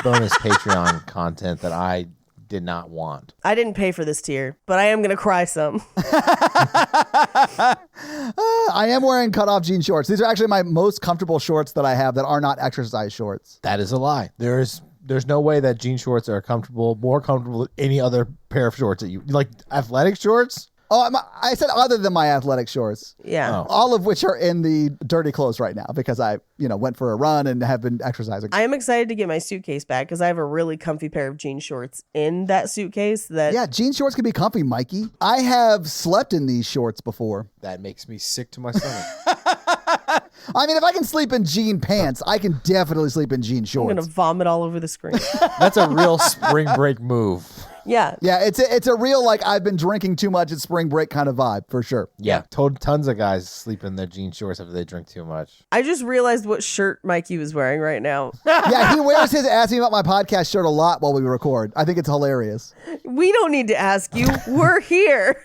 bonus Patreon content that I did not want. I didn't pay for this tier, but I am going to cry some. I am wearing cutoff jean shorts. These are actually my most comfortable shorts that I have that are not exercise shorts. That is a lie. There's no way that jean shorts are more comfortable than any other pair of shorts that you like. Athletic shorts? Oh, I said other than my athletic shorts. Yeah. Oh. All of which are in the dirty clothes right now because I, went for a run and have been exercising. I am excited to get my suitcase back because I have a really comfy pair of jean shorts in that suitcase. Yeah, jean shorts can be comfy, Mikey. I have slept in these shorts before. That makes me sick to my stomach. I mean, if I can sleep in jean pants, I can definitely sleep in jean shorts. I'm going to vomit all over the screen. That's a real spring break move. Yeah. Yeah, it's a real, like, I've been drinking too much at spring break kind of vibe, for sure. Yeah, tons of guys sleep in their jean shorts after they drink too much. I just realized what shirt Mikey was wearing right now. Yeah, he wears his Ask Me About My Podcast shirt a lot while we record. I think it's hilarious. We don't need to ask you. We're here.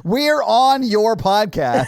We're on your podcast.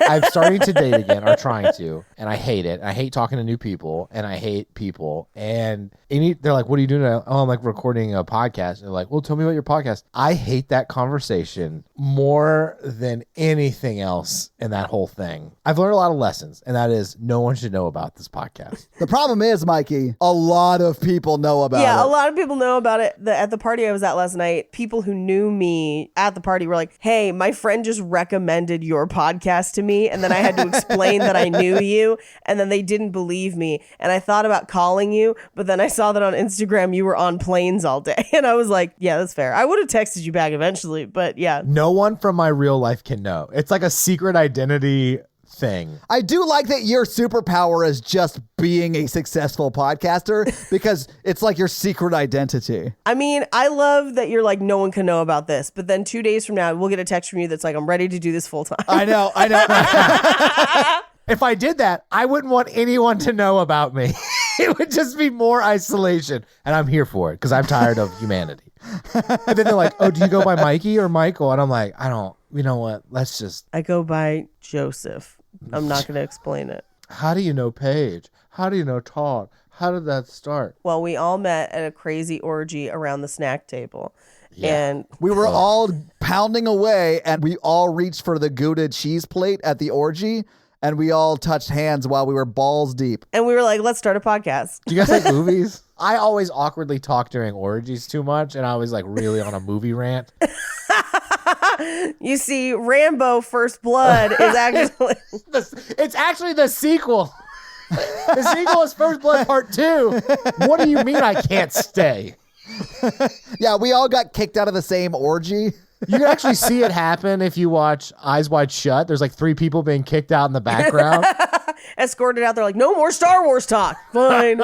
I'm starting to date again, or trying to, and I hate it. I hate talking to new people, and I hate people. And they're like, what are you doing now? Oh, I'm like recording a podcast. And they're like, well, tell me about your podcast. I hate that conversation more than anything else in that whole thing. I've learned a lot of lessons, and that is no one should know about this podcast. The problem is, Mikey, a lot of people know about it. Yeah, a lot of people know about it. At the party I was at last night, people who knew me at the party were like, hey, my friend just recommended your podcast to me. And then I had to explain that I knew you. And then they didn't believe me. And I thought about calling you, but then I saw that on Instagram you were on planes all day. And I was like, yeah, that's fair. I would have texted you back eventually, but yeah. No one from my real life can know. It's like a secret identity thing. I do like that your superpower is just being a successful podcaster because it's like your secret identity. I mean, I love that you're like, no one can know about this. But then 2 days from now, we'll get a text from you that's like, I'm ready to do this full time. I know. If I did that, I wouldn't want anyone to know about me. It would just be more isolation. And I'm here for it because I'm tired of humanity. And then they're like, oh, do you go by Mikey or Michael? And I'm like, I don't, you know what? Let's just. I go by Joseph. I'm not going to explain it. How do you know Paige? How do you know Todd? How did that start? Well, we all met at a crazy orgy around the snack table. Yeah. And We were all pounding away and we all reached for the Gouda cheese plate at the orgy and we all touched hands while we were balls deep. we were like, let's start a podcast. Do you guys like movies? I always awkwardly talk during orgies too much, and I was like really on a movie rant. You see, Rambo First Blood is actually... It's actually the sequel. The sequel is First Blood Part 2. What do you mean I can't stay? Yeah, we all got kicked out of the same orgy. You can actually see it happen if you watch Eyes Wide Shut. There's like 3 people being kicked out in the background. Escorted out there like, no more Star Wars talk. Fine.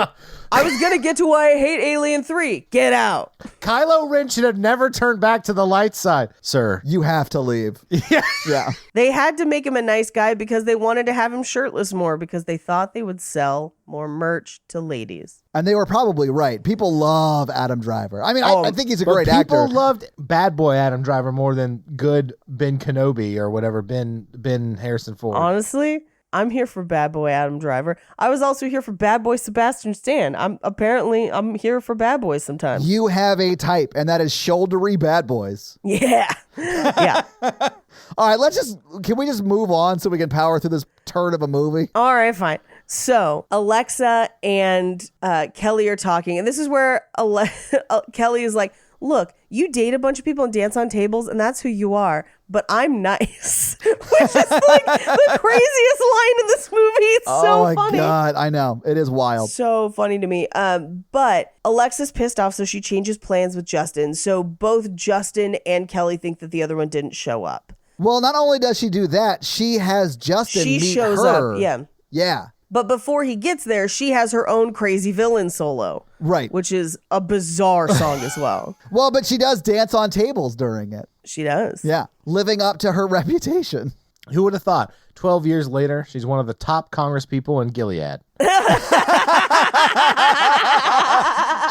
I was going to get to why I hate Alien 3. Get out. Kylo Ren should have never turned back to the light side. Sir. You have to leave. Yeah. They had to make him a nice guy because they wanted to have him shirtless more because they thought they would sell more merch to ladies. And they were probably right. People love Adam Driver. I mean, I think he's a great actor. People loved bad boy Adam Driver more than good Ben Kenobi or whatever, Ben Harrison Ford. Honestly, I'm here for bad boy Adam Driver. I was also here for bad boy Sebastian Stan. I'm here for bad boys sometimes. You have a type, and that is shouldery bad boys. Yeah. Yeah. All right, can we just move on so we can power through this turd of a movie? All right, fine. So Alexa and Kelly are talking, and this is where Kelly is like, look, you date a bunch of people and dance on tables, and that's who you are, but I'm nice. Which is like the craziest line in this movie. It's so funny. Oh my God, I know. It is wild. So funny to me. But Alexa's pissed off, so she changes plans with Justin. So both Justin and Kelly think that the other one didn't show up. Well, not only does she do that, she has Justin meet shows her. up, yeah. Yeah. But before he gets there, she has her own crazy villain solo. Right. Which is a bizarre song as well. Well, but she does dance on tables during it. She does. Yeah. Living up to her reputation. Who would have thought? 12 years later, she's one of the top Congress people in Gilead.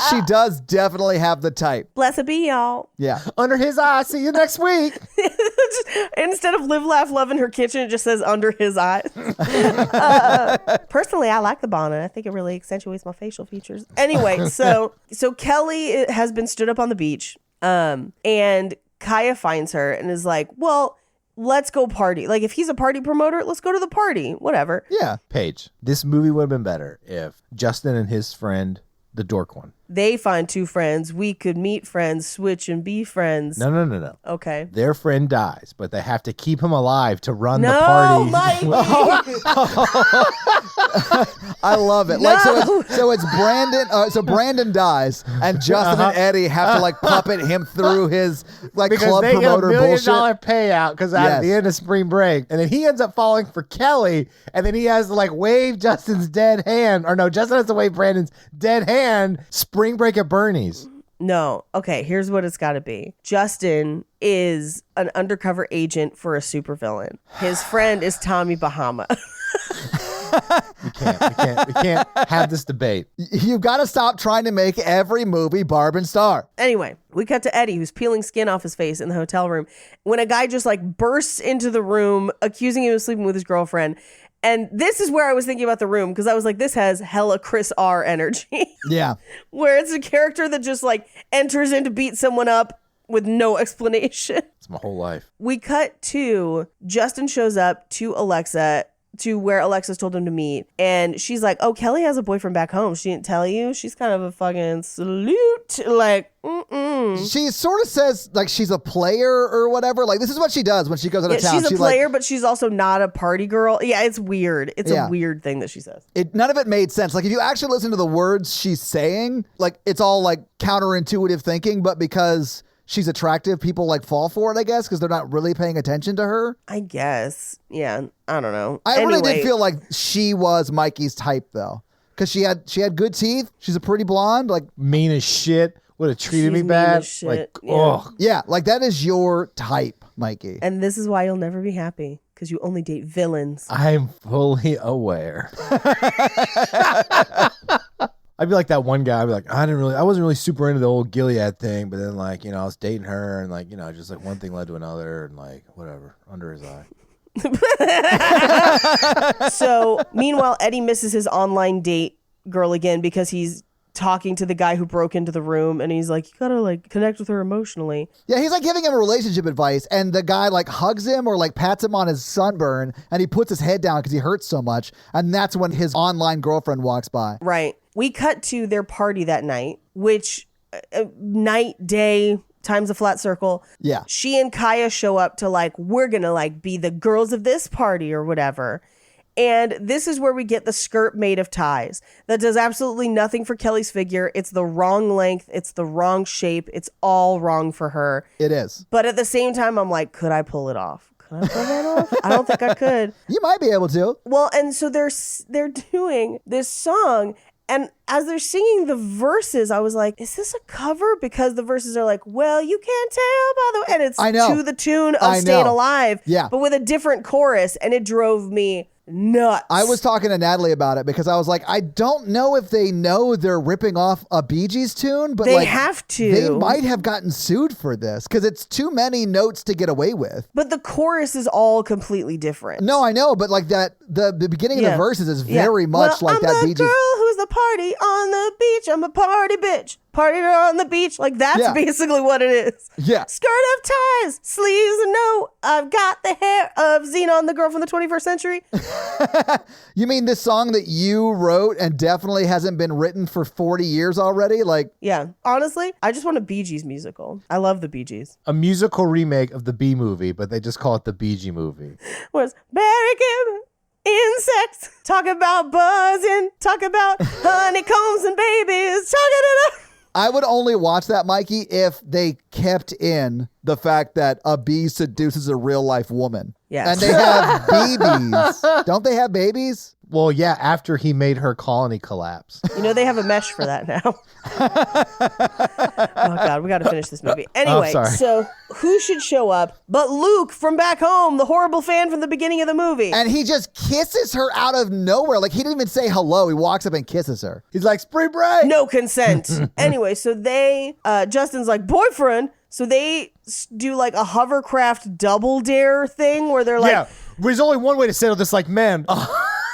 She does definitely have the type. Blessed be y'all. Yeah. Under his eye. See you next week. Instead of live, laugh, love in her kitchen, it just says under his eyes. Personally, I like the bonnet. I think it really accentuates my facial features. Anyway, so Kelly has been stood up on the beach, and Kaya finds her and is like, well, let's go party. Like, if he's a party promoter, let's go to the party. Whatever. Yeah. Paige, this movie would have been better if Justin and his friend, the dork one. They find 2 friends. We could meet friends, switch and be friends. No. Okay. Their friend dies, but they have to keep him alive to run the party. Mikey! I love it. No. Like so it's Brandon. So Brandon dies, and Justin and Eddie have to like puppet him through his like Because club they get promoter $1 million bullshit. payout because at the end of spring break, and then he ends up falling for Kelly, and then he has to like wave Justin's dead hand, or no, Justin has to wave Brandon's dead hand. Spring break at Bernie's. No. Okay, here's what it's got to be. Justin is an undercover agent for a supervillain. His friend is Tommy Bahama. We can't have this debate. You've got to stop trying to make every movie Barb and Star. Anyway, we cut to Eddie, who's peeling skin off his face in the hotel room when a guy just like bursts into the room accusing him of sleeping with his girlfriend. And this is where I was thinking about the room, because I was like, this has hella Chris R energy. Yeah. Where it's a character that just like enters in to beat someone up with no explanation. It's my whole life. We cut to Justin shows up to Alexa, to where Alexa's told him to meet. And she's like, oh, Kelly has a boyfriend back home. She didn't tell you? She's kind of a fucking salute. Like, She sort of says like she's a player or whatever. Like this is what she does when she goes out of town. She's a player, but she's also not a party girl. Yeah, it's weird. It's a weird thing that she says. None of it made sense. Like if you actually listen to the words she's saying, like it's all like counterintuitive thinking, but because she's attractive, people like fall for it, I guess, because they're not really paying attention to her. I guess. Yeah, I don't know. I really did feel like she was Mikey's type though, because she had good teeth. She's a pretty blonde, like mean as shit. Would have treated me mean bad. as shit, Like, yeah. oh, yeah, like that is your type, Mikey. And this is why you'll never be happy, because you only date villains. I'm fully aware. I'd be like that one guy. I'd be like, I wasn't really super into the old Gilead thing, but then like, I was dating her and like, just like one thing led to another and like whatever, under his eye. So meanwhile, Eddie misses his online date girl again because he's talking to the guy who broke into the room, and he's like, you gotta like connect with her emotionally. Yeah, he's like giving him relationship advice, and the guy like hugs him or like pats him on his sunburn, and he puts his head down because he hurts so much, and that's when his online girlfriend walks by. Right. We cut to their party that night, which night, day, times a flat circle. Yeah. She and Kaya show up to like, we're gonna like be the girls of this party or whatever. And this is where we get the skirt made of ties. That does absolutely nothing for Kelly's figure. It's the wrong length. It's the wrong shape. It's all wrong for her. It is. But at the same time, I'm like, could I pull it off? Could I pull that off? I don't think I could. You might be able to. Well, and so they're doing this song, and as they're singing the verses, I was like, is this a cover? Because the verses are like, well, you can't tell by the way. And it's to the tune of Staying Alive, but with a different chorus, and it drove me nuts. I was talking to Natalie about it because I was like, I don't know if they know they're ripping off a Bee Gees tune, but they like, have to. They might have gotten sued for this because it's too many notes to get away with. But the chorus is all completely different. No, I know, but like that, the beginning of the verses is very much like that Bee Gees. I'm the girl who's the party on the beach. I'm a party bitch. Party on the beach. Like that's basically what it is. Yeah. Skirt of ties, sleeves of no. I've got the hair of Xenon, the girl from the 21st century. You mean this song that you wrote and definitely hasn't been written for 40 years already? Like, yeah, honestly, I just want a Bee Gees musical. I love the Bee Gees. A musical remake of the Bee Movie, but they just call it the Bee Gee Movie. Was Barry Gibb, insects, talk about buzzing, talk about honeycombs and babies, talking it up. I would only watch that, Mikey, if they kept in the fact that a bee seduces a real life woman. Yeah. And they have babies. Don't they have babies? Well, yeah, after he made her colony collapse. They have a mesh for that now. Oh, God, we got to finish this movie. Anyway, so who should show up but Luke from back home, the horrible fan from the beginning of the movie? And he just kisses her out of nowhere. Like, he didn't even say hello. He walks up and kisses her. He's like, spring break. No consent. Anyway, so Justin's like, boyfriend. So they do like a hovercraft double dare thing where they're like... Yeah, there's only one way to settle this, like, man...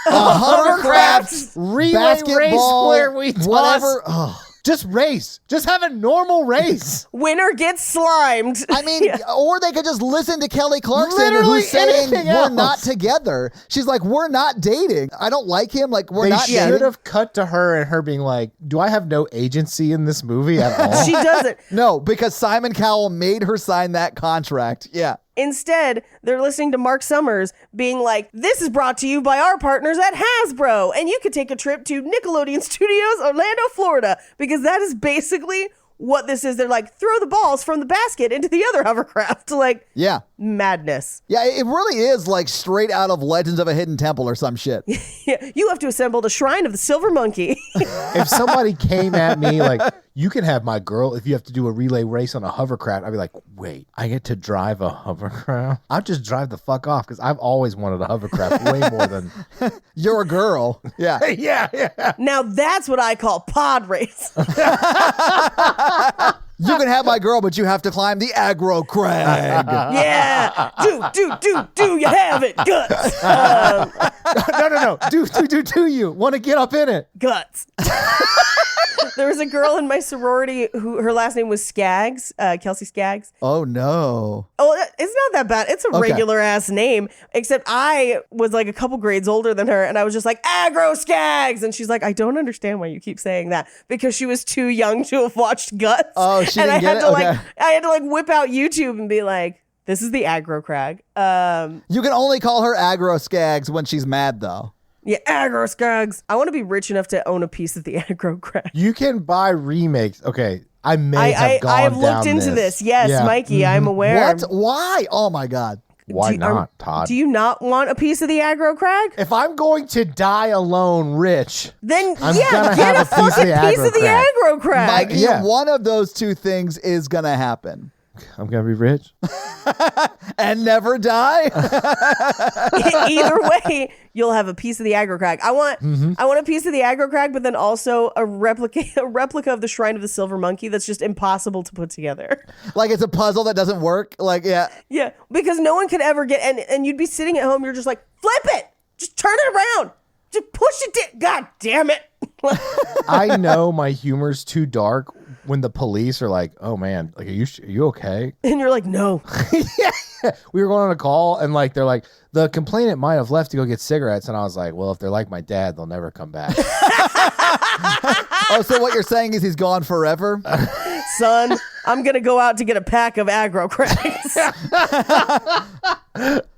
a hovercraft relay basketball, race where we toss. Whatever. Oh. Just race. Just have a normal race. Winner gets slimed. I mean, or they could just listen to Kelly Clarkson Literally who's saying anything we're else. not together. She's like, we're not dating. I don't like him. Like, we're not They dating. should have cut to her and her being like, do I have no agency in this movie at all? She doesn't. No, because Simon Cowell made her sign that contract. Yeah. Instead, they're listening to Mark Summers being like, this is brought to you by our partners at Hasbro. And you could take a trip to Nickelodeon Studios, Orlando, Florida, because that is basically what this is. They're like, throw the balls from the basket into the other hovercraft. Like, madness. Yeah, it really is like straight out of Legends of a Hidden Temple or some shit. Yeah, you have to assemble the Shrine of the Silver Monkey. If somebody came at me like, you can have my girl if you have to do a relay race on a hovercraft. I'd be like, wait, I get to drive a hovercraft? I'll just drive the fuck off because I've always wanted a hovercraft way more than. You're a girl. Yeah. yeah. Now that's what I call pod race. You can have my girl, but you have to climb the aggro crag. Yeah. Do you have it? Guts. No. Do you want to get up in it? Guts. There was a girl in my sorority who her last name was Skaggs, Kelsey Skaggs. Oh, no. Oh, it's not that bad. It's a regular ass name, except I was like a couple grades older than her, and I was just like, aggro Skaggs. And she's like, I don't understand why you keep saying that, because she was too young to have watched Guts. Oh, she and didn't get it? Okay. I had to like whip out YouTube and be like, this is the aggro crag. You can only call her aggro Skaggs when she's mad, though. Yeah, aggro Skaggs. I want to be rich enough to own a piece of the aggro crag. You can buy remakes. Okay, I may have gone I have down looked into this. Yes, Yeah. Mikey, I'm aware. What? Why? Oh, my God. Why not, Todd? Do you not want a piece of the aggro crag? If I'm going to die alone rich, Then I'm yeah, gonna get have a a piece of fucking the piece of the aggro aggro crag. Mikey, Yeah. one of those two things is going to happen. I'm going to be rich. And never die? Either way, you'll have a piece of the aggro crag. I want a piece of the aggro crag, but then also a replica of the Shrine of the Silver Monkey that's just impossible to put together. Like it's a puzzle that doesn't work? Like, yeah. Yeah, because no one could ever get, and you'd be sitting at home, you're just like, flip it, just turn it around, just push it. God damn it. I know my humor's too dark when the police are like, "Oh man, like are you okay?" And you're like, no. Yeah. We were going on a call and like they're like, "The complainant might have left to go get cigarettes," and I was like, "Well, if they're like my dad, they'll never come back." Oh, so what you're saying is he's gone forever? Son, I'm going to go out to get a pack of aggro crags.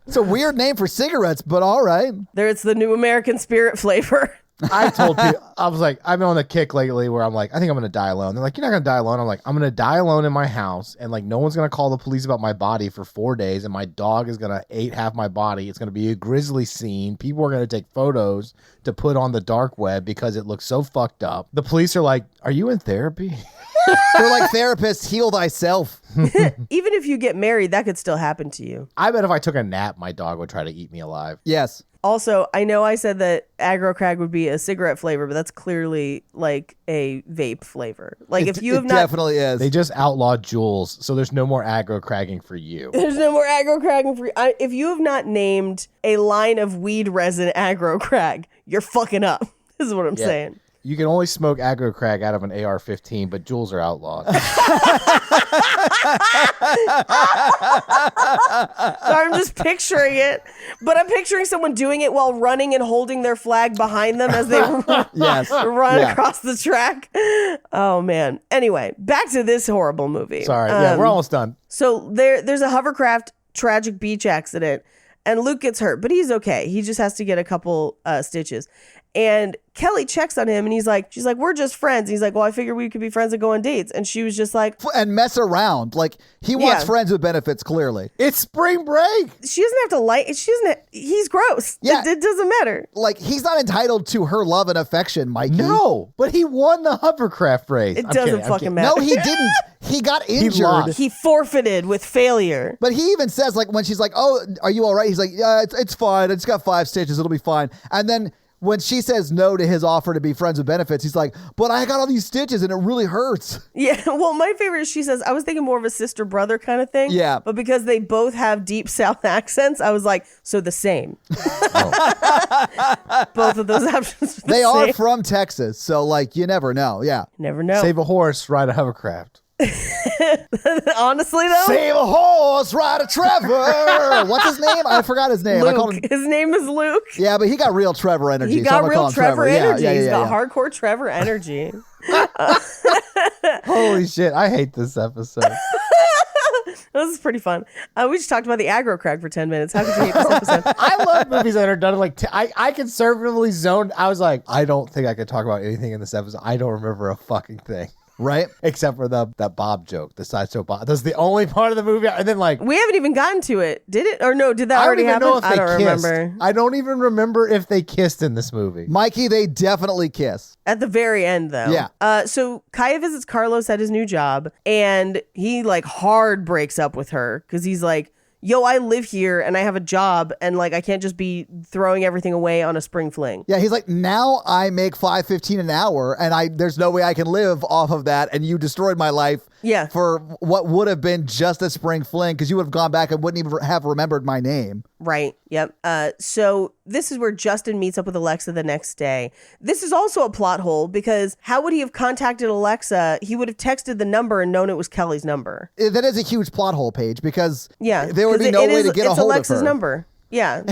It's a weird name for cigarettes, but all right. It's the new American Spirit flavor. I told people, I was like, I've been on the kick lately where I'm like, I think I'm going to die alone. They're like, you're not going to die alone. I'm like, I'm going to die alone in my house. And like, no one's going to call the police about my body for 4 days. And my dog is going to eat half my body. It's going to be a grisly scene. People are going to take photos to put on the dark web because it looks so fucked up. The police are like, are you in therapy? They're like therapists, heal thyself. Even if you get married, that could still happen to you. I bet if I took a nap, my dog would try to eat me alive. Yes. Also, I know I said that aggro crag would be a cigarette flavor, but that's clearly like a vape flavor. Like if you have It not, definitely is. They just outlawed Juuls, so there's no more aggro cragging for you. there's no more aggro cragging for you. If you have not named a line of weed resin aggro crag, you're fucking up. This is what I'm saying. You can only smoke aggro crag out of an AR-15, but Juuls are outlawed. Sorry, I'm just picturing it. But I'm picturing someone doing it while running and holding their flag behind them as they Yes. run Yeah. across the track. Oh, man. Anyway, back to this horrible movie. Sorry, yeah, we're almost done. So there's a hovercraft tragic beach accident, and Luke gets hurt, but he's okay. He just has to get a couple stitches. And Kelly checks on him and she's like, we're just friends. And he's like, well, I figured we could be friends and go on dates. And she was just like, And mess around. Like, he wants Yeah. friends with benefits, clearly. It's spring break. she doesn't have to like, he's gross. Yeah. It doesn't matter. Like, he's not entitled to her love and affection, Mikey. No, but he won the hovercraft race. It I'm doesn't kidding, I'm fucking kidding. matter. No, he didn't. He got injured. lost. He forfeited with failure. But he even says, like, when she's like, oh, are you all right? He's like, yeah, it's fine. I just got 5 stitches. It'll be fine. And then when she says no to his offer to be friends with benefits, he's like, but I got all these stitches and it really hurts. Yeah, well, my favorite is she says, I was thinking more of a sister-brother kind of thing. Yeah. But because they both have deep South accents, I was like, so the same. Both of those options are the They are same. from Texas. So, like, you never know. Yeah. Never know. Save a horse, ride a hovercraft. Honestly, though, Save a horse, ride a Trevor. What's his name? I forgot his name. I called Luke. him. His name is Luke. Yeah, but he got real Trevor energy. He so I'm got gonna real call him Trevor energy. Yeah, He's got yeah. hardcore Trevor energy. Holy shit, I hate this episode. This is pretty fun. We just talked about the aggro crag for 10 minutes. How could you hate this episode? I love movies that are done like I conservatively zoned. I was like, I don't think I could talk about anything in this episode. I don't remember a fucking thing. Right? Except for that Bob joke, the sideshow Bob. That's the only part of the movie. And then like We haven't even gotten to it. Did it? Or no, did that I don't already even happen? know if I they don't kissed. remember. I don't even remember if they kissed in this movie. Mikey, they definitely kiss. At the very end, though. Yeah. So Kaya visits Carlos at his new job, and he like hard breaks up with her because he's like, yo, I live here and I have a job and like I can't just be throwing everything away on a spring fling. Yeah, he's like, now I make $5.15 an hour and there's no way I can live off of that, and you destroyed my life for what would have been just a spring fling because you would have gone back and wouldn't even have remembered my name. Right. Yep. So this is where Justin meets up with Alexa the next day. This is also a plot hole because how would he have contacted Alexa? He would have texted the number and known it was Kelly's number. That is a huge plot hole, Paige, because there would 'cause be no way to get a hold of her. It's Alexa's number. Yeah.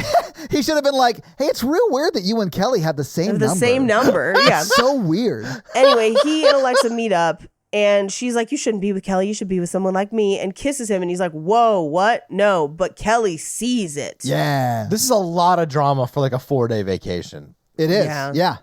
He should have been like, hey, it's real weird that you and Kelly have the same number. The same number. Yeah. So weird. Anyway, he and Alexa meet up. And she's like, you shouldn't be with Kelly. You should be with someone like me, and kisses him. And he's like, whoa, what? No. But Kelly sees it. Yeah. This is a lot of drama for like a 4-day vacation. It is. Yeah.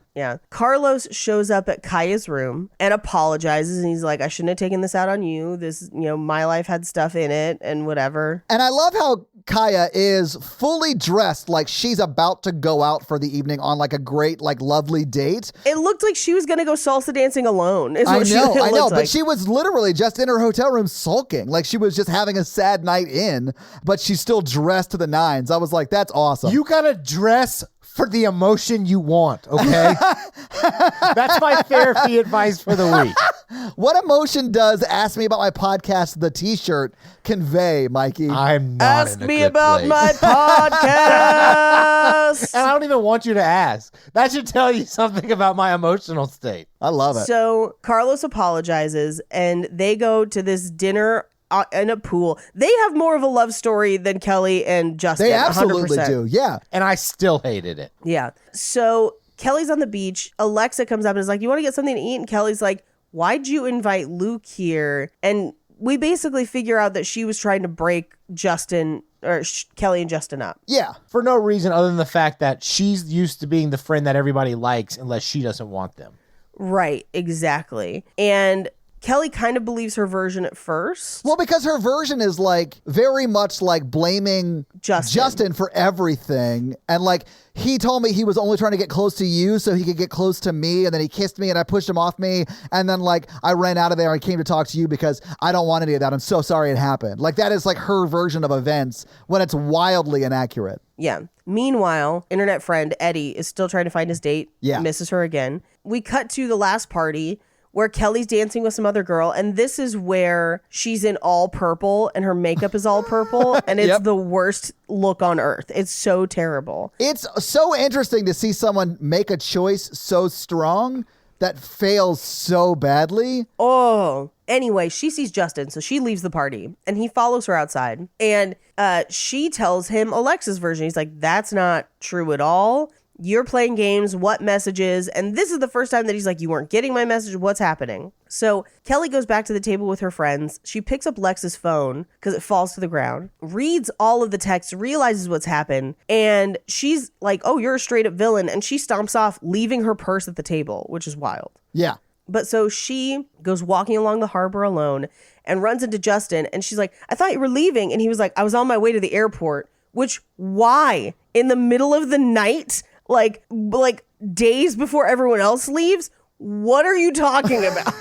Carlos shows up at Kaya's room and apologizes. And he's like, I shouldn't have taken this out on you. This, my life had stuff in it and whatever. And I love how Kaya is fully dressed like she's about to go out for the evening on like a great, like lovely date. It looked like she was going to go salsa dancing alone. I know. But she was literally just in her hotel room sulking. Like she was just having a sad night in, but she's still dressed to the nines. I was like, that's awesome. You got to dress for the emotion you want, okay? That's my therapy advice for the week. What emotion does Ask Me About My Podcast, the t-shirt, convey, Mikey? I'm not Ask in a me good about place. my podcast. And I don't even want you to ask. That should tell you something about my emotional state. I love it. So Carlos apologizes and they go to this dinner in a pool. They have more of a love story than Kelly and Justin. They absolutely 100%. do. Yeah. And I still hated it. Yeah. So Kelly's on the beach. Alexa comes up and is like, you want to get something to eat? And Kelly's like, why'd you invite Luke here? And we basically figure out that she was trying to break Justin or Kelly and Justin up. Yeah. For no reason other than the fact that she's used to being the friend that everybody likes unless she doesn't want them. Right. Exactly. And Kelly kind of believes her version at first. Well, because her version is like very much like blaming Justin for everything. And like he told me he was only trying to get close to you so he could get close to me. And then he kissed me and I pushed him off me. And then like I ran out of there and came to talk to you because I don't want any of that. I'm so sorry it happened. Like that is like her version of events when it's wildly inaccurate. Yeah. Meanwhile, internet friend Eddie is still trying to find his date. Yeah. Misses her again. We cut to the last party where Kelly's dancing with some other girl. And this is where she's in all purple and her makeup is all purple. And it's the worst look on earth. It's so terrible. It's so interesting to see someone make a choice so strong that fails so badly. Oh, anyway, she sees Justin, so she leaves the party and he follows her outside and she tells him Alexa's version. He's like, that's not true at all. You're playing games, what messages? And this is the first time that he's like, you weren't getting my message. What's happening? So Kelly goes back to the table with her friends. She picks up Lex's phone because it falls to the ground, reads all of the texts, realizes what's happened. And she's like, oh, you're a straight up villain. And she stomps off, leaving her purse at the table, which is wild. Yeah. But so she goes walking along the harbor alone and runs into Justin. And she's like, I thought you were leaving. And he was like, I was on my way to the airport. Which, why? In the middle of the night? Like days before everyone else leaves? What are you talking about?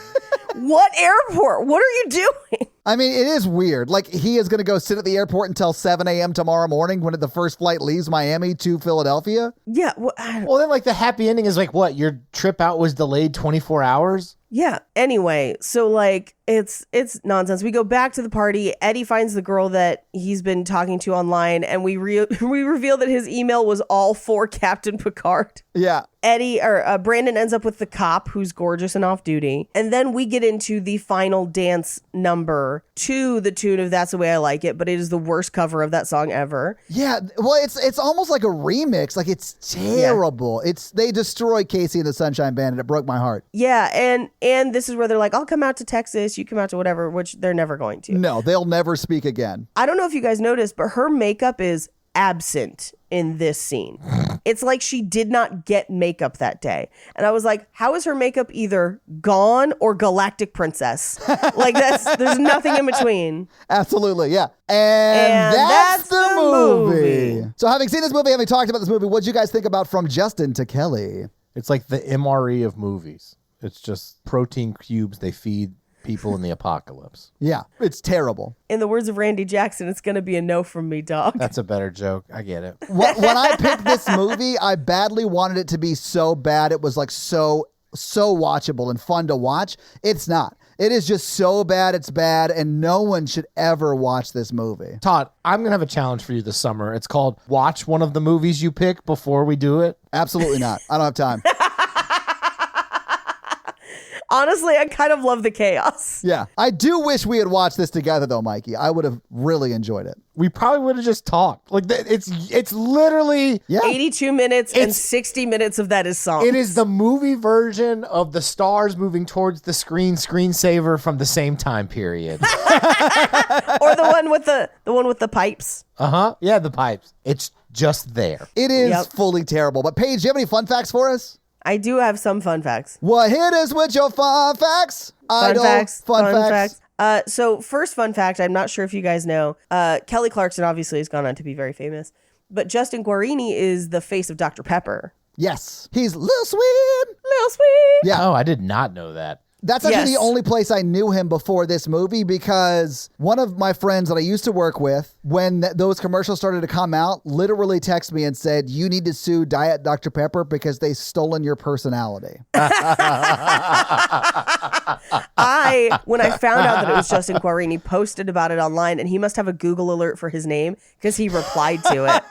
What airport? What are you doing? I mean, it is weird. Like, he is going to go sit at the airport until 7 a.m. tomorrow morning when the first flight leaves Miami to Philadelphia. Yeah. Well, then, like, the happy ending is like, what? Your trip out was delayed 24 hours? Yeah. Anyway, so like it's nonsense. We go back to the party. Eddie finds the girl that he's been talking to online, and we reveal that his email was all for Captain Picard. Yeah. Brandon ends up with the cop who's gorgeous and off duty. And then we get into the final dance number to the tune of That's the Way I Like It, but it is the worst cover of that song ever. Yeah. Well, it's almost like a remix. Like, it's terrible. Yeah. They destroyed Casey and the Sunshine Band, and it broke my heart. Yeah. And this is where they're like, I'll come out to Texas, you come out to whatever, which they're never going to. No, they'll never speak again. I don't know if you guys noticed, but her makeup is absent in this scene. It's like she did not get makeup that day. And I was like, how is her makeup either gone or galactic princess? Like there's nothing in between. Absolutely, yeah. And that's the movie. So having seen this movie, having talked about this movie, what did you guys think about From Justin to Kelly? It's like the MRE of movies. It's just protein cubes they feed people in the apocalypse. Yeah, it's terrible. In the words of Randy Jackson, it's going to be a no from me, dog. That's a better joke. I get it. When I picked this movie, I badly wanted it to be so bad. It was like so watchable and fun to watch. It's not. It is just so bad it's bad, and no one should ever watch this movie. Todd, I'm going to have a challenge for you this summer. It's called watch one of the movies you pick before we do it. Absolutely not. I don't have time. Honestly, I kind of love the chaos. Yeah. I do wish we had watched this together, though, Mikey. I would have really enjoyed it. We probably would have just talked. Like it's literally 82 minutes and 60 minutes of that is songs. It is the movie version of the stars moving towards the screensaver from the same time period. Or the one with the pipes. Yeah, the pipes. It's just there. It is fully terrible. But Paige, do you have any fun facts for us? I do have some fun facts. Well, hit us with your fun facts. Fun facts. So first fun fact, I'm not sure if you guys know, Kelly Clarkson obviously has gone on to be very famous, but Justin Guarini is the face of Dr. Pepper. Yes. He's Lil Sweet. Lil Sweet. Yeah. Oh, I did not know that. That's actually the only place I knew him before this movie, because one of my friends that I used to work with, when those commercials started to come out, literally texted me and said, you need to sue Diet Dr. Pepper because they've stolen your personality. When I found out that it was Justin Guarini, posted about it online, and he must have a Google alert for his name because he replied to it.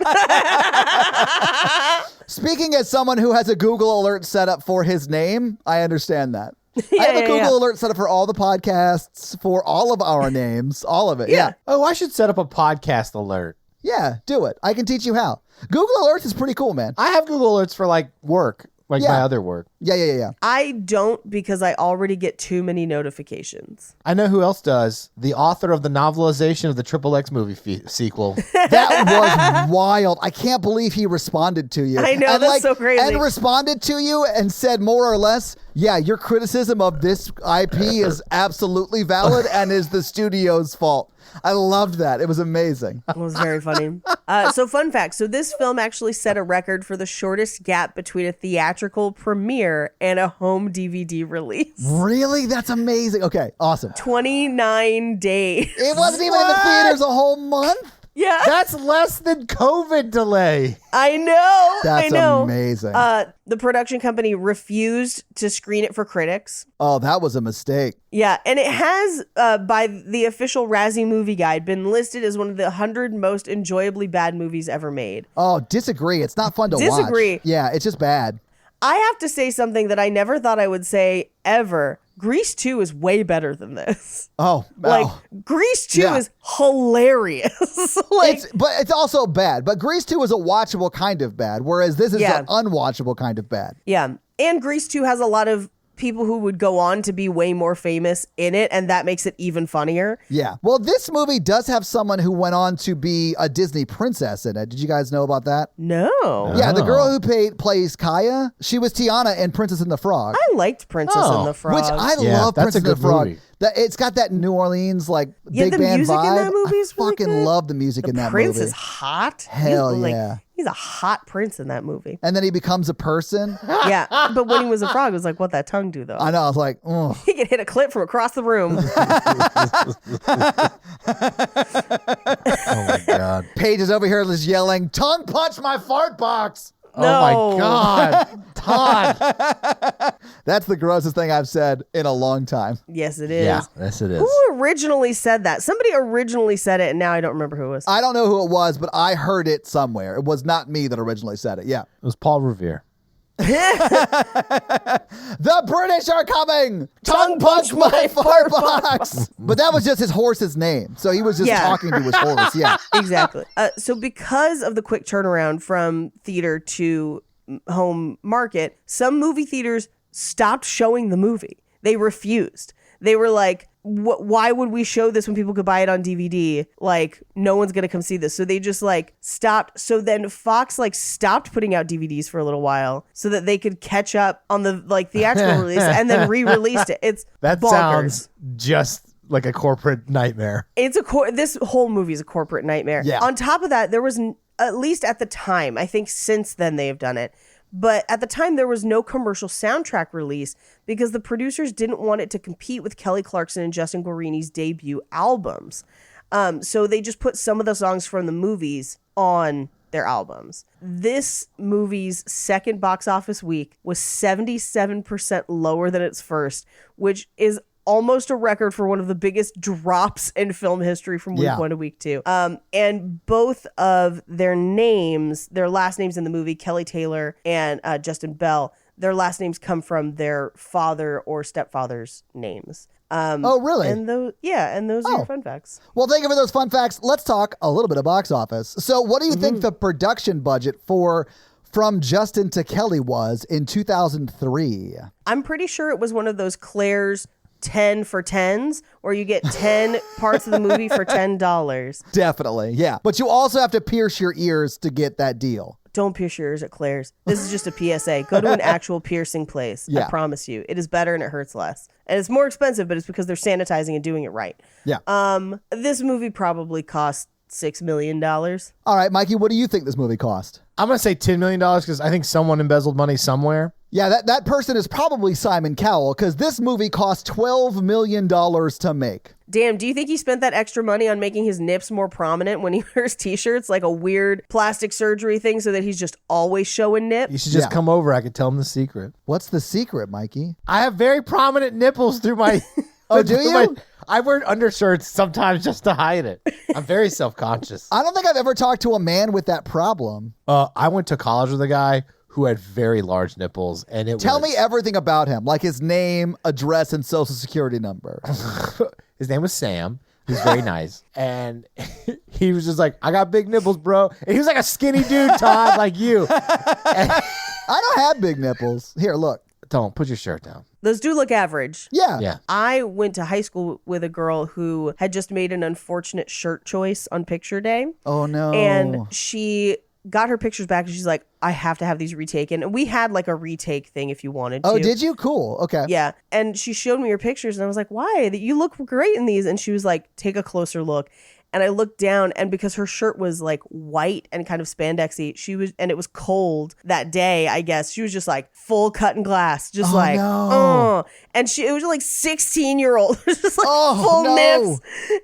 Speaking as someone who has a Google alert set up for his name, I understand that. I have a Google alert set up for all the podcasts, for all of our names, all of it. Yeah. Oh, I should set up a podcast alert. Yeah, do it. I can teach you how. Google Alerts is pretty cool, man. I have Google Alerts for like work, like my other work. Yeah. I don't, because I already get too many notifications. I know who else does. The author of the novelization of the XXX movie sequel. That was wild. I can't believe he responded to you. I know, that's so crazy. And responded to you and said more or less, yeah, your criticism of this IP is absolutely valid and is the studio's fault. I loved that. It was amazing. It was very funny. So fun fact. So this film actually set a record for the shortest gap between a theatrical premiere and a home DVD release. Really? That's amazing. Okay, awesome. 29 days. It wasn't even in the theaters a whole month? Yeah. That's less than COVID delay. I know. That's I know. amazing. The production company refused to screen it for critics. Oh, that was a mistake. Yeah, and it has, by the official Razzie Movie Guide, been listed as one of the 100 most enjoyably bad movies ever made. Oh, disagree. It's not fun to watch. Disagree. Yeah, it's just bad. I have to say something that I never thought I would say ever. Grease 2 is way better than this. Oh, like Grease 2 is hilarious. But it's also bad. But Grease 2 is a watchable kind of bad, whereas this is an unwatchable kind of bad. Yeah. And Grease 2 has a lot of people who would go on to be way more famous in it, and that makes it even funnier. Yeah. Well, this movie does have someone who went on to be a Disney princess in it. Did you guys know about that? No. Yeah, the girl who plays Kaya, she was Tiana in Princess and the Frog. I liked Princess and the Frog. Which I love Princess and the Frog. It's got that New Orleans big band vibe. The music in that movie is really fucking good. love the music in that movie. The prince is hot. Hell yeah. He's a hot prince in that movie. And then he becomes a person. Yeah, but when he was a frog, it was like, what that tongue do, though? I know, I was like, oh. He could hit a clip from across the room. Oh, my God. Paige is over here just yelling, tongue punch my fart box. No. Oh, my God. Todd. That's the grossest thing I've said in a long time. Yes, it is. Yeah, yes, it is. Who originally said that? Somebody originally said it, and now I don't remember who it was. I don't know who it was, but I heard it somewhere. It was not me that originally said it. Yeah. It was Paul Revere. The British are coming! Tongue punch my fart box! But that was just his horse's name. So he was just talking to his horse. Yeah. Exactly. So because of the quick turnaround from theater to home market, some movie theaters stopped showing the movie. They refused. They were like, why would we show this when people could buy it on DVD? Like, no one's gonna come see this. So they just like stopped. So then Fox like stopped putting out DVDs for a little while so that they could catch up on the like theatrical release and then re-released it. It's That bonkers. sounds just like a corporate nightmare. It's this whole movie is a corporate nightmare. Yeah. On top of that, there was at least at the time, I think since then they have done it. But at the time, there was no commercial soundtrack release because the producers didn't want it to compete with Kelly Clarkson and Justin Guarini's debut albums. So they just put some of the songs from the movies on their albums. This movie's second box office week was 77% lower than its first, which is almost a record for one of the biggest drops in film history from week 1 to week 2. And both of their last names in the movie, Kelly Taylor and Justin Bell, their last names come from their father or stepfather's names. Oh, really? And those are your fun facts. Well, thank you for those fun facts. Let's talk a little bit of box office. So what do you think the production budget for From Justin to Kelly was in 2003? I'm pretty sure it was one of those Claire's 10 for 10s where you get 10 parts of the movie for $10. Definitely, yeah. But you also have to pierce your ears to get that deal. Don't pierce your ears at Claire's. This is just a PSA. Go to an actual piercing place. Yeah. I promise you. It is better and it hurts less. And it's more expensive, but it's because they're sanitizing and doing it right. Yeah. This movie probably cost $6 million. All right, Mikey, what do you think this movie cost? I'm going to say $10 million because I think someone embezzled money somewhere. Yeah, that person is probably Simon Cowell because this movie cost $12 million to make. Damn, do you think he spent that extra money on making his nips more prominent when he wears t-shirts, like a weird plastic surgery thing so that he's just always showing nip? You should just come over. I could tell him the secret. What's the secret, Mikey? I have very prominent nipples through my... Oh, do you? I wear undershirts sometimes just to hide it. I'm very self-conscious. I don't think I've ever talked to a man with that problem. I went to college with a guy who had very large nipples, and Tell me everything about him, like his name, address, and social security number. His name was Sam. He's very nice. And he was just like, I got big nipples, bro. And he was like a skinny dude, Todd, like you. I don't have big nipples. Here, look. Don't put your shirt down. Those do look average. Yeah. Yeah. I went to high school with a girl who had just made an unfortunate shirt choice on picture day. Oh, no. And she got her pictures back and she's like, I have to have these retaken. And we had like a retake thing if you wanted to. Oh, did you? Cool. Okay. Yeah. And she showed me her pictures and I was like, why? You look great in these. And she was like, take a closer look. And I looked down, and because her shirt was like white and kind of spandexy, and it was cold that day, I guess, she was just like full cut and glass, just and it was like 16-year-old, just like full nips.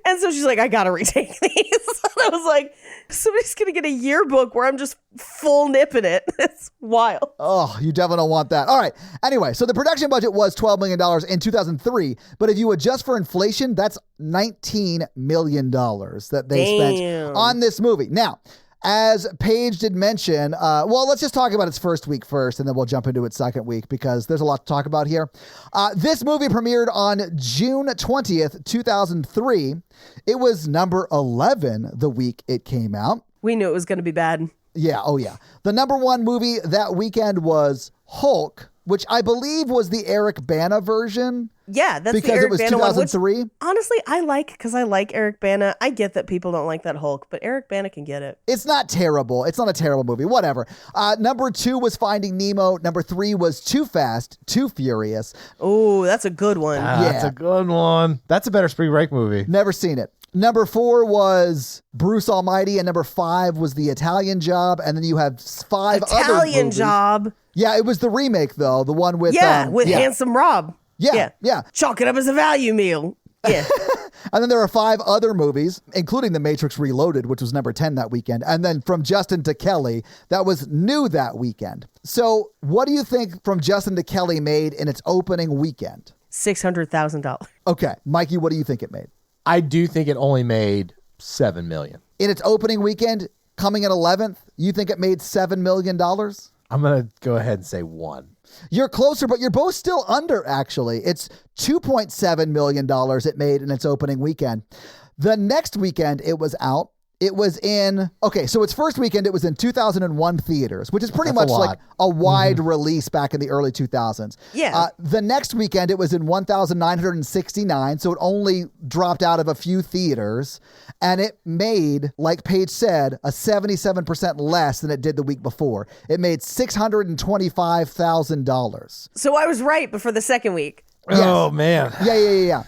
And so she's like, I gotta retake these. And I was like, somebody's gonna get a yearbook where I'm just full nipping it. It's wild. Oh, you definitely don't want that. All right. Anyway, so the production budget was $12 million in 2003, but if you adjust for inflation, that's $19 million that they spent on this movie. Now, as Paige did mention, let's just talk about its first week first, and then we'll jump into its second week because there's a lot to talk about here. This movie premiered on June 20th, 2003. It was number 11 the week it came out. We knew it was going to be bad. Yeah, oh yeah. The number one movie that weekend was Hulk, which I believe was the Eric Bana version. Yeah, that's because the Eric it was Bana 2003. One, which, honestly, I like because I like Eric Bana. I get that people don't like that Hulk, but Eric Bana can get it. It's not terrible. It's not a terrible movie. Whatever. Number 2 was Finding Nemo. Number 3 was Too Fast, Too Furious. Oh, that's a good one. That's a good one. That's a better spring break movie. Never seen it. Number 4 was Bruce Almighty, and number 5 was The Italian Job, and then you have 5 other movies. Italian Job. Yeah, it was the remake though, the one with Handsome Rob. Yeah. Chalk it up as a value meal. Yeah. And then there are 5 other movies, including The Matrix Reloaded, which was number 10 that weekend, and then From Justin to Kelly, that was new that weekend. So, what do you think From Justin to Kelly made in its opening weekend? $600,000. Okay, Mikey, what do you think it made? I do think it only made $7 million. In its opening weekend, coming in 11th, you think it made $7 million? I'm going to go ahead and say 1. You're closer, but you're both still under, actually. It's $2.7 million it made in its opening weekend. The next weekend it was out, it was in, so its first weekend, it was in 2001 theaters, which is pretty That's much a lot. like a wide release back in the early 2000s. Yeah. The next weekend, it was in 1,969, so it only dropped out of a few theaters, and it made, like Paige said, a 77% less than it did the week before. It made $625,000. So I was right before the second week. Oh, man. Yeah.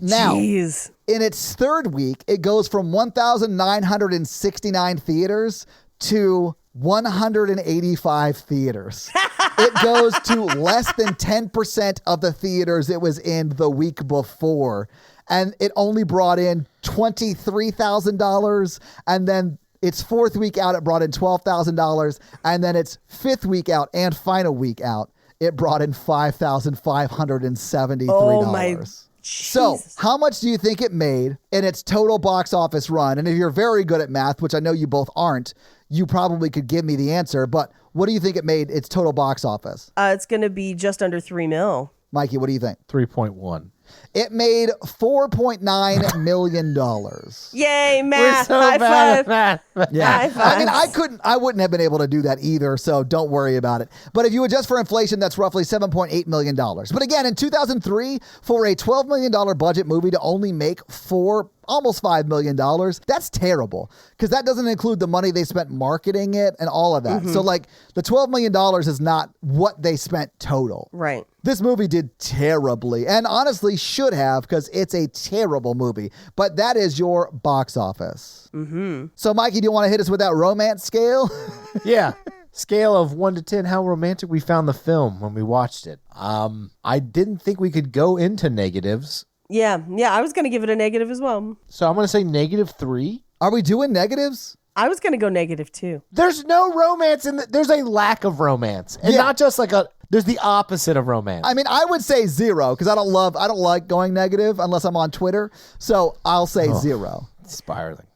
Now, Jeez. in its third week, it goes from 1,969 theaters to 185 theaters. It goes to less than 10% of the theaters it was in the week before. And it only brought in $23,000. And then its fourth week out, it brought in $12,000. And then its fifth week out and final week out, it brought in $5,573. Oh my. So, Jesus. how much do you think it made in its total box office run? And if you're very good at math, which I know you both aren't, you probably could give me the answer. But what do you think it made its total box office? It's going to be just under $3 million. Mikey, what do you think? 3.1. It made $4.9 million. Yay, math. High five. Yeah. High five. I wouldn't have been able to do that either, so don't worry about it. But if you adjust for inflation, that's roughly $7.8 million. But again, in 2003, for a $12 million budget movie to only make almost $5 million, that's terrible, because that doesn't include the money they spent marketing it and all of that. So like the $12 million is not what they spent total. Right. This movie did terribly, and honestly should have, because it's a terrible movie. But that is your box office. So Mikey, do you want to hit us with that romance scale? Yeah. Scale of 1 to 10, how romantic we found the film when we watched it. I didn't think we could go into negatives. Yeah, I was going to give it a negative as well. So I'm going to say -3. Are we doing negatives? I was going to go -2. There's no romance there's a lack of romance. And Yeah. not just like there's the opposite of romance. I mean, I would say 0, because I don't like going negative unless I'm on Twitter. So I'll say 0. Spiraling.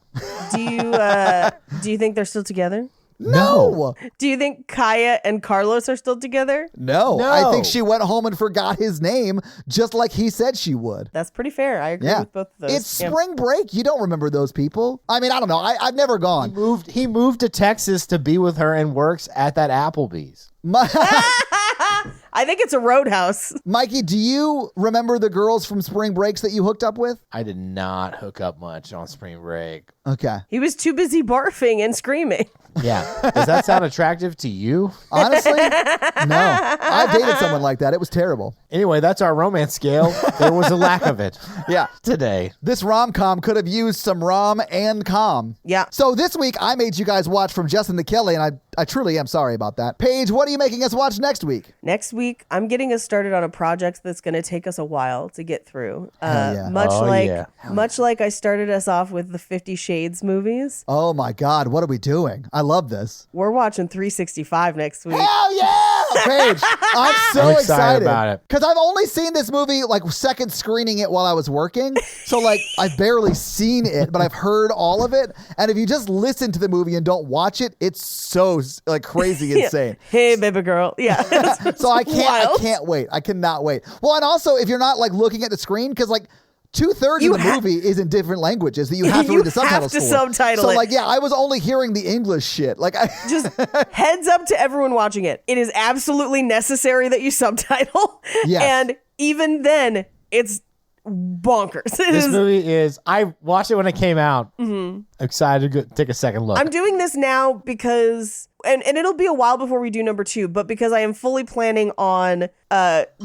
Do you think they're still together? No. Do you think Kaya and Carlos are still together? No. No. I think she went home and forgot his name, just like he said she would. That's pretty fair. I agree with both of those. It's Yeah. spring break. You don't remember those people. I mean, I don't know. I've never gone. He moved to Texas to be with her and works at that Applebee's. I think it's a roadhouse. Mikey, do you remember the girls from spring breaks that you hooked up with? I did not hook up much on spring break. Okay. He was too busy barfing and screaming. Yeah. Does that sound attractive to you? Honestly, no. I dated someone like that. It was terrible. Anyway, that's our romance scale. There was a lack of it. Yeah. Today. This rom-com could have used some rom and com. Yeah. So this week, I made you guys watch From Justin to Kelly, and I truly am sorry about that. Paige, what are you making us watch next week? Next week, I'm getting us started on a project that's going to take us a while to get through. Hell yeah. Much like I started us off with the 50 Shades movies. Oh my God, what are we doing? I love this. We're watching 365 next week. Hell yeah! Paige, I'm so I'm excited about it. Because I've only seen this movie, like second screening it while I was working. So like I've barely seen it, but I've heard all of it. And if you just listen to the movie and don't watch it, it's so like crazy insane. Hey, baby girl. Yeah. So I wild. can't wait. I cannot wait. Well, and also if you're not like looking at the screen, because like 2/3 of the movie is in different languages that you have to You read the subtitles have to for. subtitle so it. like, yeah, I was only hearing the English shit. Like Just heads up to everyone watching it. It is absolutely necessary that you subtitle. Yes. And even then, it's bonkers. This movie is, I watched it when it came out. Excited to take a second look. I'm doing this now because, and it'll be a while before we do number 2, but because I am fully planning on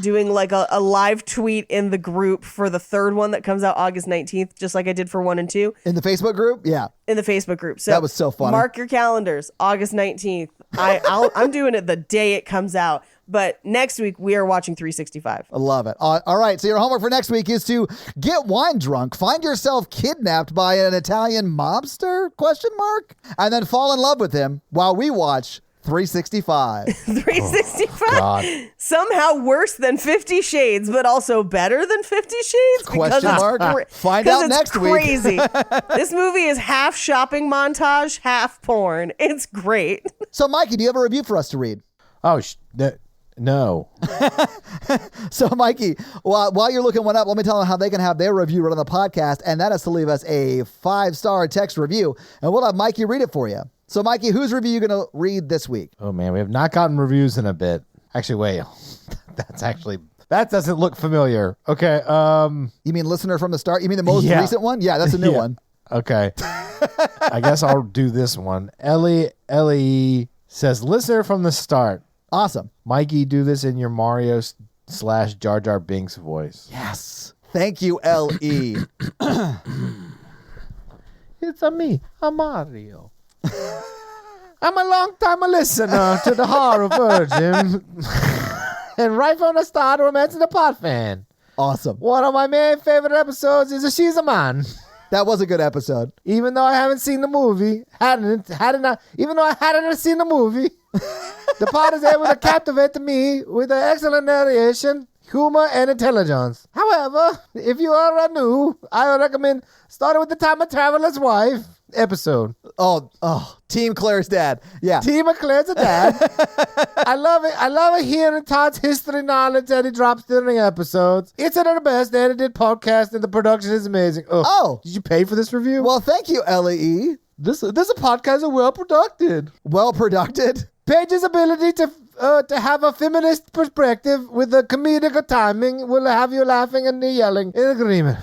doing like a live tweet in the group for the third one that comes out August 19th, just like I did for 1 and 2 in the Facebook group. Yeah. in the Facebook group. So That was so funny. Mark your calendars, August 19th. I'm doing it the day it comes out. But next week, we are watching 365. I love it. All right. So your homework for next week is to get wine drunk, find yourself kidnapped by an Italian mobster, ? And then fall in love with him while we watch 365. 365. God. Somehow worse than 50 Shades, but also better than 50 Shades? Question mark? Find because out it's next week. crazy. This movie is half shopping montage, half porn. It's great. So Mikey, do you have a review for us to read? Oh, No. So, Mikey, while you're looking one up, let me tell them how they can have their review read on the podcast, and that is to leave us a 5-star text review, and we'll have Mikey read it for you. So, Mikey, whose review are you going to read this week? Oh, man, we have not gotten reviews in a bit. Actually, wait. That doesn't look familiar. Okay. You mean listener from the start? You mean the most Yeah. recent one? Yeah, that's a new one. Okay. I guess I'll do this one. Ellie says, listener from the start. Awesome. Mikey, do this in your Mario / Jar Jar Binks voice. Yes. Thank you, L.E. It's me, a Mario. I'm a long-time listener to the Horror Virgin. And right from the start, Romance in the Pod fan. Awesome. One of my main favorite episodes is She's a Man. That was a good episode. Even though I haven't seen the movie, even though I hadn't seen the movie, the pod is able to captivate me with an excellent narration, humor, and intelligence. However, if you are new, I would recommend starting with the Time of Traveler's Wife episode. Oh, Team Claire's dad. Yeah. Team of Claire's dad. I love it. I love hearing Todd's history knowledge that he drops during episodes. It's one of the best edited podcasts, and the production is amazing. Oh. Did you pay for this review? Well, thank you, L.E. This podcast is well produced. Well produced. Paige's ability to have a feminist perspective with the comedic timing will have you laughing and yelling in agreement.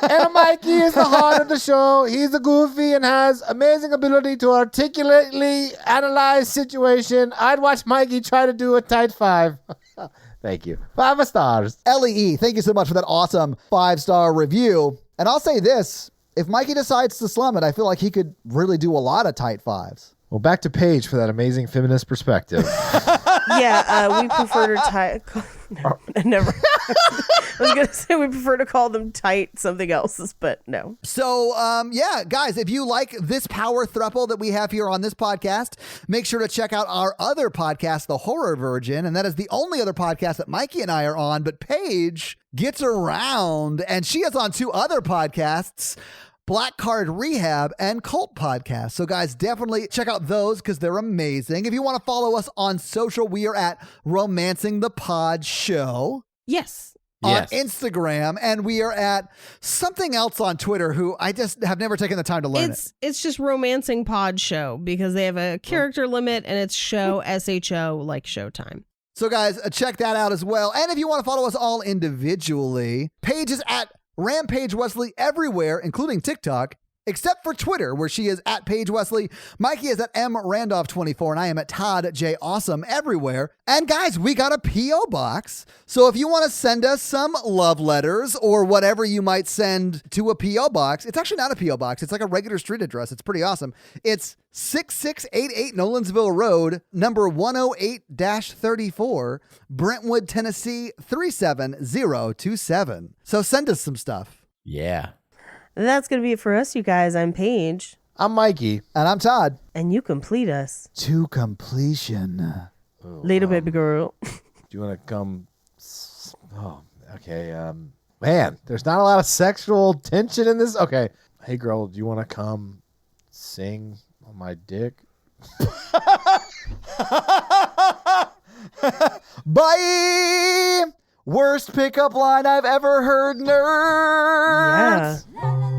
And Mikey is the heart of the show. He's a goofy and has amazing ability to articulately analyze situation. I'd watch Mikey try to do a tight 5. Thank you. 5 stars. L.E., thank you so much for that awesome 5-star review. And I'll say this, if Mikey decides to slum it, I feel like he could really do a lot of tight 5s. Well, back to Paige for that amazing feminist perspective. Yeah, we prefer to never. I was going to say we prefer to call them tight something else, but no. So, yeah, guys, if you like this power throuple that we have here on this podcast, make sure to check out our other podcast, The Horror Virgin, and that is the only other podcast that Mikey and I are on, but Paige gets around, and she is on 2 other podcasts, Black Card Rehab, and Cult Podcast. So guys, definitely check out those because they're amazing. If you want to follow us on social, we are at Romancing the Pod Show. Yes. On Instagram, and we are at something else on Twitter who I just have never taken the time to learn It's just Romancing Pod Show because they have a character limit and it's show SHO like Showtime. So guys, check that out as well. And if you want to follow us all individually, Paige is at Rampage Wesley everywhere, including TikTok, except for Twitter, where she is at Paige Wesley. Mikey is at MRandolph24, and I am at Todd J. Awesome everywhere. And guys, we got a P.O. box. So if you want to send us some love letters or whatever you might send to a P.O. box, it's actually not a P.O. box. It's like a regular street address. It's pretty awesome. It's 6688 Nolensville Road, number 108-34, Brentwood, Tennessee 37027. So send us some stuff. Yeah. That's going to be it for us, you guys. I'm Paige. I'm Mikey. And I'm Todd. And you complete us. To completion. Later, baby girl. Do you want to come? Oh, okay. Man, there's not a lot of sexual tension in this. Okay. Hey, girl, do you want to come sing on my dick? Bye! Worst pickup line I've ever heard, nerds. Yeah.